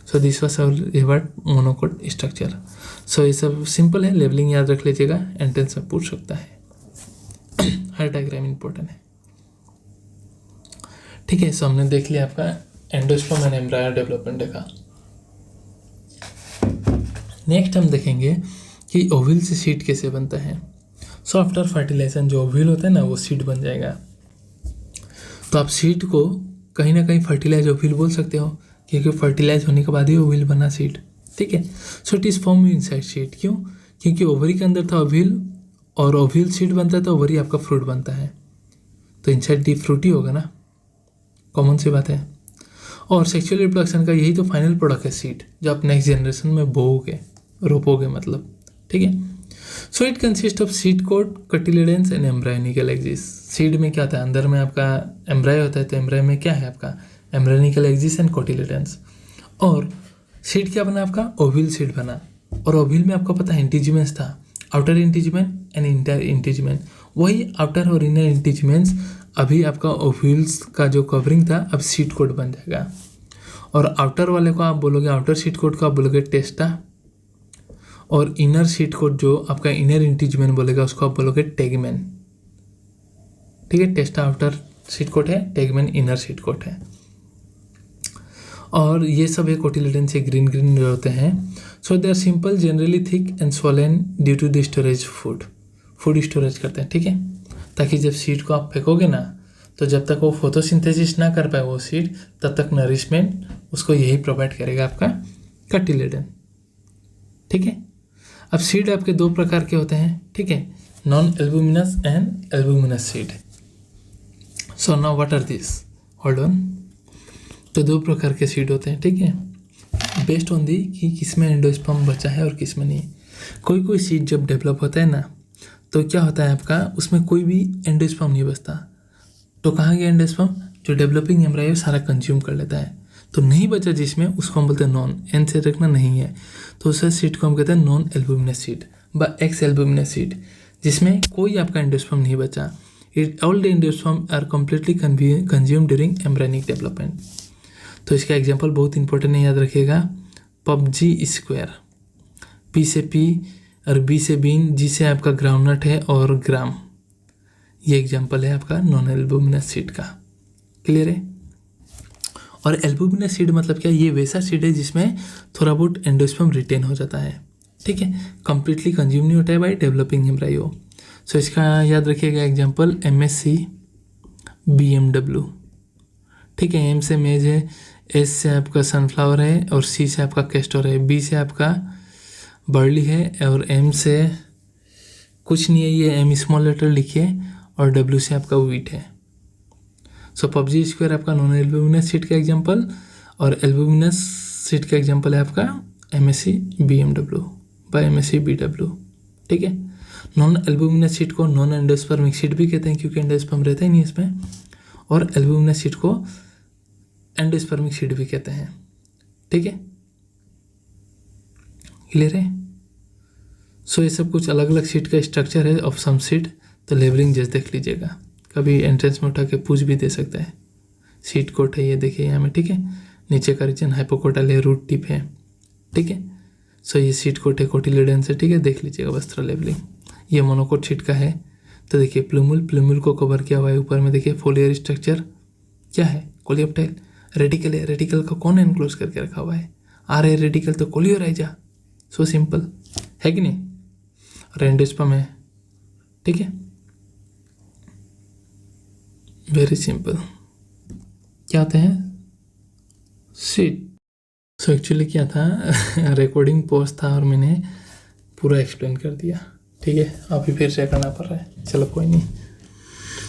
Speaker 2: So this was our monocot structure. सो ये सब सिंपल है, लेबलिंग याद रख लीजिएगा, एंट्रेंस में पूछ सकता है। हर डायग्राम इंपॉर्टेंट है, ठीक है। सो हमने देख लिया आपका एंडोस्पर्म एंड एम्ब्रायो डेवलपमेंट देखा। नेक्स्ट हम देखेंगे कि ओव्यूल से सीड कैसे बनता है। सो आफ्टर फर्टिलाइजेशन जो ओव्यूल होता है ना, वो सीड बन जाएगा। तो आप सीड को कहीं ना कहीं फर्टिलाइज ओव्यूल बोल सकते हो, क्योंकि फर्टिलाइज होने के बाद ही ओव्यूल बना सीड, ठीक है। So it is form inside seed, क्यों, क्योंकि ओवरी के अंदर था ओव्यूल, और ओव्यूल सीड बनता है तो ओवरी आपका फ्रूट बनता है, तो इनसाइड डी फ्रूट ही होगा ना, कॉमन सी बात है। और सेक्सुअल रिप्रोडक्शन का यही तो फाइनल प्रोडक्ट है सीड, जो आप नेक्स्ट जनरेशन में बोओगे, रोपोगे मतलब, ठीक है। So it consist of seed coat, cotyledons and embryonical axis. Seed में क्या था, अंदर में आपका एम्ब्रायो होता है, तो एम्ब्रायो में क्या है आपका, एम्ब्रायनिकल एक्सिस एंड कोटिलेडन्स। और सीड क्या बना आपका, ओव्यूल सीड बना। और ओव्यूल में आपको पता है इंटीजिमेंस था, आउटर इंटीजिमेंट एंड इंटर इंटीजिमेंट। वही आउटर और इनर इंटीजिमेंट्स अभी आपका ओव्यूल्स का जो कवरिंग था, अब सीड कोट बन जाएगा। और आउटर वाले को आप बोलोगे, आउटर सीड कोट को आप बोलोगे टेस्टा, और इनर सीड कोट जो आपका इनर इंटीजमेंट बोलेगा उसको आप बोलोगे टेगमेन, ठीक है। टेस्टा आउटर सीड कोट है, टेगमेन इनर सीड कोट है। और ये सब एक कोटिलेडन से ग्रीन ग्रीन होते हैं। So they are simple, generally thick and swollen due to the storage food storage करते हैं, ठीक है। ताकि जब सीड को आप फेंकोगे ना, तो जब तक वो फोटोसिंथेसिस ना कर पाए वो सीड, तब तक नरिशमेंट उसको यही प्रोवाइड करेगा आपका कोटिलेडन, ठीक है। अब सीड आपके दो प्रकार के होते हैं, ठीक है, non albuminous and albuminous seed. So now what are this, hold on. तो दो प्रकार के सीड होते हैं, ठीक है, बेस्ड ऑन दी कि किसमें एंडोस्पर्म बचा है और किसमें नहीं। कोई कोई सीड जब डेवलप होता है ना, तो क्या होता है आपका, उसमें कोई भी एंडोस्पर्म नहीं बचता। तो कहाँ गया एंडोस्पर्म, जो डेवलपिंग एम्ब्रायो सारा कंज्यूम कर लेता है। तो नहीं बचा जिसमें, उसको हम बोलते हैं नॉन, एन से रखना नहीं है, तो उस सीड को हम कहते हैं नॉन एल्बुमिनस सीड। व एक्स एल्बुमिनस सीड, जिसमें कोई आपका एंडोस्पर्म नहीं बचा। It all the endosperm are completely consume during embryonic development. तो इसका एग्जाम्पल बहुत इंपॉर्टेंट है, याद रखिएगा। पबजी स्क्वायर, पी से पी और बी से बीन, जी से आपका ग्राउंडनट है और ग्राम, ये एग्जाम्पल है आपका नॉन एल्बुमिनस सीड का। क्लियर है। और एल्बुमिनस सीड मतलब क्या, ये वैसा सीड है जिसमें थोड़ा बहुत एंडोस्पर्म रिटेन हो जाता है, ठीक है, कंप्लीटली कंज्यूम नहीं होता है बाय डेवलपिंग एम्ब्रायो। सो इसका याद रखिएगा एग्जाम्पल MSc BMW, ठीक है। M से मेज है, S से आपका सनफ्लावर है और C से आपका कैस्टर है, B से आपका बर्ली है और M से कुछ नहीं है, ये M स्मॉल लेटर लिखिए, और W से आपका वीट है। सो पबजी स्क्वायर आपका नॉन एल्बुमिनस सीड का एग्जाम्पल, और एल्बुमिनस सीड का एग्जाम्पल है आपका MSc BMW बाय MSc BW, ठीक है। नॉन एल्बुमिनस सीड को नॉन एंडोस्पर्मिक सीड भी कहते हैं क्योंकि एंडोस्पर्म रहता ही नहीं इसमें, और एल्बुमिनस सीड को एंडोस्पर्मिक सीड भी कहते हैं, ठीक है। क्लियर है। सो ये सब कुछ अलग अलग सीड का स्ट्रक्चर है ऑफ सम सीड। तो लेबलिंग जस्ट देख लीजिएगा, कभी एंट्रेंस में उठा के पूछ भी दे सकता है। सीड कोट है ये देखिए यहाँ में, ठीक है। नीचे का रीजन हाइपोकोटल है, रूट टिप है, ठीक है। सो ये सीड कोट है, कोटिलेडन्स है, ठीक है, देख लीजिएगा बस थोड़ा लेबलिंग। ये मोनोकोट सीड का है, तो देखिए प्लूमुल को कवर किया हुआ है। ऊपर में देखिए फोलियर स्ट्रक्चर क्या है, कोलियोप्टाइल। रेडिकल है, रेडिकल का कौन एनक्लोज करके रखा हुआ है, आर है रेडिकल तो कोलियोराइजा। सो सिंपल है कि नहीं। और एंडोस्पर्म है, ठीक है, वेरी सिंपल। क्या होते हैं सीड। सो एक्चुअली क्या था रिकॉर्डिंग पॉज था और मैंने पूरा एक्सप्लेन कर दिया, ठीक है। अभी फिर से करना पड़ रहा है, चलो कोई नहीं।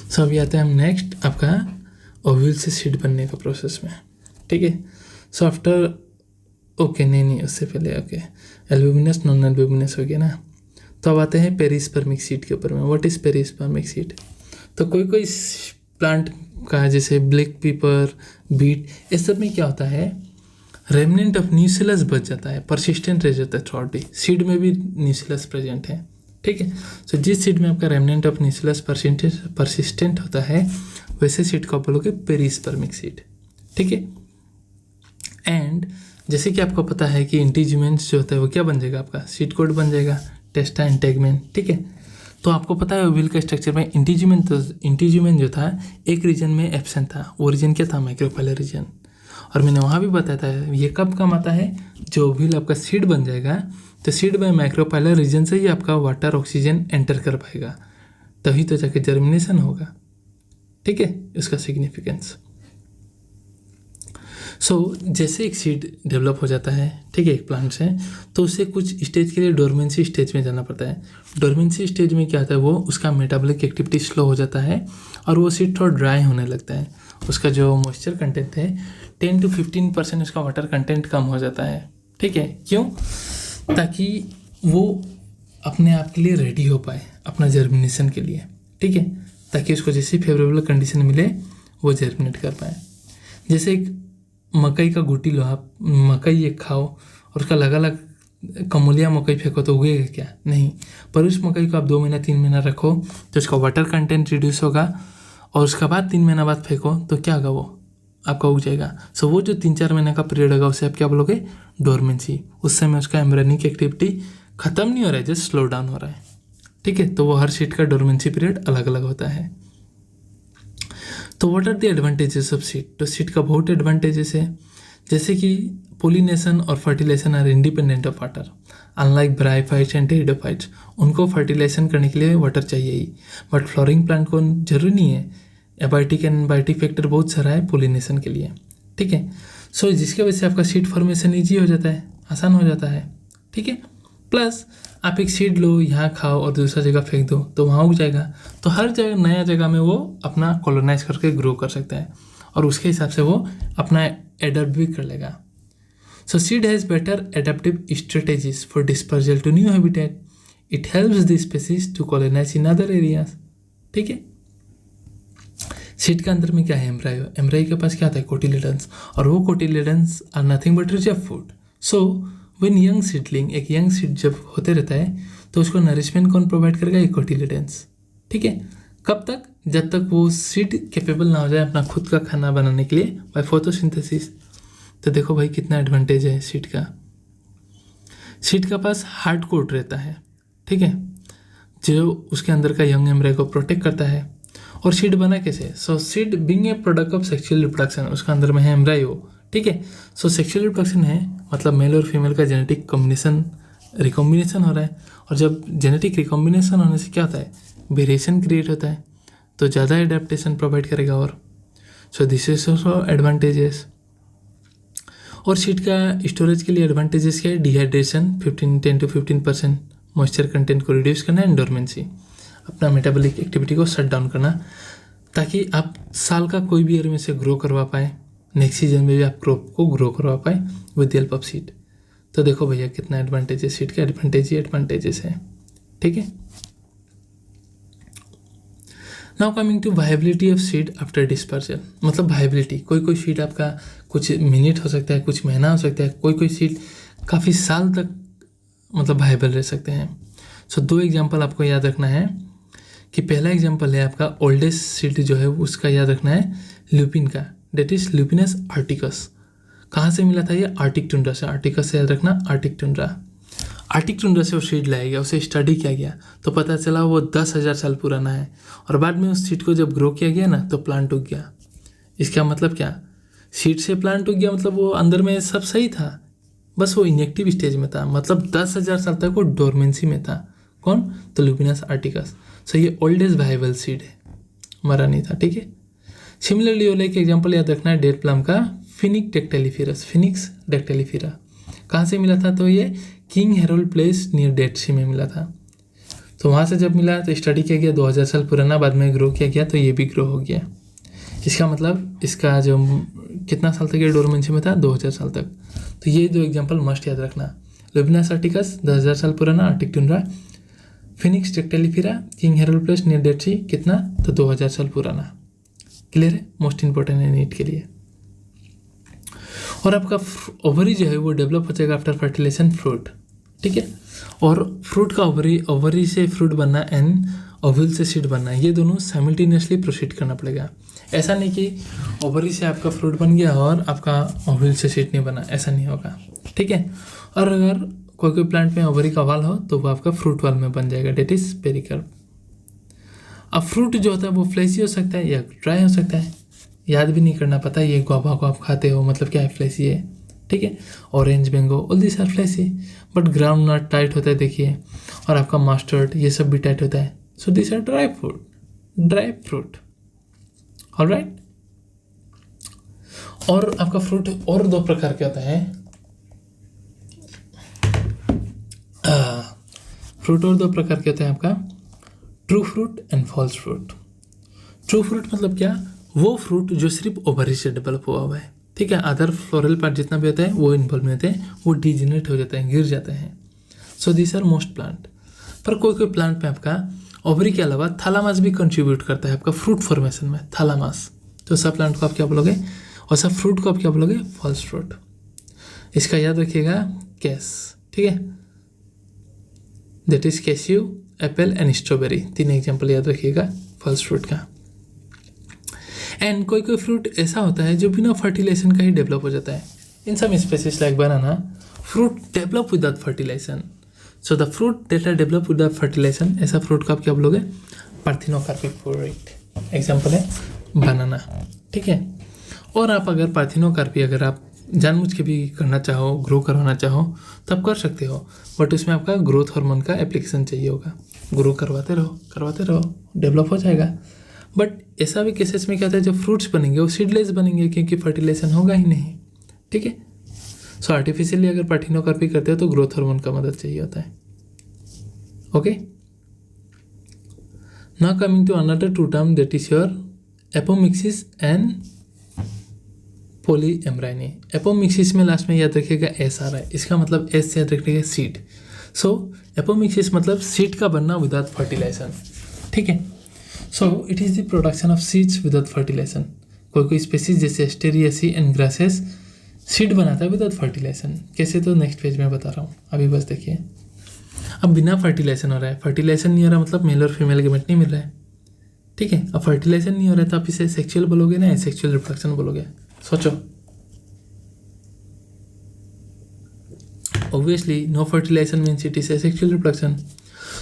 Speaker 2: सो अभी आते हैं हम नेक्स्ट आपका ओव्यूल से सीड बनने का प्रोसेस में, ठीक है। सो आफ्टर ओके नहीं उससे पहले ओके एल्बुमिनस नॉन एल्बुमिनस हो गया ना। तो अब आते हैं पेरिस्पर्मिक सीड के ऊपर में। What is perispermic seed. तो कोई प्लांट का जैसे ब्लैक पेपर, बीट, इस सब में क्या होता है, रेमनेंट ऑफ न्यूसिलस बच जाता है, परसिस्टेंट रह जाता है थ्रू डे। सीड में भी न्यूसिलस प्रेजेंट है, ठीक है। सो जिस सीड में आपका रेमनेंट ऑफ न्यूसिलस परसिस्टेंट होता है वैसे सीड को आप बोलोगे पेरिस्पर्मिक सीड, ठीक है। एंड जैसे कि आपको पता है कि इंटीज्यूमेंट्स जो होता है वो क्या बन जाएगा, आपका सीड कोड बन जाएगा, टेस्टा इंटेगमेंट, ठीक है। तो आपको पता है ओव्यूल के स्ट्रक्चर में इंटीज्यूमेंट जो था एक रीजन में एब्सेंट था, वो रीजन क्या था, माइक्रोफाइलर रीजन। और मैंने वहाँ भी बताया था ये कब काम आता है, जो ओव्यूल आपका सीड बन जाएगा तो सीड में माइक्रोफाइलर रीजन से ही आपका वाटर ऑक्सीजन एंटर कर पाएगा, तभी तो जाके जर्मिनेशन होगा, ठीक है, उसका सिग्निफिकेंस। सो जैसे एक सीड डेवलप हो जाता है, ठीक है, एक प्लांट से, तो उसे कुछ स्टेज के लिए डोरमेंसी स्टेज में जाना पड़ता है। डोरमेंसी स्टेज में क्या होता है, वो उसका मेटाबॉलिक एक्टिविटी स्लो हो जाता है और वो सीड थोड़ा ड्राई होने लगता है। उसका जो मॉइस्चर कंटेंट है 10 to 15% उसका वाटर कंटेंट कम हो जाता है, ठीक है। क्यों, ताकि वो अपने आप के लिए रेडी हो पाए अपना जर्मिनेशन के लिए, ठीक है, ताकि उसको जैसी फेवरेबल कंडीशन मिले वो जर्मिनेट कर पाए। जैसे एक मकई का गुटी लो आप, मकई एक खाओ और उसका लगा कमोलिया मकई फेंको तो उगेगा क्या, नहीं। पर उस मकई को आप 2 महीना 3 महीना रखो तो उसका वाटर कंटेंट रिड्यूस होगा और उसका बाद 3 महीना बाद फेंको तो क्या होगा, वो आपका उग जाएगा। सो वो जो 3-4 महीने का पीरियड होगा उसे आप क्या बोलोगे, डोरमेंसी। उस समय उसका एम्ब्रियोनिक एक्टिविटी खत्म नहीं हो रहा है, जस्ट स्लो डाउन हो रहा है, ठीक है। तो वो हर सीड का डोरमेंसी पीरियड अलग अलग होता है। तो what are the advantages of seed. तो सीड का बहुत एडवांटेजेस है, जैसे कि पोलिनेशन और fertilization are independent of water, unlike bryophytes and pteridophytes. उनको फर्टिलाइजेशन करने के लिए वाटर चाहिए ही, बट फ्लोरिंग प्लांट को जरूरी नहीं है। एबायोटिक एंड बायोटिक फैक्टर बहुत सारा है पोलिनेशन के लिए, ठीक है। सो जिसकी वजह से आपका सीड फॉर्मेशन ईजी हो जाता है, आसान हो जाता है, ठीक है। प्लस आप एक सीड लो, यहाँ खाओ और दूसरा जगह फेंक दो तो वहाँ उग जाएगा। तो हर जगह नया जगह में वो अपना कॉलोनाइज करके ग्रो कर सकता है और उसके हिसाब से वो अपना एडप्ट भी कर लेगा। So seed has better adaptive strategies for dispersal to new habitat. It helps the species to colonize in other areas, ठीक है। सीड के अंदर में क्या है, एम्ब्रायो। एम्ब्रायो के पास क्या आता है, कोटिलेडन्स, और वो cotyledons are nothing but rich of food. So when young seedling, एक यंग सीड जब होते रहता है तो उसको नरिशमेंट कौन प्रोवाइड करेगा? कोटिलिडेंस। ठीक है, कब तक? जब तक वो सीड कैपेबल ना हो जाए अपना खुद का खाना बनाने के लिए बाय फोटोसिंथेसिस। तो देखो भाई कितना एडवांटेज है सीड का। सीड का पास हार्ड कोट रहता है, ठीक है, जो उसके अंदर का यंग एम्ब्रायो को प्रोटेक्ट करता है। और सीड बना कैसे? सो seed being a product of sexual reproduction, उसका अंदर में है एम्ब्रायो, ठीक है। सो सेक्सुअल रिप्रोडक्शन है मतलब मेल और फीमेल का जेनेटिक कॉम्बिनेशन रिकॉम्बिनेशन हो रहा है, और जब जेनेटिक रिकॉम्बिनेशन होने से क्या होता है? वेरिएशन क्रिएट होता है, तो ज़्यादा एडेप्टेशन प्रोवाइड करेगा। और सो दिस इज ऑल्सो एडवांटेजेस। और सीड का स्टोरेज के लिए एडवांटेजेस क्या है? डिहाइड्रेशन 10 to 15% मॉइस्चर कंटेंट को रिड्यूस करना, एंड डोरमेंसी अपना मेटाबॉलिक एक्टिविटी को शट डाउन करना, ताकि आप साल का कोई भी ईयर में से ग्रो करवा पाए, नेक्स्ट सीजन में भी आप क्रॉप को ग्रो करवा पाए with the help of seed. तो देखो भैया कितना एडवांटेज है सीड का, एडवांटेज ही एडवांटेजेस है, ठीक है। Now coming to viability of seed after dispersal, मतलब वायबिलिटी, कोई सीड आपका कुछ मिनट हो सकता है, कुछ महीना हो सकता है, कोई सीड काफ़ी साल तक मतलब वायबल रह सकते हैं। सो 2 एग्जाम्पल आपको याद रखना है कि पहला एग्जाम्पल है आपका ओल्डेस्ट सीड जो है उसका याद रखना है ल्यूपिन का, डेट इज ल्यूपिनस आर्टिकस। कहाँ से मिला था ये? आर्टिक टुंड्रा से। आर्टिकस से याद रखना, आर्टिक टुंड्रा। आर्टिक टुंड्रा से वो सीड लाया गया, उसे स्टडी किया गया, तो पता चला वो 10,000 साल पुराना है। और बाद में उस सीड को जब ग्रो किया गया ना तो प्लांट उग गया। इसका मतलब क्या? सीड से प्लांट उग गया मतलब वो अंदर में सब सही था, बस वो इनएक्टिव स्टेज में था, मतलब 10,000 साल तक वो डोरमेंसी में था। कौन? तो ल्यूपिनस आर्टिकस। सो ये ओल्डेस्ट वायबल सीड है, मरा नहीं था, ठीक है। सिमिलरली ओले एक एग्जाम्पल याद रखना है डेट प्लम का, फिनिक डेक्टेलिफेरस, फिनिक्स डेक्टेलिफेरा। कहाँ से मिला था? तो ये King Herod place near Dead Sea में मिला था। तो वहाँ से जब मिला तो स्टडी किया गया, 2000 साल पुराना, बाद में ग्रो किया गया तो ये भी ग्रो हो गया। इसका मतलब इसका जो कितना साल तक ये डोरमेंसी में था? 2000 साल तक। तो ये 2 एग्जाम्पल मस्ट याद रखना, ल्यूपिनस आर्टिकस 10,000 साल पुराना, Arctic tundra, Phoenix dactylifera, King Herod place near Dead Sea कितना? तो 2000 साल पुराना। क्लियर है? मोस्ट इंपॉर्टेंट है नीट के लिए। और आपका ओवरी जो है वो डेवलप हो जाएगा आफ्टर फर्टिलाइजेशन फ्रूट, ठीक है। और फ्रूट का ओवरी से फ्रूट बनना एंड ओव्यूल से सीड बनना, ये दोनों साइमल्टेनियसली प्रोसीड करना पड़ेगा। ऐसा नहीं कि ओवरी से आपका फ्रूट बन गया और आपका ओव्यूल से सीड नहीं बना, ऐसा नहीं होगा, ठीक है। और अगर कोई प्लांट में ओवरी का वाल हो तो वो आपका फ्रूट वाल में बन जाएगा, डेट इज पेरिकर्प। अब फ्रूट जो होता है वो फ्लैशी हो सकता है या ड्राई हो सकता है, याद भी नहीं करना, पता है ये गुआवा को आप खाते हो मतलब क्या है? फ्लैशी है, ठीक है। Orange mango all this are fleshy, but groundnut tight होता है देखिए, और आपका मस्टर्ड ये सब भी टाइट होता है। So this are dry fruit, alright. और आपका फ्रूट और 2 प्रकार के होता है, फ्रूट और 2 प्रकार के होते हैं आपका, true fruit and false fruit. True fruit मतलब क्या? वो फ्रूट जो सिर्फ ओवरी से डेवलप हुआ है, ठीक है। अदर फ्लोरल पार्ट जितना भी होता है वो इन्वॉल्व नहीं होते हैं, वो डिजेनरेट हो जाते हैं, गिर जाते हैं। So this are most plant. पर कोई प्लांट में आपका ओवरी के अलावा थैलामस भी कंट्रीब्यूट करता है आपका फ्रूट फॉर्मेशन में, थैलामस। तो सब प्लांट को आप क्या बोलोगे? और सब फ्रूट को आप क्या बोलोगे? False fruit. इसका याद रखिएगा कैस, ठीक है, that is cashew, apple and strawberry, 3 example याद रखिएगा फॉल्स फ्रूट का। एंड कोई फ्रूट ऐसा होता है जो बिना फर्टिलाइजेशन का ही डेवलप हो जाता है। In some species like banana, fruit develop without fertilization. So the fruit that are develop without fertilization, ऐसा फ्रूट को आप क्या बोलोगे? Parthenocarpic fruit. एग्जाम्पल है बनाना, ठीक है। और आप अगर पार्थिनोकार्पी अगर आप जानबूझ के भी करना चाहो, ग्रो करवाना चाहो तो आप कर सकते हो, बट उसमें आपका ग्रोथ हार्मोन का एप्लीकेशन चाहिए होगा। ग्रो करवाते रहो, डेवलप हो जाएगा। बट ऐसा भी केसेस में क्या होता है, जो फ्रूट्स बनेंगे वो सीडलेस बनेंगे क्योंकि फर्टिलाइजेशन होगा ही नहीं, ठीक है। सो आर्टिफिशियली अगर पार्थिनोकार्पी करते हो तो ग्रोथ हार्मोन का मदद चाहिए होता है, okay. Now coming to another 2 term, that is your apomixis and polyembryony. Apomixis में लास्ट में याद रखिएगा एस आ रहा है, इसका मतलब एस से याद रखिएगा सीड। सो एपोमिक्सिस मतलब सीड का बनना विदाउट फर्टिलाइजेशन, ठीक है। So it is the production of seeds without fertilization. कोई स्पेसीज जैसे एस्टेरियासी एंड ग्रासेस सीड बनाता है विदाउट फर्टिलाइजेशन। कैसे? तो नेक्स्ट पेज में बता रहा हूँ, अभी बस देखिए। अब बिना फर्टिलाइजेशन हो रहा है, फर्टिलाइजेशन नहीं हो रहा मतलब मेल और फीमेल गेमेट नहीं मिल रहा है, ठीक है। अब फर्टिलाइजेशन नहीं हो रहा है तो आप इसे सेक्सुअल बोलोगे ना एसेक्सुअल रिप्रोडक्शन बोलोगे, सोचो। Obviously no fertilization means it is asexual reproduction.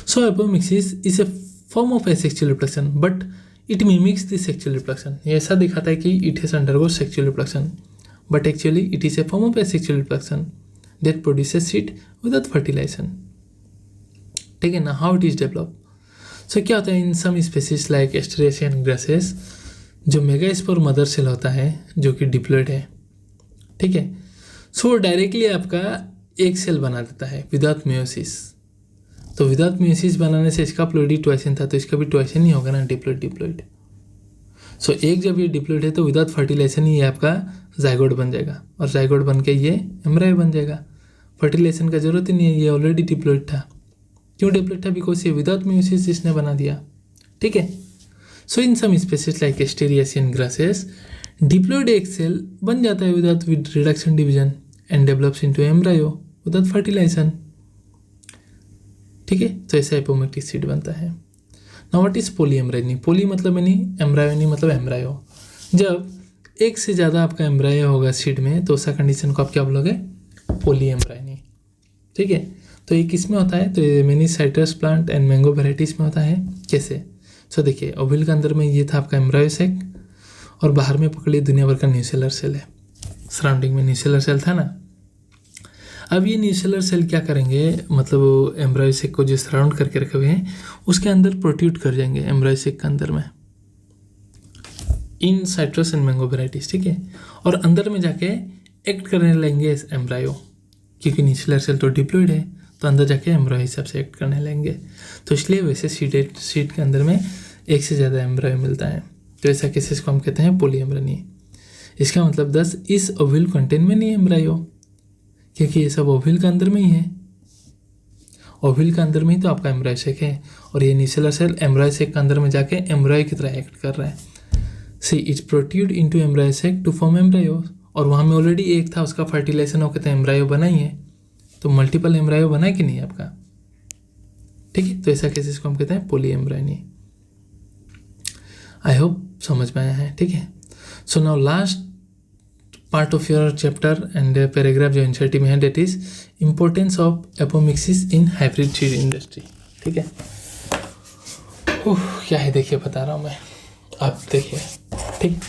Speaker 2: So apomixis is a form of asexual reproduction but it mimics the sexual reproduction. ये ऐसा दिखाता है कि it has undergo sexual reproduction but actually it is a form of asexual reproduction that produces seed without fertilization, ठीक है ना। How it is develop, so क्या होता है in some species like Asteracean grasses जो मेगास्पोर मदर सेल होता है जो कि डिप्लॉयड है, ठीक है। सो डायरेक्टली आपका एक सेल बना देता है विदाउट मेयोसिस। तो विदाउट मेयोसिस बनाने से इसका प्लॉइडी ट्वाइसन था तो इसका भी ट्वाइसन ही होगा ना, डिप्लॉयड। सो एक जब ये डिप्लॉयड है तो विदाउट फर्टिलाइजेशन ही ये आपका जाइगोट बन जाएगा और जाइगोट बन के ये एम्ब्रायो बन जाएगा। फर्टिलाइजेशन का जरूरत ही नहीं है, ये ऑलरेडी डिप्लॉयड था। क्यों डिप्लॉयड था? बिकॉज ये विदाउट मेयोसिस इसने बना दिया, ठीक है। So in some species like Asteraceae and grasses diploid एक सेल बन जाता है without reduction division and develops into embryo without fertilization, ठीक है। तो ऐसा एपोमेक्टिक सीड बनता है। Now what is polyembryony? Poly मतलब नहीं, एम्ब्रायोनी मतलब एम्ब्रायो। जब एक से ज़्यादा आपका एम्ब्रायो होगा सीड में तो ऐसा कंडीशन को आप क्या बोलोगे? पॉलीएम्ब्रायनी, ठीक है। तो ये किस में होता है? तो ये many citrus plant and mango varieties में होता है। कैसे? सो देखिए, ओविल के अंदर में ये था आपका एम्ब्रायो सेक और बाहर में पकड़िए दुनिया भर का न्यूसेलर सेल है। सराउंडिंग में न्यूसेलर सेल था ना। अब ये न्यूसेलर सेल क्या करेंगे, मतलब एम्ब्रायो सेक को जो सराउंड करके रखे हुए हैं उसके अंदर प्रोट्यूट कर जाएंगे एम्ब्रायो सेक के अंदर में इन साइट्रस एंड मैंगो वेराइटीज, ठीक है। और अंदर में जाके एक्ट करने लगेंगे एम्ब्रायो, क्योंकि न्यूसेलर सेल तो डिप्लॉयड है तो अंदर जाके एम्ब्रायो हिसाब से एक्ट करने लगेंगे। तो इसलिए वैसे सीड के अंदर में एक से ज़्यादा एम्ब्रायो मिलता है। तो ऐसा केसेस को हम कहते हैं पॉलीएम्ब्रायनी। इसका मतलब 10 इस ओविल कंटेन में नहीं एम्ब्रायो, क्योंकि ये सब ओविल के अंदर में ही है। ओविल के अंदर में ही तो आपका एम्ब्रायो सेक है और ये न्यूसेलर सेल एम्ब्रायो सेक के अंदर में जाके एम्ब्रायो की तरह एक्ट कर रहा है। See it's protrude into embryo sac to form embryo, और वहाँ में ऑलरेडी एक था, उसका फर्टिलाइजेशन होकर तो एम्ब्रायो बना ही है। तो मल्टीपल एम्ब्रायो बना कि नहीं आपका, ठीक है। तो ऐसा केसेस को हम कहते हैं पॉलीएम्ब्रायनी। आई होप समझ में आया है, ठीक है। So now last part of your chapter and paragraph जो एनसीईआरटी में है, that is importance of apomixis in hybrid seed industry, ठीक है। क्या है देखिए, बता रहा हूँ मैं, आप देखिए, ठीक।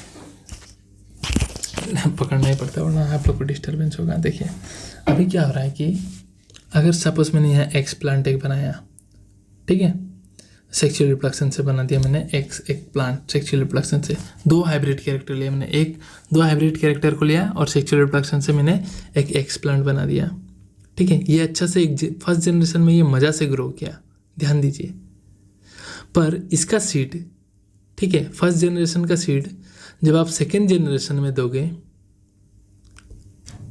Speaker 2: पकड़ना ही पड़ता है वरना आप लोग को डिस्टर्बेंस होगा। देखिए अभी क्या हो रहा है कि अगर सपोज मैंने यहाँ एक्स प्लांट एक बनाया, ठीक है, सेक्सुअल रिप्रोडक्शन से बना दिया मैंने एक प्लांट सेक्सुअल रिप्रोडक्शन से, दो हाइब्रिड कैरेक्टर लिया मैंने, दो हाइब्रिड कैरेक्टर को लिया और सेक्सुअल रिप्रोडक्शन से मैंने एक एक्स प्लांट बना दिया, ठीक है। ये अच्छा से फर्स्ट जनरेशन में ये मज़ा से ग्रो किया, ध्यान दीजिए। पर इसका सीड, ठीक है, फर्स्ट जनरेशन का सीड जब आप सेकेंड जनरेशन में दोगे,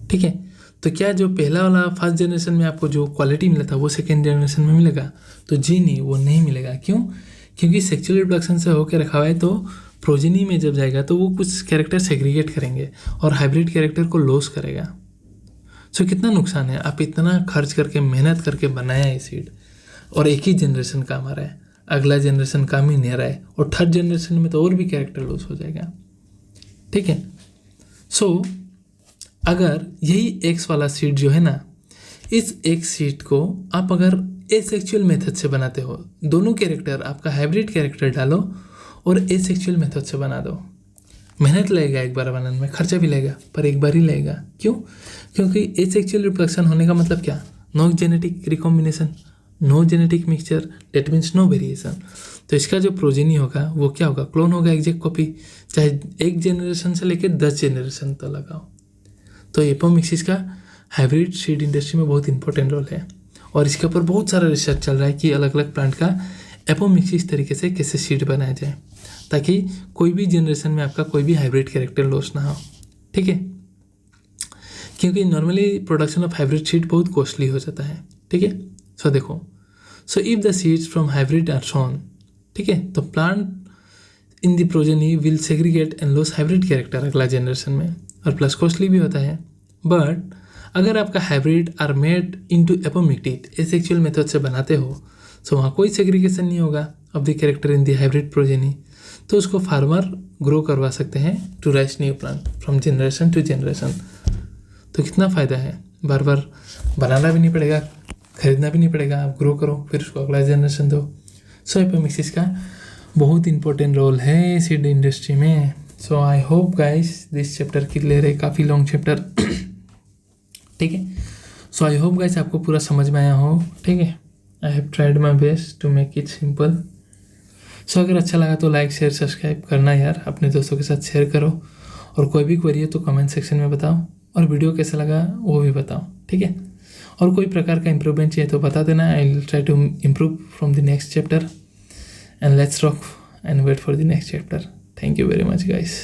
Speaker 2: ठीक है, तो क्या जो पहला वाला फर्स्ट जनरेशन में आपको जो क्वालिटी मिला था वो सेकेंड जनरेशन में मिलेगा? तो जी नहीं, वो नहीं मिलेगा। क्यों? क्योंकि सेक्सुअल रिप्रोडक्शन से होकर रखा हुआ है, तो प्रोजेनी में जब जाएगा तो वो कुछ कैरेक्टर सेग्रीगेट करेंगे और हाइब्रिड कैरेक्टर को लॉस करेगा। सो कितना नुकसान है, आप इतना खर्च करके मेहनत करके बनाया है सीड और एक ही जनरेशन काम आ रहा है, अगला जनरेशन काम ही नहीं आ रहा है, और थर्ड जनरेशन में तो और भी कैरेक्टर लॉस हो जाएगा, ठीक है। सो अगर यही एक्स वाला सीड जो है ना, इस एक्स सीड को आप अगर एसेक्सुअल मेथड से बनाते हो, दोनों कैरेक्टर आपका हाइब्रिड कैरेक्टर डालो और एसेक्सुअल मेथड से बना दो, मेहनत लगेगा एक बार बनाने में, खर्चा भी लगेगा पर एक बार ही लगेगा। क्यों? क्योंकि एसेक्सुअल रिप्रोडक्शन होने का मतलब क्या? No genetic recombination, no genetic mixture, that means no variation. तो इसका जो प्रोजेनी होगा वो क्या होगा? क्लोन होगा, एग्जैक्ट कॉपी, चाहे एक जनरेशन से लेकर 10 जनरेशन तक लगाओ। तो एपोमिक्सिस का हाइब्रिड सीड इंडस्ट्री में बहुत इंपॉर्टेंट रोल है और इसके ऊपर बहुत सारा रिसर्च चल रहा है कि अलग अलग प्लांट का एपोमिक्सिस तरीके से कैसे सीड बनाया जाए ताकि कोई भी जनरेशन में आपका कोई भी हाइब्रिड कैरेक्टर लॉस ना हो, ठीक है। क्योंकि normally production of hybrid seed बहुत कॉस्टली हो जाता है, ठीक है। सो देखो, so if the seeds from hybrid are sown, ठीक है, तो plant in the progeny will segregate and lose hybrid character अगला जनरेशन में, और प्लस कॉस्टली भी होता है। बट अगर आपका hybrid are made into apomictic asexual method से बनाते हो तो वहाँ कोई सेग्रीगेशन नहीं होगा of the character in the hybrid progeny, तो उसको फार्मर ग्रो करवा सकते हैं to rise new plant from generation to generation. तो कितना फ़ायदा है, बार बार बनाना भी नहीं पड़ेगा, खरीदना भी नहीं पड़ेगा, आप ग्रो करो फिर उसको अगला जनरेशन दो। सो एपोमिक्सिस का बहुत इंपॉर्टेंट रोल है सीड इंडस्ट्री में। So I hope guys this chapter clear है, काफ़ी लॉन्ग चैप्टर, ठीक है। सो आई होप गाइस आपको पूरा समझ में आया हो, ठीक है। I have tried my best to make it simple. So अगर अच्छा लगा तो लाइक शेयर सब्सक्राइब करना यार, अपने दोस्तों के साथ शेयर करो, और कोई भी क्वेरी है तो कमेंट सेक्शन में बताओ, और वीडियो कैसा लगा वो भी बताओ, ठीक है। और कोई प्रकार का इम्प्रूवमेंट चाहिए तो बता देना, I will try to improve from the next chapter, and let's rock and wait for the next chapter. Thank you very much guys.